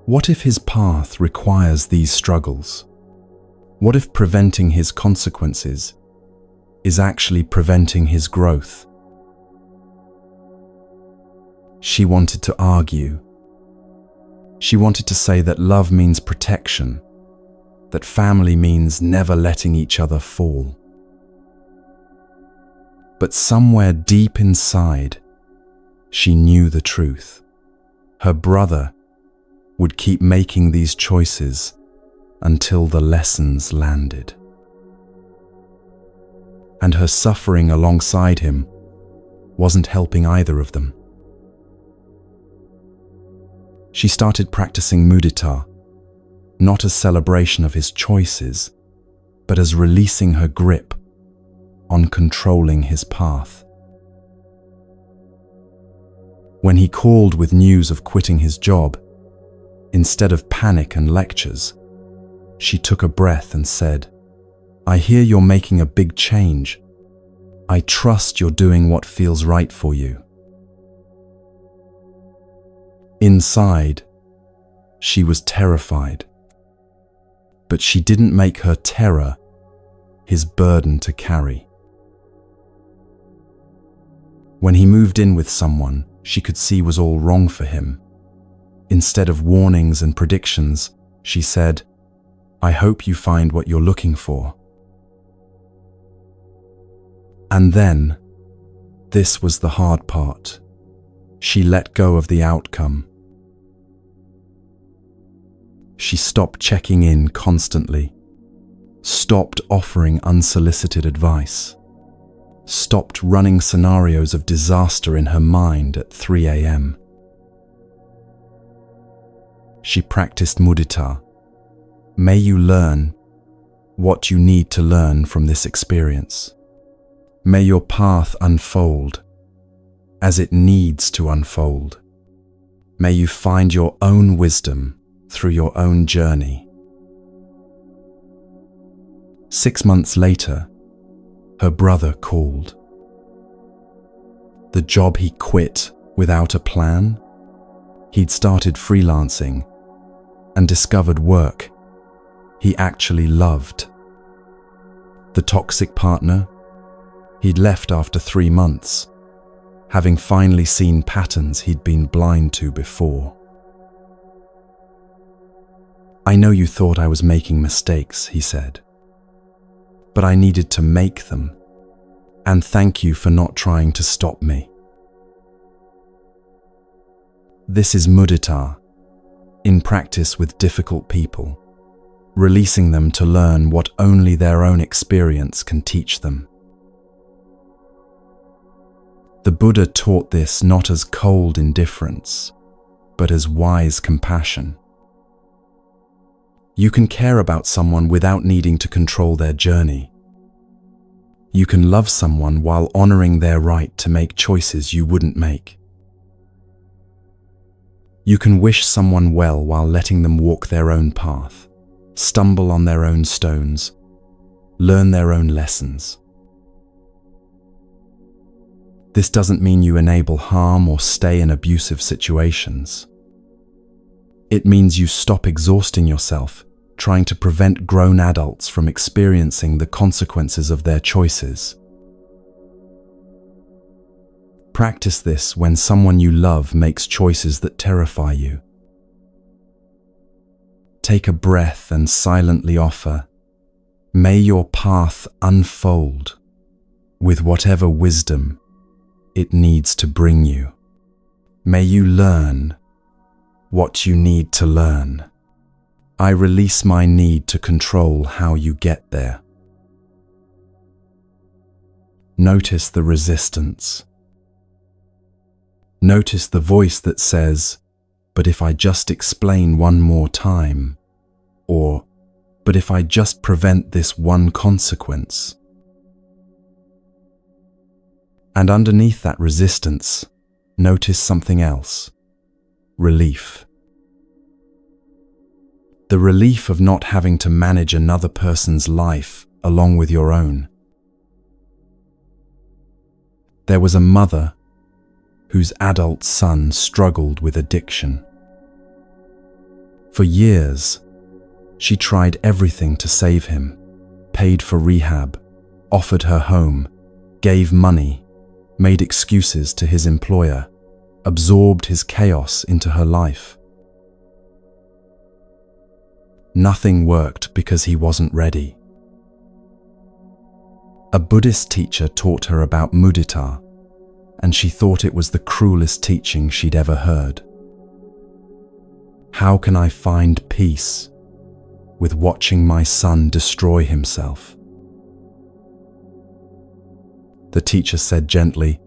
what if his path requires these struggles? What if preventing his consequences is actually preventing his growth? She wanted to argue. She wanted to say that love means protection, that family means never letting each other fall. But somewhere deep inside, she knew the truth. Her brother would keep making these choices until the lessons landed. And her suffering alongside him wasn't helping either of them. She started practicing mudita, not as celebration of his choices, but as releasing her grip on controlling his path. When he called with news of quitting his job, instead of panic and lectures, she took a breath and said, I hear you're making a big change. I trust you're doing what feels right for you. Inside, she was terrified, but she didn't make her terror his burden to carry. When he moved in with someone she could see was all wrong for him, Instead of warnings and predictions, she said, "I hope you find what you're looking for." And then, this was the hard part. She let go of the outcome. She stopped checking in constantly, stopped offering unsolicited advice, stopped running scenarios of disaster in her mind at 3 a.m. She practiced mudita. May you learn what you need to learn from this experience. May your path unfold as it needs to unfold. May you find your own wisdom through your own journey. 6 months later, her brother called. The job he quit without a plan, he'd started freelancing and discovered work he actually loved. The toxic partner, he'd left after 3 months, having finally seen patterns he'd been blind to before. "I know you thought I was making mistakes," he said, "but I needed to make them, and thank you for not trying to stop me." This is mudita, in practice with difficult people, releasing them to learn what only their own experience can teach them. The Buddha taught this not as cold indifference, but as wise compassion. You can care about someone without needing to control their journey. You can love someone while honoring their right to make choices you wouldn't make. You can wish someone well while letting them walk their own path, stumble on their own stones, learn their own lessons. This doesn't mean you enable harm or stay in abusive situations. It means you stop exhausting yourself trying to prevent grown adults from experiencing the consequences of their choices. Practice this when someone you love makes choices that terrify you. Take a breath and silently offer, "May your path unfold with whatever wisdom it needs to bring you. May you learn what you need to learn. I release my need to control how you get there." Notice the resistance. Notice the voice that says, "But if I just explain one more time," or "But if I just prevent this one consequence." And underneath that resistance, notice something else: relief. The relief of not having to manage another person's life along with your own. There was a mother whose adult son struggled with addiction. For years, she tried everything to save him, paid for rehab, offered her home, gave money, made excuses to his employer, absorbed his chaos into her life. Nothing worked because he wasn't ready. A Buddhist teacher taught her about mudita, and she thought it was the cruelest teaching she'd ever heard. How can I find peace with watching my son destroy himself? The teacher said gently,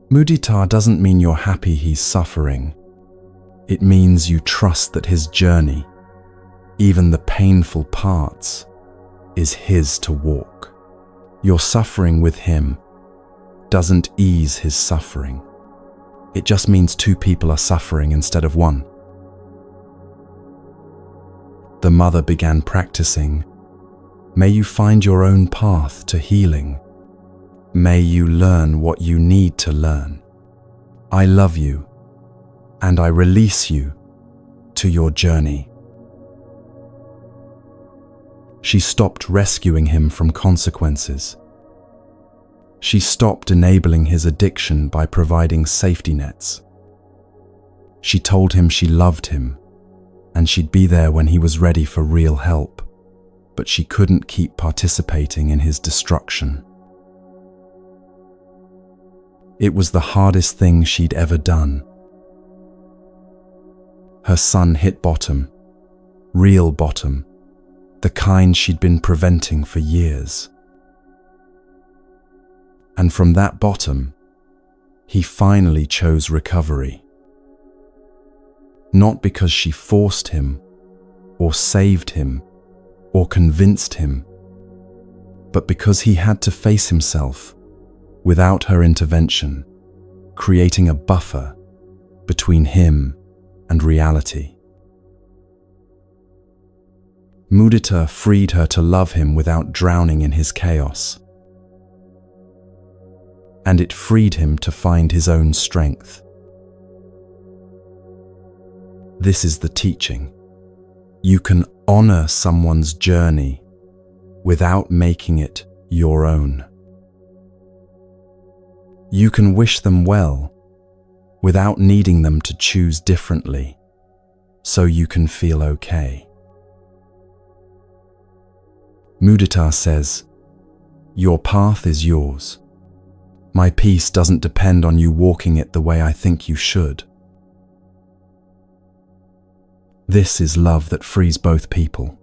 "Mudita doesn't mean you're happy he's suffering. It means you trust that his journey, even the painful parts, is his to walk. Your suffering with him doesn't ease his suffering. It just means 2 people are suffering instead of 1. The mother began practicing, "May you find your own path to healing. May you learn what you need to learn. I love you, and I release you to your journey." She stopped rescuing him from consequences. She stopped enabling his addiction by providing safety nets. She told him she loved him, and she'd be there when he was ready for real help, but she couldn't keep participating in his destruction. It was the hardest thing she'd ever done. Her son hit bottom, real bottom, the kind she'd been preventing for years. And from that bottom, he finally chose recovery. Not because she forced him, or saved him, or convinced him, but because he had to face himself without her intervention, creating a buffer between him and reality. Mudita freed her to love him without drowning in his chaos. And it freed him to find his own strength. This is the teaching. You can honor someone's journey without making it your own. You can wish them well without needing them to choose differently, so you can feel okay. Mudita says, "Your path is yours. My peace doesn't depend on you walking it the way I think you should." This is love that frees both people.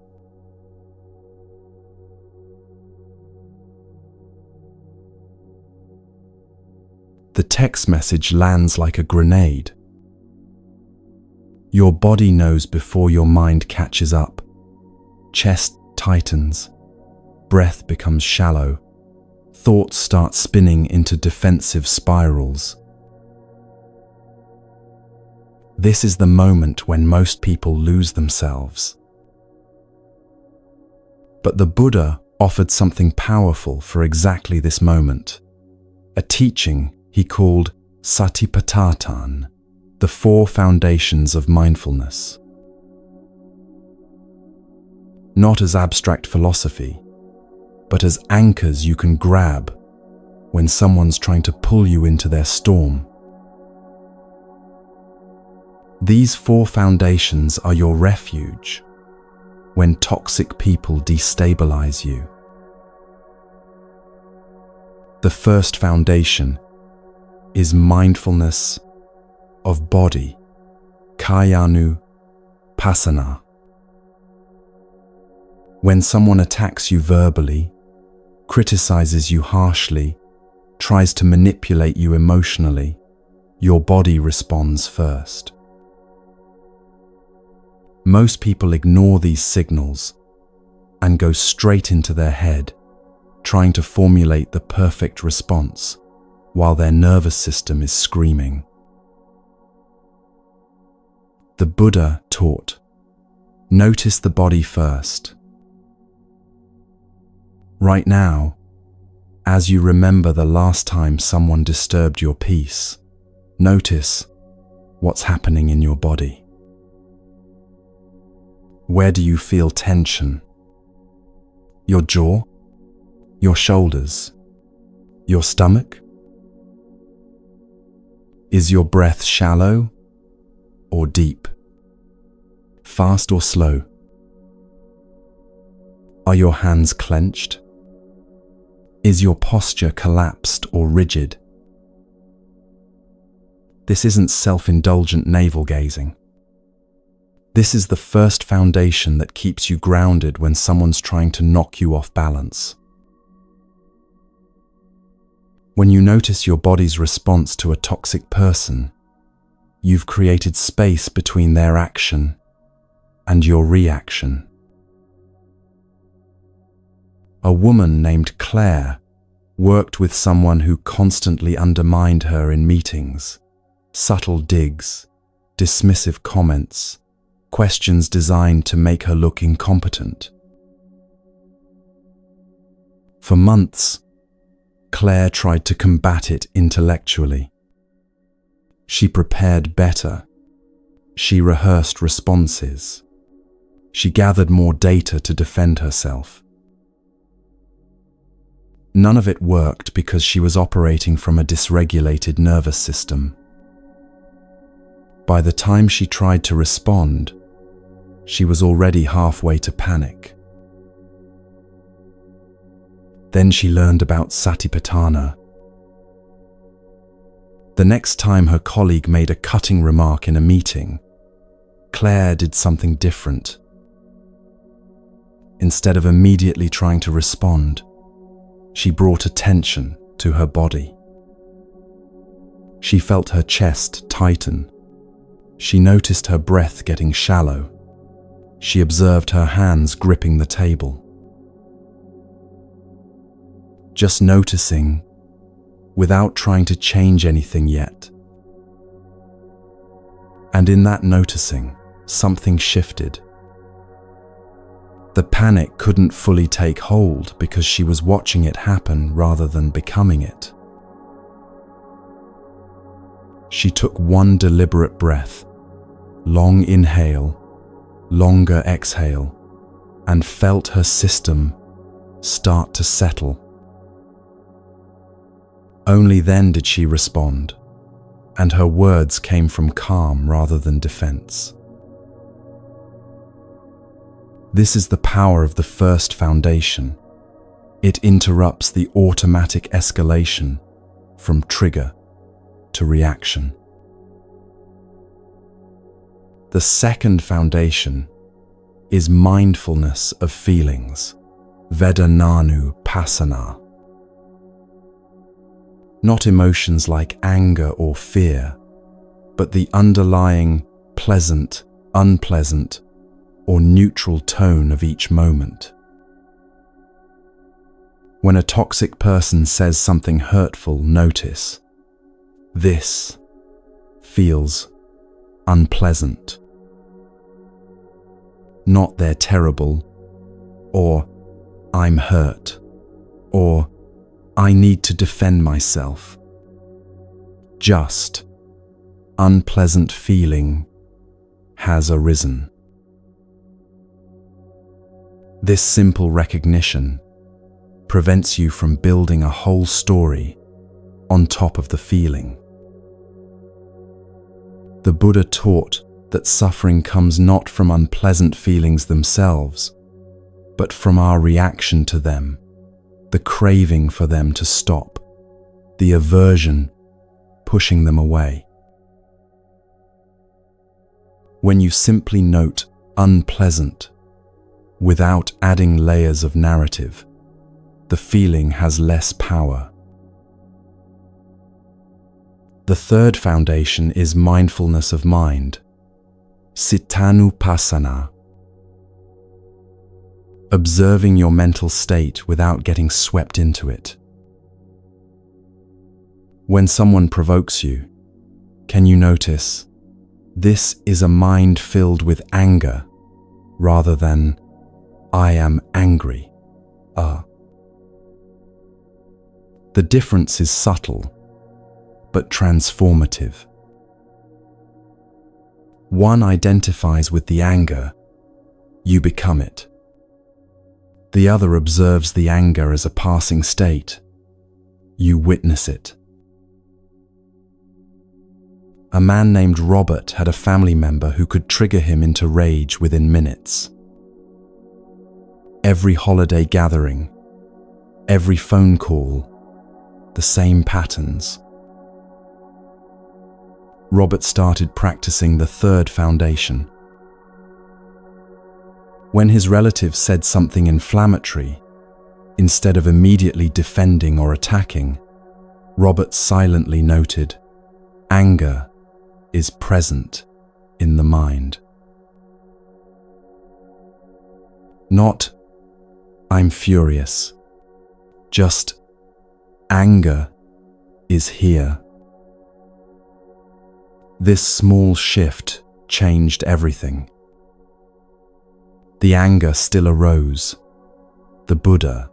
The text message lands like a grenade. Your body knows before your mind catches up. Chest tightens. Breath becomes shallow. Thoughts start spinning into defensive spirals. This is the moment when most people lose themselves. But the Buddha offered something powerful for exactly this moment. A teaching he called Satipatthana, the 4 foundations of mindfulness. Not as abstract philosophy, but as anchors you can grab when someone's trying to pull you into their storm. These 4 foundations are your refuge when toxic people destabilize you. The first foundation is mindfulness of body, kayanu pasana. When someone attacks you verbally, criticizes you harshly, tries to manipulate you emotionally, your body responds first. Most people ignore these signals and go straight into their head, trying to formulate the perfect response while their nervous system is screaming. The Buddha taught, notice the body first. Right now, as you remember the last time someone disturbed your peace, notice what's happening in your body. Where do you feel tension? Your jaw? Your shoulders? Your stomach? Is your breath shallow or deep? Fast or slow? Are your hands clenched? Is your posture collapsed or rigid? This isn't self-indulgent navel-gazing. This is the first foundation that keeps you grounded when someone's trying to knock you off balance. When you notice your body's response to a toxic person, you've created space between their action and your reaction. A woman named Claire worked with someone who constantly undermined her in meetings. Subtle digs, dismissive comments, questions designed to make her look incompetent. For months, Claire tried to combat it intellectually. She prepared better. She rehearsed responses. She gathered more data to defend herself. None of it worked because she was operating from a dysregulated nervous system. By the time she tried to respond, she was already halfway to panic. Then she learned about satipatthana. The next time her colleague made a cutting remark in a meeting, Claire did something different. Instead of immediately trying to respond, she brought attention to her body. She felt her chest tighten. She noticed her breath getting shallow. She observed her hands gripping the table. Just noticing, without trying to change anything yet. And in that noticing, something shifted. The panic couldn't fully take hold because she was watching it happen rather than becoming it. She took one deliberate breath, long inhale, longer exhale, and felt her system start to settle. Only then did she respond, and her words came from calm rather than defense. This is the power of the first foundation. It interrupts the automatic escalation from trigger to reaction. The second foundation is mindfulness of feelings, Vedananu-passana. Not emotions like anger or fear, but the underlying pleasant, unpleasant, or neutral tone of each moment. When a toxic person says something hurtful, notice, this feels unpleasant. Not they're terrible, or I'm hurt, or I need to defend myself. Just unpleasant feeling has arisen. This simple recognition prevents you from building a whole story on top of the feeling. The Buddha taught that suffering comes not from unpleasant feelings themselves, but from our reaction to them, the craving for them to stop, the aversion pushing them away. When you simply note unpleasant without adding layers of narrative, the feeling has less power. The third foundation is mindfulness of mind, cittanupassana. Observing your mental state without getting swept into it. When someone provokes you, can you notice, this is a mind filled with anger rather than I am angry. The difference is subtle, but transformative. One identifies with the anger, you become it. The other observes the anger as a passing state, you witness it. A man named Robert had a family member who could trigger him into rage within minutes. Every holiday gathering, every phone call, the same patterns. Robert started practicing the third foundation. When his relative said something inflammatory, instead of immediately defending or attacking, Robert silently noted, anger is present in the mind. Not, I'm furious, just anger is here. This small shift changed everything. The anger still arose. The Buddha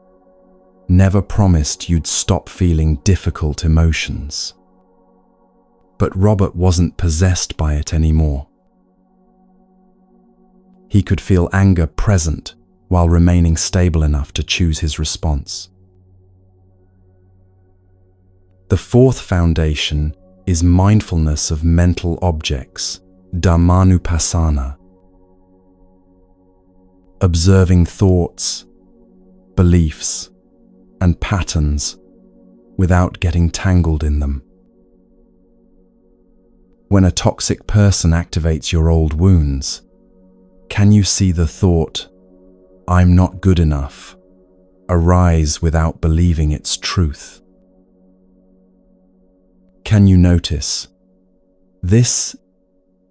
never promised you'd stop feeling difficult emotions. But Robert wasn't possessed by it anymore. He could feel anger present while remaining stable enough to choose his response. The fourth foundation is mindfulness of mental objects, dhammanupassana. Observing thoughts, beliefs, and patterns without getting tangled in them. When a toxic person activates your old wounds, can you see the thought, "I'm not good enough," arise without believing its truth? Can you notice, "This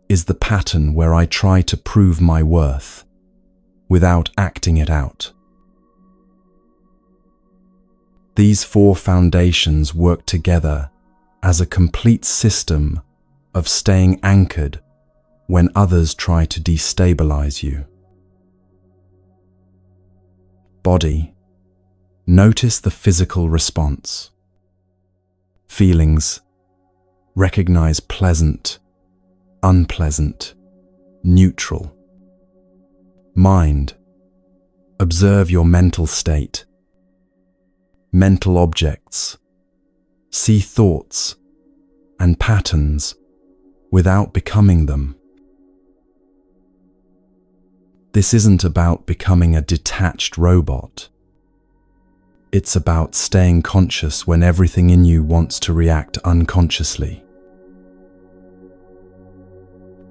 is the pattern where I try to prove my worth without acting it out"? These four foundations work together as a complete system of staying anchored when others try to destabilize you. Body. Notice the physical response. Feelings. Recognize pleasant, unpleasant, neutral. Mind. Observe your mental state. Mental objects. See thoughts and patterns without becoming them. This isn't about becoming a detached robot. It's about staying conscious when everything in you wants to react unconsciously.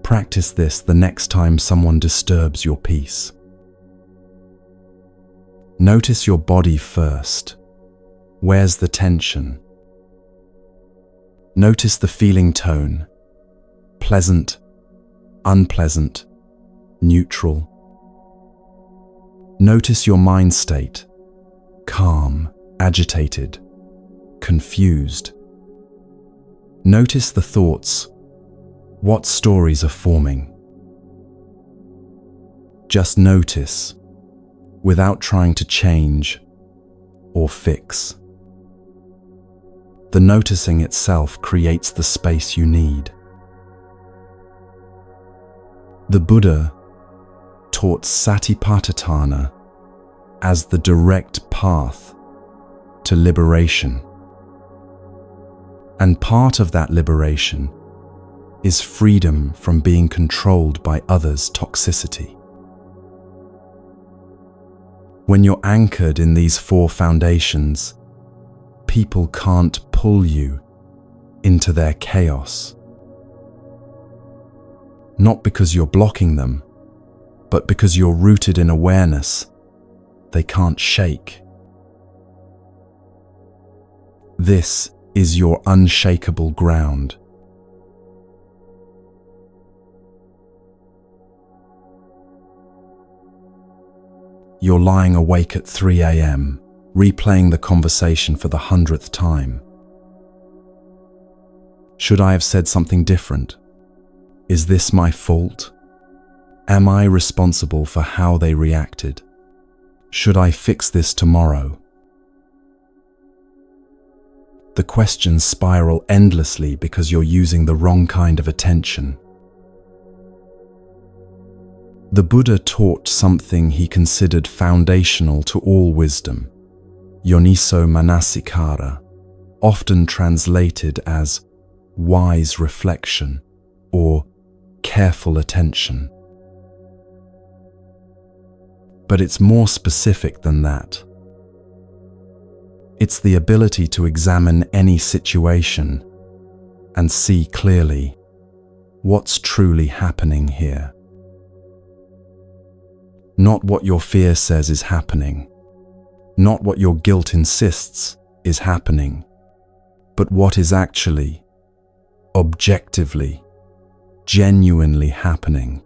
Practice this the next time someone disturbs your peace. Notice your body first. Where's the tension? Notice the feeling tone. Pleasant, unpleasant, neutral. Notice your mind state. Calm, agitated, confused. Notice the thoughts. What stories are forming? Just notice, without trying to change or fix. The noticing itself creates the space you need. The Buddha taught satipatthana as the direct path to liberation. And part of that liberation is freedom from being controlled by others' toxicity. When you're anchored in these four foundations, people can't pull you into their chaos. Not because you're blocking them, but because you're rooted in awareness they can't shake. This is your unshakable ground. You're lying awake at 3 a.m., replaying the conversation for the 100th time. Should I have said something different? Is this my fault? Am I responsible for how they reacted? Should I fix this tomorrow? The questions spiral endlessly because you're using the wrong kind of attention. The Buddha taught something he considered foundational to all wisdom, yoniso manasikara, often translated as wise reflection or careful attention. But it's more specific than that. It's the ability to examine any situation and see clearly what's truly happening here. Not what your fear says is happening, not what your guilt insists is happening, but what is actually, objectively, genuinely happening.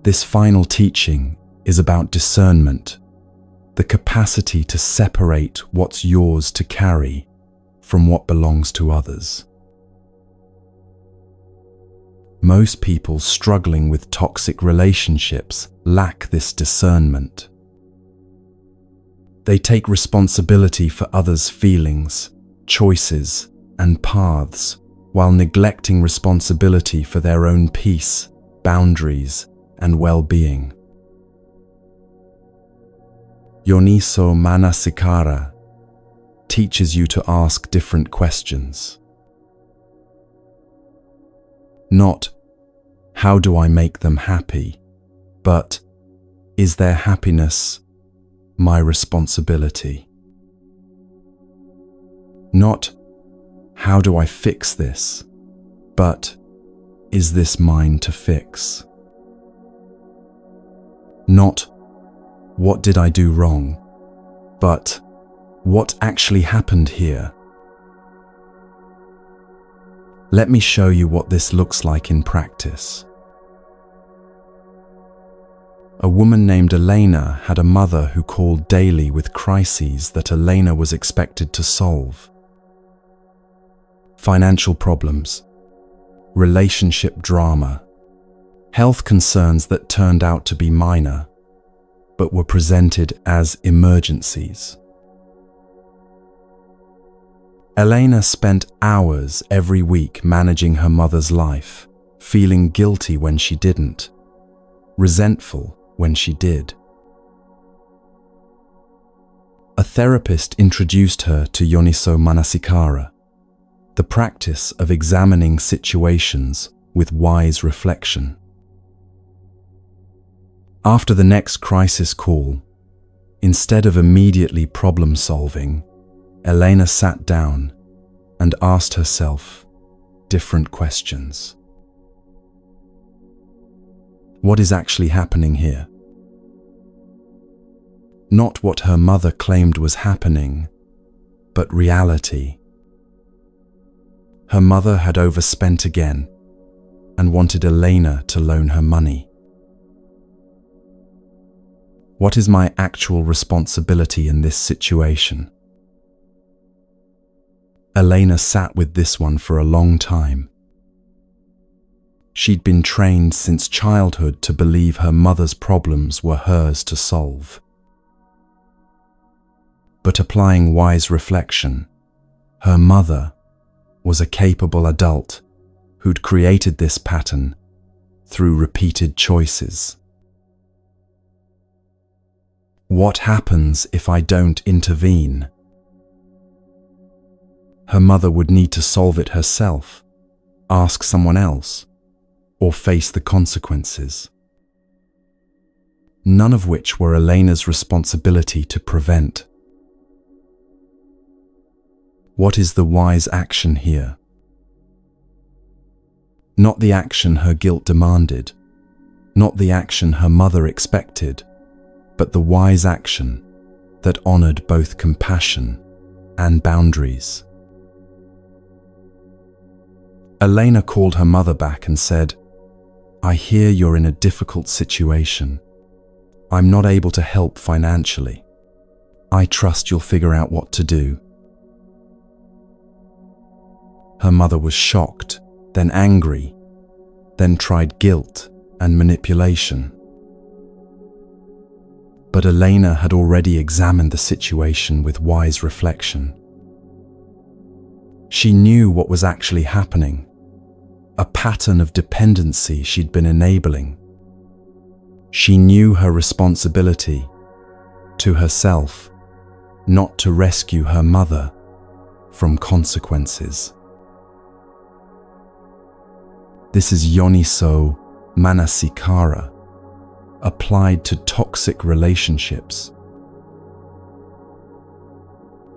This final teaching is about discernment, the capacity to separate what's yours to carry from what belongs to others. Most people struggling with toxic relationships lack this discernment. They take responsibility for others' feelings, choices, and paths, while neglecting responsibility for their own peace, boundaries, and well-being. Yoniso manasikara teaches you to ask different questions. Not, how do I make them happy, but, is their happiness my responsibility? Not, how do I fix this, but, is this mine to fix? Not, what did I do wrong, but, what actually happened here? Let me show you what this looks like in practice. A woman named Elena had a mother who called daily with crises that Elena was expected to solve. Financial problems, relationship drama, health concerns that turned out to be minor, but were presented as emergencies. Elena spent hours every week managing her mother's life, feeling guilty when she didn't, resentful when she did. A therapist introduced her to Yoniso Manasikara, the practice of examining situations with wise reflection. After the next crisis call, instead of immediately problem solving, Elena sat down and asked herself different questions. What is actually happening here? Not what her mother claimed was happening, but reality. Her mother had overspent again and wanted Elena to loan her money. What is my actual responsibility in this situation? Elena sat with this one for a long time. She'd been trained since childhood to believe her mother's problems were hers to solve. But applying wise reflection, her mother was a capable adult who'd created this pattern through repeated choices. What happens if I don't intervene? Her mother would need to solve it herself, ask someone else, or face the consequences. None of which were Elena's responsibility to prevent. What is the wise action here? Not the action her guilt demanded, not the action her mother expected, but the wise action that honored both compassion and boundaries. Elena called her mother back and said, I hear you're in a difficult situation. I'm not able to help financially. I trust you'll figure out what to do. Her mother was shocked, then angry, then tried guilt and manipulation. But Elena had already examined the situation with wise reflection. She knew what was actually happening, a pattern of dependency she'd been enabling. She knew her responsibility to herself, not to rescue her mother from consequences. This is Yoniso Manasikara, applied to toxic relationships.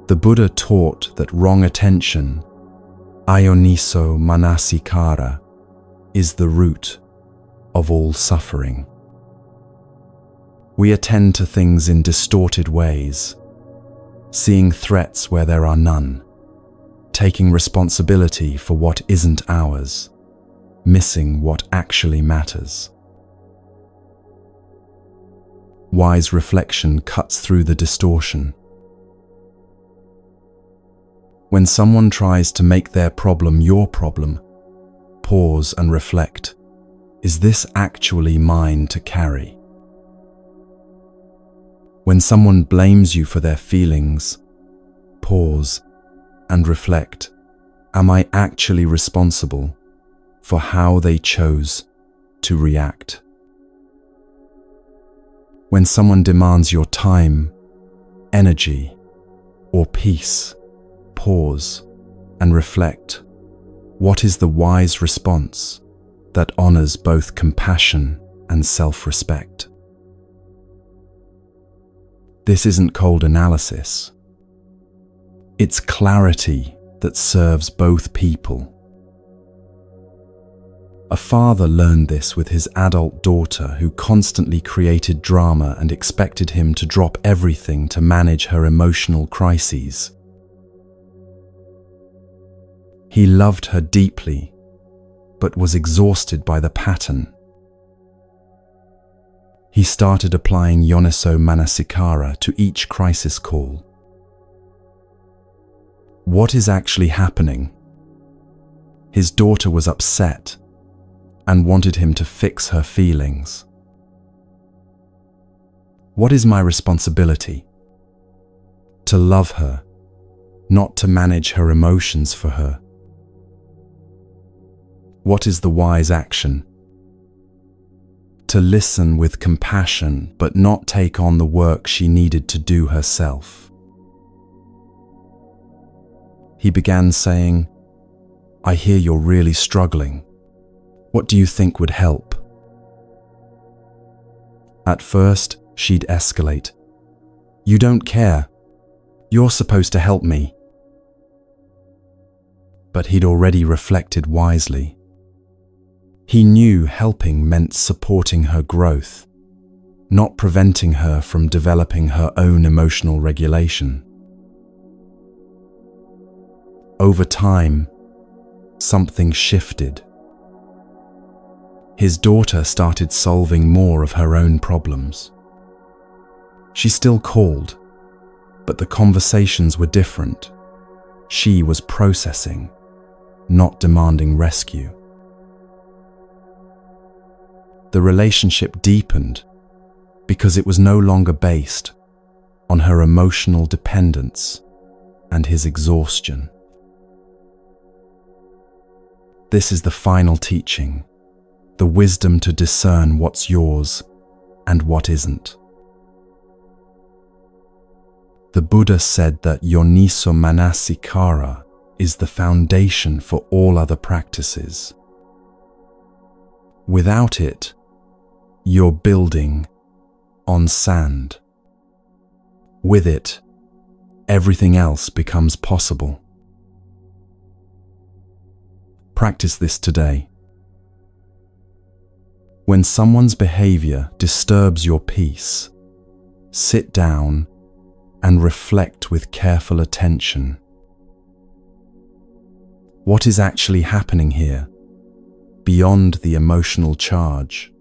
The Buddha taught that wrong attention, ayoniso manasikara, is the root of all suffering. We attend to things in distorted ways, seeing threats where there are none, taking responsibility for what isn't ours, missing what actually matters. Wise reflection cuts through the distortion. When someone tries to make their problem your problem, pause and reflect. Is this actually mine to carry? When someone blames you for their feelings, pause and reflect. Am I actually responsible for how they chose to react? When someone demands your time, energy, or peace, pause and reflect. What is the wise response that honors both compassion and self-respect? This isn't cold analysis. It's clarity that serves both people. A father learned this with his adult daughter, who constantly created drama and expected him to drop everything to manage her emotional crises. He loved her deeply, but was exhausted by the pattern. He started applying Yoniso Manasikara to each crisis call. What is actually happening? His daughter was upset and wanted him to fix her feelings. What is my responsibility? To love her, not to manage her emotions for her. What is the wise action? To listen with compassion, but not take on the work she needed to do herself. He began saying, "I hear you're really struggling. What do you think would help?" At first, she'd escalate. "You don't care. You're supposed to help me." But he'd already reflected wisely. He knew helping meant supporting her growth, not preventing her from developing her own emotional regulation. Over time, something shifted. His daughter started solving more of her own problems. She still called, but the conversations were different. She was processing, not demanding rescue. The relationship deepened because it was no longer based on her emotional dependence and his exhaustion. This is the final teaching, the wisdom to discern what's yours and what isn't. The Buddha said that Yoniso Manasikara is the foundation for all other practices. Without it, you're building on sand. With it, everything else becomes possible. Practice this today. When someone's behavior disturbs your peace, sit down and reflect with careful attention. What is actually happening here, beyond the emotional charge?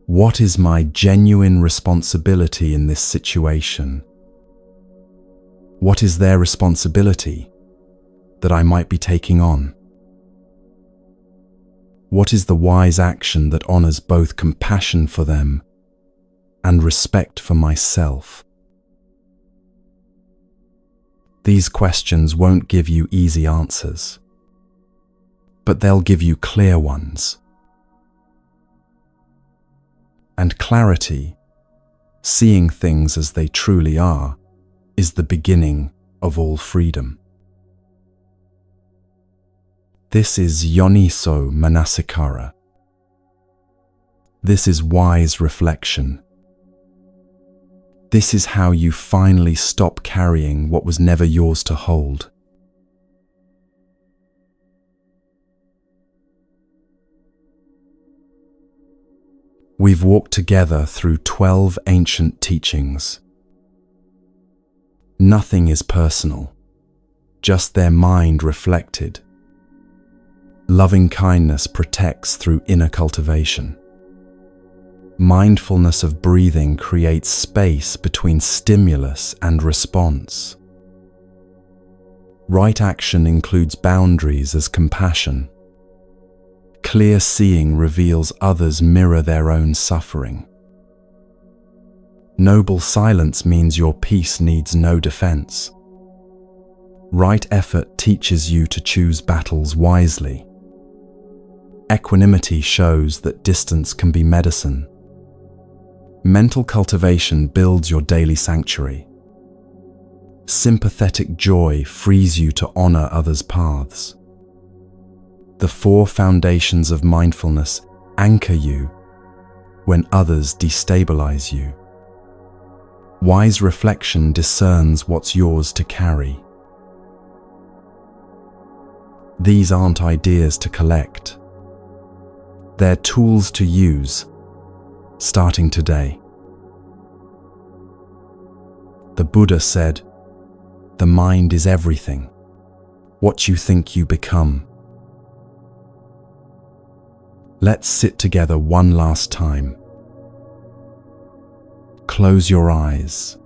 What is my genuine responsibility in this situation? What is their responsibility that I might be taking on? What is the wise action that honors both compassion for them and respect for myself? These questions won't give you easy answers, but they'll give you clear ones. And clarity, seeing things as they truly are, is the beginning of all freedom. This is Yoniso Manasikara. This is wise reflection. This is how you finally stop carrying what was never yours to hold. We've walked together through 12 ancient teachings. Nothing is personal, just their mind reflected. Loving kindness protects through inner cultivation. Mindfulness of breathing creates space between stimulus and response. Right action includes boundaries as compassion. Clear seeing reveals others mirror their own suffering. Noble silence means your peace needs no defense. Right effort teaches you to choose battles wisely. Equanimity shows that distance can be medicine. Mental cultivation builds your daily sanctuary. Sympathetic joy frees you to honor others' paths. The 4 foundations of mindfulness anchor you when others destabilize you. Wise reflection discerns what's yours to carry. These aren't ideas to collect. They're tools to use, starting today. The Buddha said, "The mind is everything. What you think you become." Let's sit together one last time. Close your eyes.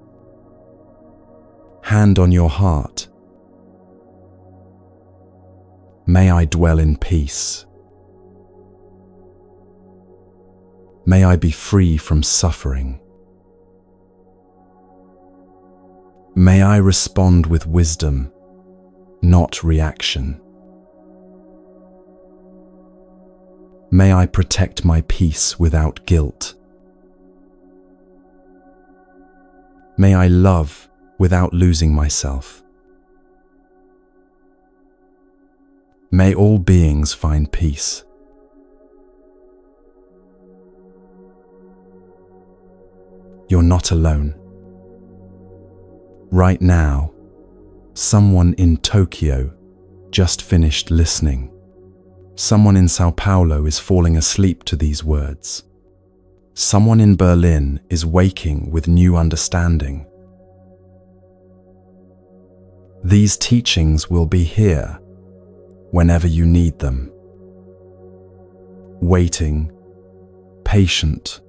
Hand on your heart. May I dwell in peace. May I be free from suffering. May I respond with wisdom, not reaction. May I protect my peace without guilt. May I love without losing myself. May all beings find peace. You're not alone. Right now, someone in Tokyo just finished listening. Someone in Sao Paulo is falling asleep to these words. Someone in Berlin is waking with new understanding. These teachings will be here whenever you need them. Waiting, patient,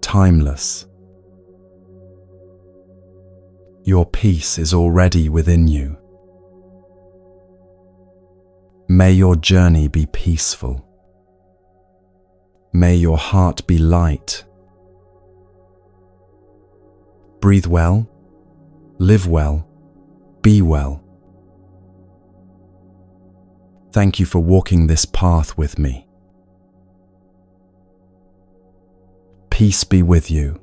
timeless. Your peace is already within you. May your journey be peaceful. May your heart be light. Breathe well, live well, be well. Thank you for walking this path with me. Peace be with you.